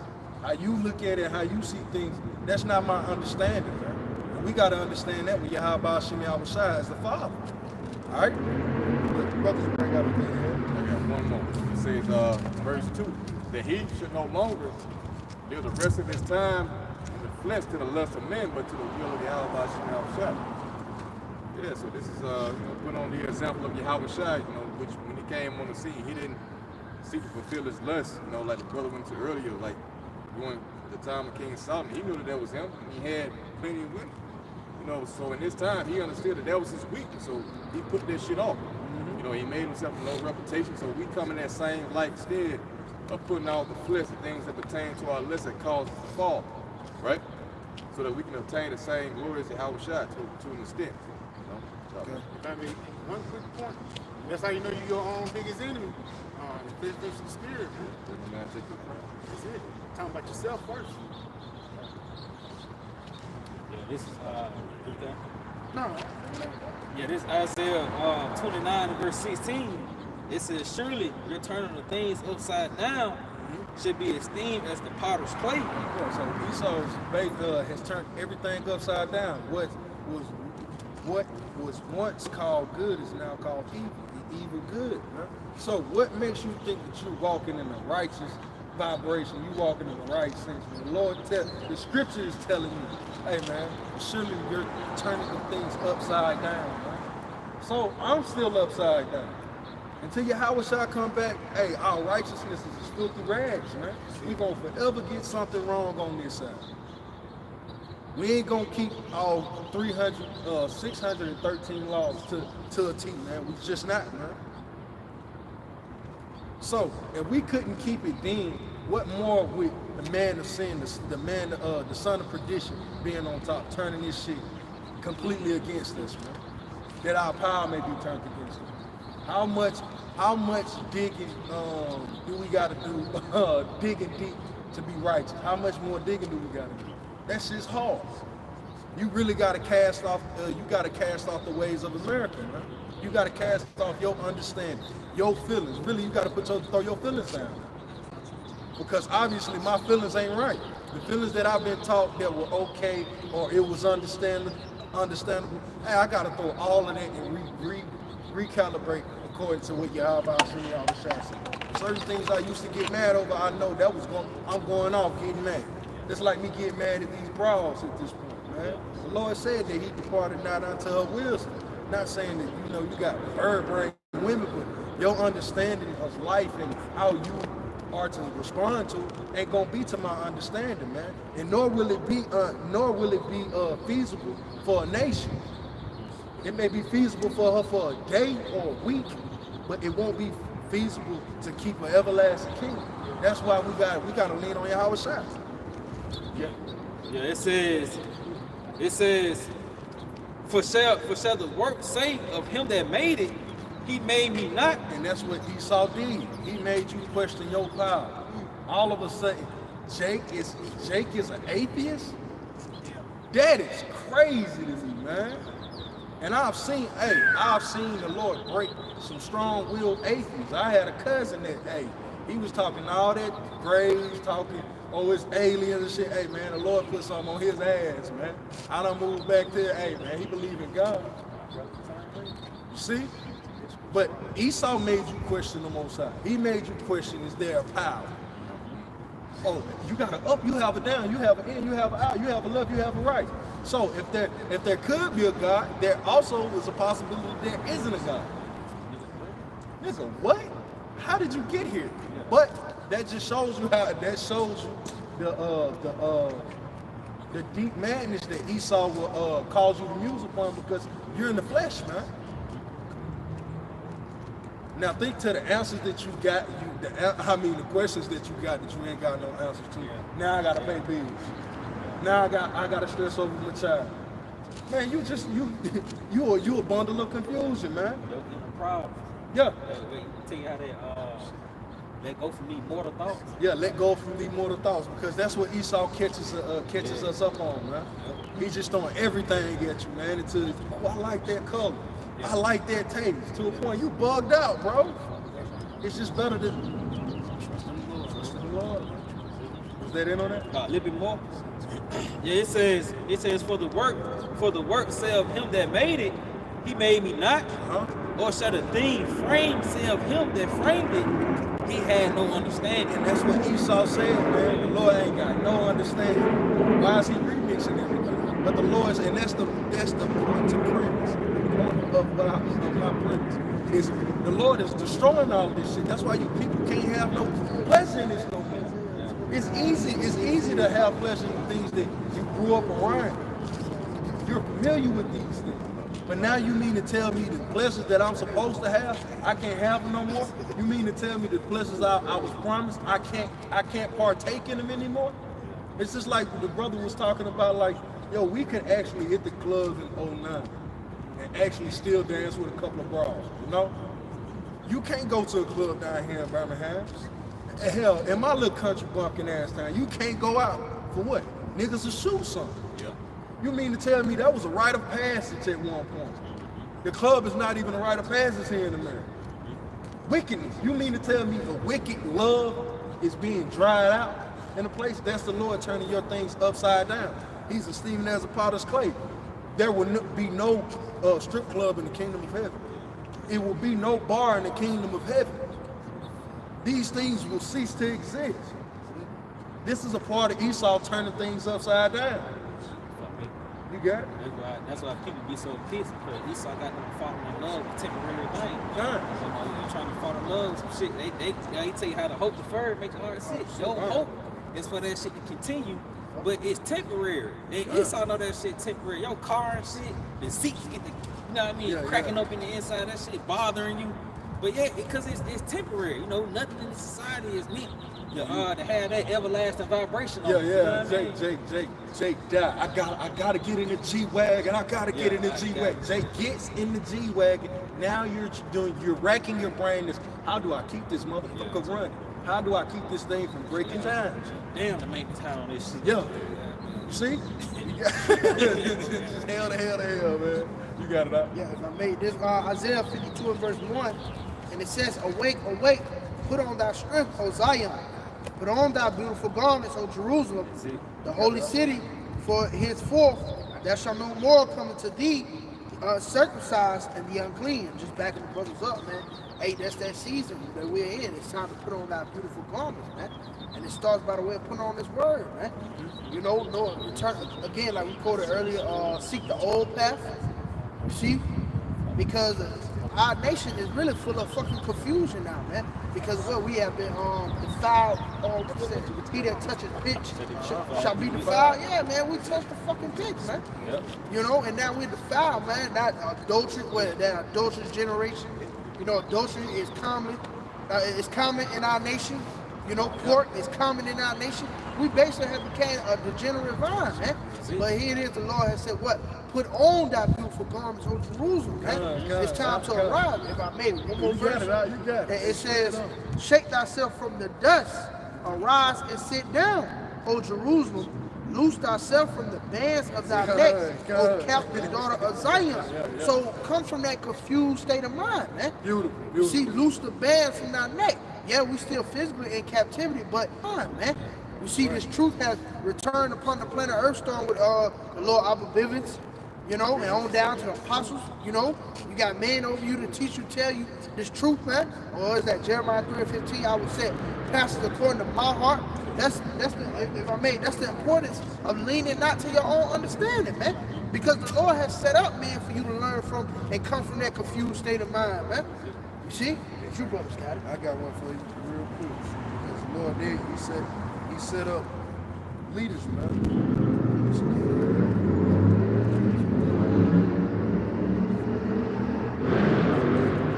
How you look at it, how you see things, that's not my understanding, man. And we gotta understand that when Yahweh Shah is the Father. Alright? Let the brothers bring out again here. I got one more. It says, verse 2, that he should no longer live the rest of his time in the flesh to the lust of men, but to the will of Yahweh Shah. Yeah, so this is put on the example of Yahweh Shai, which when he came on the scene, he didn't seek to fulfill his lust, like the brother went to earlier, like during the time of King Solomon. He knew that was him, and he had plenty of women. So in his time, he understood that was his weakness, so he put that shit off. He made himself a low reputation, so we come in that same like stead of putting out the flesh, the things that pertain to our lust that cause us to fall, right? So that we can obtain the same glory as Yahweh Shai to an extent. Okay. I mean, one quick point. That's how you know you're your own biggest enemy. The flesh versus the spirit. That's it. Talking about yourself first. Yeah, this is No. yeah, this Isaiah 29 and verse 16. It says, surely your turn on the things upside down should be esteemed as the potter's clay. Yeah, so Esau's has turned everything upside down. What was once called good is now called evil. The evil good. Right? So what makes you think that you're walking in the righteous vibration? You walking in the right sense. When the scripture is telling you, hey man, surely you're turning the things upside down. Right? So I'm still upside down. Until Yahweh shall come back, hey, our righteousness is as filthy rags, man. We're gonna forever get something wrong on this side. We ain't gonna keep all 613 laws to a T, man. We just not, man. So if we couldn't keep it then, what more with the man of sin, the son of perdition being on top, turning this shit completely against us, man? That our power may be turned against us. How much digging do we gotta do, digging deep to be righteous? How much more digging do we gotta do? That shit's hard. You really gotta cast off. The ways of America, man. You gotta cast off your understanding, your feelings. Really, you gotta throw your feelings down. Because obviously my feelings ain't right. The feelings that I've been taught that were okay or it was understandable. Hey, I gotta throw all of that and recalibrate according to what Yahweh said. Certain things I used to get mad over, I know I'm going off getting mad. It's like me getting mad at these brawls at this point, man. The Lord said that he departed not unto her wisdom. Not saying that, you got bird brain women, but your understanding of life and how you are to respond to ain't gonna be to my understanding, man. And nor will it be feasible for a nation. It may be feasible for her for a day or a week, but it won't be feasible to keep an everlasting kingdom. That's why we gotta lean on Yahweh Shai. Yeah, it says, for shall the work say of him that made it, he made me not. And that's what Esau did. He made you question your power. All of a sudden, Jake is an atheist? That is crazy to me, man. And I've seen the Lord break some strong-willed atheists. I had a cousin that, he was talking all that graves, talking, it's aliens and shit. Hey, man, the Lord put something on his ass, man. I done moved back there. Hey, man, he believe in God. You see? But Esau made you question the Most High. He made you question, is there a power? Oh, you got an up, you have a down, you have an in, you have an out, you have a left, you have a right. So if there could be a God, there also is a possibility there isn't a God. Nigga, what? How did you get here? But that just shows you the deep madness that Esau will cause you to muse upon, because you're in the flesh, man. Now think to the answers that you got, the questions that you got that you ain't got no answers to. Now I gotta pay bills. Now I gotta stress over my child. Man, you a bundle of confusion, man. Problem. Yeah. Tell you how that let go from these mortal thoughts. Yeah, let go from these mortal thoughts, because that's what Esau catches us up on, man. He's just throwing everything at you, man. Until I like that color. I like that taste. To a point, you bugged out, bro. It's just better than trust in the Lord. Was that in on that? A little bit more. Yeah, it says for the work say of him that made it, he made me not. Or shall the thing framed say of him that framed it, he had no understanding. And that's what Esau said, man. The Lord ain't got no understanding. Why is he remixing everything? But the Lord's, and that's the point to premise. Of my premise is the Lord is destroying all of this shit. That's why you people can't have no pleasure in this no more. It's easy to have pleasure in things that you grew up around. You're familiar with these things. But now you mean to tell me the pleasures that I'm supposed to have, I can't have them no more? You mean to tell me the pleasures I was promised, I can't partake in them anymore? It's just like the brother was talking about, like, yo, we could actually hit the club in 09 and actually still dance with a couple of bras, you know? You can't go to a club down here in Birmingham. Hell, in my little country bumpkin ass town, you can't go out for what? Niggas will shoot something. Yeah. You mean to tell me that was a rite of passage at one point? The club is not even a rite of passage here in America. Wickedness. You mean to tell me the wicked love is being dried out in a place? That's the Lord turning your things upside down. He's esteeming as a potter's clay. There will be no strip club in the kingdom of heaven. It will be no bar in the kingdom of heaven. These things will cease to exist. This is a part of Esau turning things upside down. You got it? That's why people be so pissed, because Esau got them falling in love with temporary things. Yeah. So, you trying to fall in love with some shit. They tell you how to hope deferred, make your heart sick. Your hope is for that shit to continue, but it's temporary. And Esau know that shit temporary. Your car and shit, the seats get the, you know what I mean, cracking up in the inside, that shit bothering you. But yeah, because it's temporary. You know, nothing in the society is meant to have that everlasting vibration. Yeah, on it, you know what I mean? Jake, I gotta get in the G-Wagon. I gotta get in the G-Wagon. Jake gets in the G-Wagon. Now you're racking your brain. How do I keep this motherfucker running? How do I keep this thing from breaking down? Damn, the maintenance time on this shit. Yeah. See? You got just hell to hell, man. You got it out. Yeah, if I made this Isaiah 52 and verse 1, and it says, awake, awake, put on thy strength, O Zion. Put on thy beautiful garments, O Jerusalem, the holy city, for henceforth there shall no more come into thee circumcised and the unclean. Just backing the brothers up, man. Hey, that's that season that we're in. It's time to put on thy beautiful garments, man. And it starts by the way of putting on this word, man. You know, no return again, like we quoted earlier, seek the old path. You see? Because our nation is really full of fucking confusion now, man. Because we have been defiled. What is that? He that touches pitch shall be defiled. Yeah, man, we touched the fucking pitch, man. Yep. You know, and now we're defiled, man. That adultery, that adulterous generation. You know, adultery is common. It's common in our nation. You know, pork is common in our nation. We basically have become a degenerate vine, man. But here it is, the Lord has said, what? Put on thy beautiful garments, O Jerusalem, man. It's time to arise. If I made one more verse, You got it. it says, shake thyself from the dust, arise and sit down, O Jerusalem. Loose thyself from the bands of thy neck, O captive daughter of Zion. So come from that confused state of mind, man. Beautiful. See, loose the bands from thy neck. Yeah, we still physically in captivity, but fine, man. You see, this truth has returned upon the planet Earth storm with the Lord Abba Bivens, you know, and on down to the apostles, you know. You got men over you to teach you, tell you this truth, man. Or is that Jeremiah 3:15? I would say, pastors according to my heart. That's the importance of leaning not to your own understanding, man. Because the Lord has set up men for you to learn from and come from that confused state of mind, man. You see? You brothers got it. I got one for you real quick. Because the Lord did, he set up leaders, man.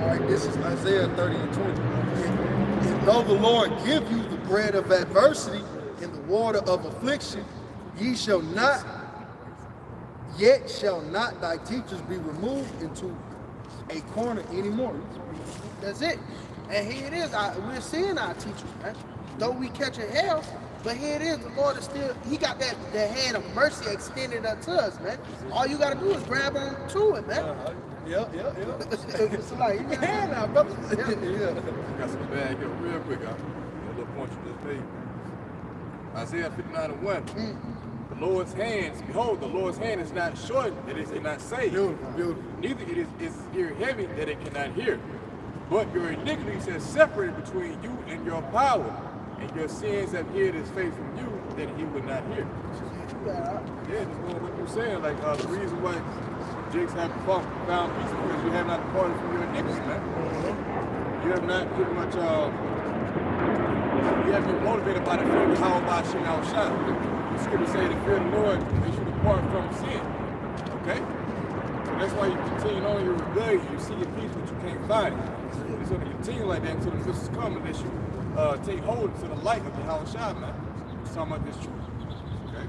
All right, this is Isaiah 30 and 20. And though the Lord give you the bread of adversity and the water of affliction, ye shall not, yet shall not thy teachers be removed into a corner anymore. That's it. And here it is. We're seeing our teachers, man. Though we catching hell, but here it is. The Lord is still, he got that hand of mercy extended unto us, man. All you got to do is grab on to it, man. Yeah. It's like, you got a hand now, brother. Yeah. Got some bad here real quick, a little point you just made. Isaiah 59 and 1. The Lord's hands, behold, the Lord's hand is not short that it cannot save. Beautiful. Neither it is its ear heavy that it cannot hear. But your iniquities have separated between you and your power, and your sins have hid his face from you that he would not hear. Yeah, just going what you're saying, like the reason why Jakes have found peace because you have not departed from your iniquities, man. You have not pretty much you have been motivated by the fear of how about Shem Al Shah. The scripture say the fear of the Lord makes you depart from sin. Okay? So that's why you continue on your rebellion. You see your peace, but you can't find it. It's going to continue like that until the missiles come unless you take hold to the light of the Yahweh Shah, man. It's talking about this truth. Okay?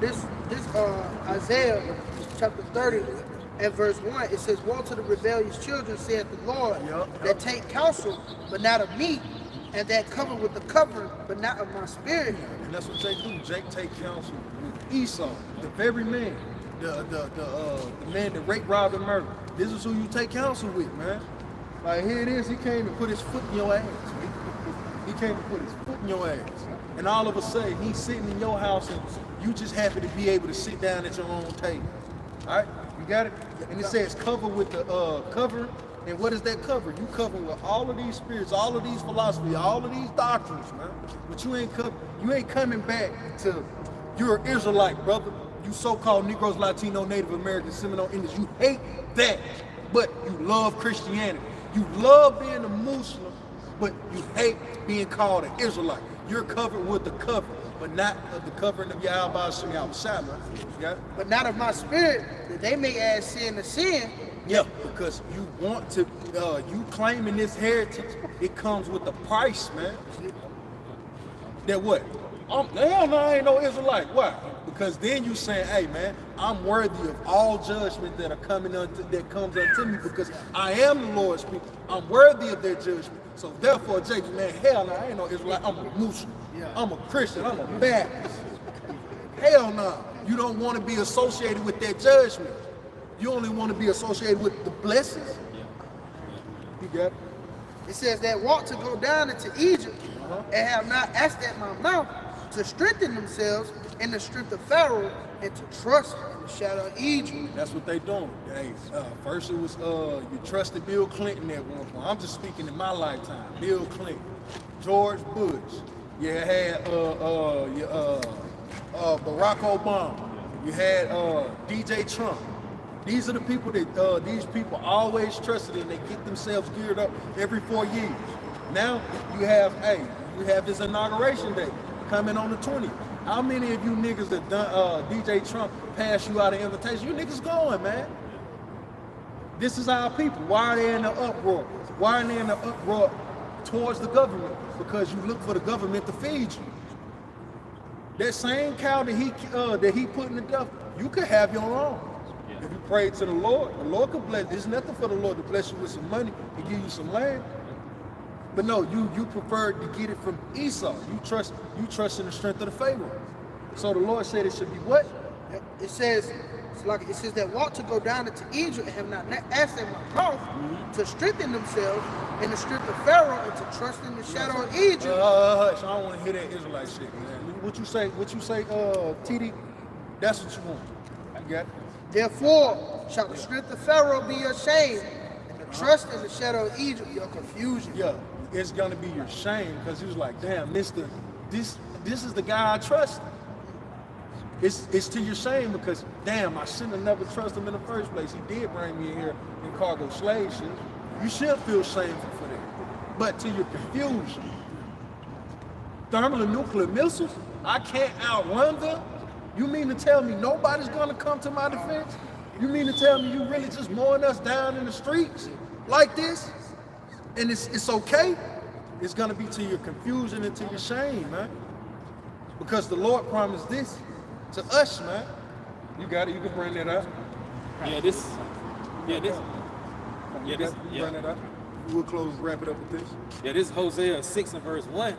This Isaiah chapter 30 and verse 1, it says, woe to the rebellious children, saith the Lord, that take counsel, but not of me, and that cover with the cover, but not of my spirit. And that's what Jake do. Jake take counsel with Esau, the very man, the man that raped, robbed, and murdered. This is who you take counsel with, man. Like here it is, he came to put his foot in your ass. He came to put his foot in your ass. And all of a sudden, he's sitting in your house and you just happen to be able to sit down at your own table. All right, you got it? And it says cover with the cover. And what is that cover? You cover with all of these spirits, all of these philosophies, all of these doctrines, man. But you ain't coming back to you're an Israelite, brother. You so-called Negroes, Latino, Native American, Seminole Indians. You hate that, but you love Christianity. You love being a Muslim, but you hate being called an Israelite. You're covered with the cover, but not of the covering of Yahweh Shem Yahweh, man. You got it? But not of my spirit, that they may add sin to sin. Yeah, because you want to, you claiming this heritage, it comes with the price, man. That what? Hell no, I ain't no Israelite. Why? Because then you saying, hey man, I'm worthy of all judgment that comes unto me because I am the Lord's people. I'm worthy of their judgment. So therefore, Jacob, man, hell no, I ain't no Israelite. I'm a Muslim. I'm a Christian. I'm a Baptist. Hell no. You don't want to be associated with that judgment. You only want to be associated with the blessings. You got it? It says that want to go down into Egypt and have not asked at my mouth to strengthen themselves in the strength of Pharaoh and to trust in the shadow of Egypt. That's what they doing. Hey, first it was you trusted Bill Clinton at one point. I'm just speaking in my lifetime. Bill Clinton, George Bush. You had Barack Obama. You had DJ Trump. These are the people that these people always trusted and they get themselves geared up every 4 years. Now you have this inauguration day coming on the 20th. How many of you niggas that done DJ Trump pass you out an invitation? You niggas going, man. This is our people. Why are they in the uproar? Why are they in the uproar towards the government? Because you look for the government to feed you. That same cow that he put in the death, you could have your own. If you pray to the Lord could bless. There's nothing for the Lord to bless you with some money and give you some land. But no, you prefer to get it from Esau. You trust in the strength of the Pharaoh. So the Lord said it should be what? It says that want to go down into Egypt and have not asked at my mouth to strengthen themselves in the strength of Pharaoh and to trust in the shadow of Egypt. Hush, I don't want to hear that Israelite shit, man. What you say, TD? That's what you want. You got it? Therefore shall the strength of Pharaoh be your shame, and the trust in the shadow of Egypt your confusion. Yeah, it's gonna be your shame because he was like, damn, this is the guy I trust. It's to your shame because damn, I shouldn't have never trusted him in the first place. He did bring me in here in cargo slave shit. You should feel shameful for that. But to your confusion, thermal and nuclear missiles, I can't outrun them. You mean to tell me nobody's gonna come to my defense? You mean to tell me you really just mowing us down in the streets like this? And it's okay? It's gonna be to your confusion and to your shame, man. Because the Lord promised this to us, man. You got it, you can bring that up. Bring that up. We'll wrap it up with this. Yeah, this is Hosea 6 and verse 1.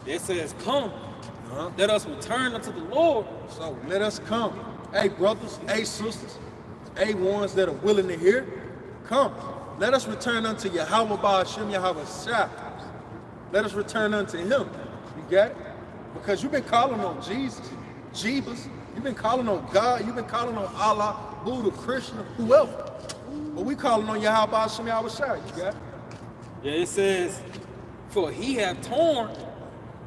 It says, come. Let us return unto the Lord. So let us come. Hey brothers, hey sisters, hey ones that are willing to hear, come. Let us return unto Yahweh Ba'ashem Yahweh Shah. Let us return unto him. You got it? Because you've been calling on Jesus, Jeebus. You've been calling on God. You've been calling on Allah, Buddha, Krishna, whoever. But we calling on Yahweh Ba'ashem Yahweh Shah. You got it? Yeah, it says, for he have torn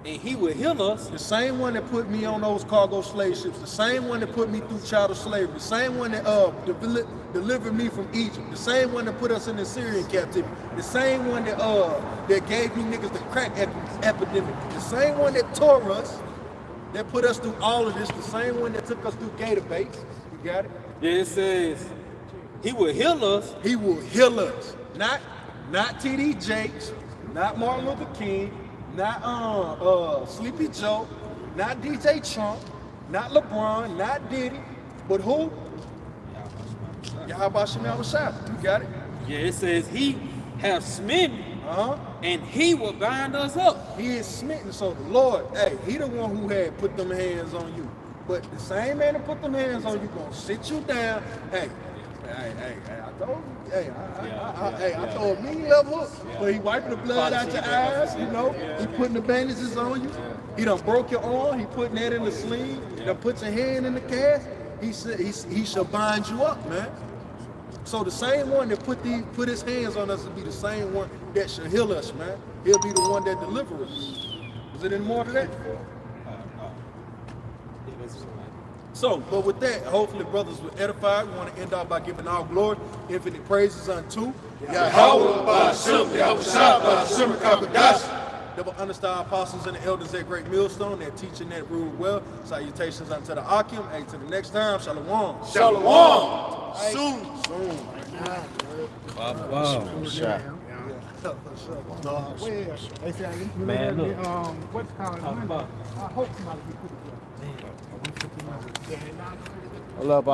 and he will heal us. The same one that put me on those cargo slave ships, the same one that put me through child of slavery, the same one that delivered me from Egypt, the same one that put us in the Syrian captivity, the same one that gave me niggas the crack epidemic, the same one that tore us, that put us through all of this, the same one that took us through Gator Baits. You got it? Yeah, it says he will heal us. He will heal us. Not T.D. Jakes, not Martin Luther King, not Sleepy Joe, not DJ Trump, not LeBron, not Diddy, but who? Yahweh Shem Yahweh Shah. You got it? Yeah, it says he have smitten and he will bind us up. He is smitten, so the Lord, hey, he the one who had put them hands on you. But the same man that put them hands on you gonna sit you down. Hey, I told you. I told me love hook. But he wiping the blood out your eyes, you know. He putting the bandages on you. He done broke your arm. He putting that in the sleeve. He done put your hand in the cast. He said he shall bind you up, man. So the same one that put his hands on us will be the same one that shall heal us, man. He'll be the one that delivers us. Is it any more to that? So, but with that, hopefully brothers were edified. We want to end off by giving all glory, infinite praises unto Yahweh Ba'ashem Yahweh Shah Ba'ashem Kabadash. Double understar apostles and the elders at Great Millstone. They're teaching that rule well. Salutations unto the Akim. Hey, to the next time, Shalom. Shalom. Soon. Wow. They say, Man, look. what's called Talk about. I hope somebody can put it there. Hold up,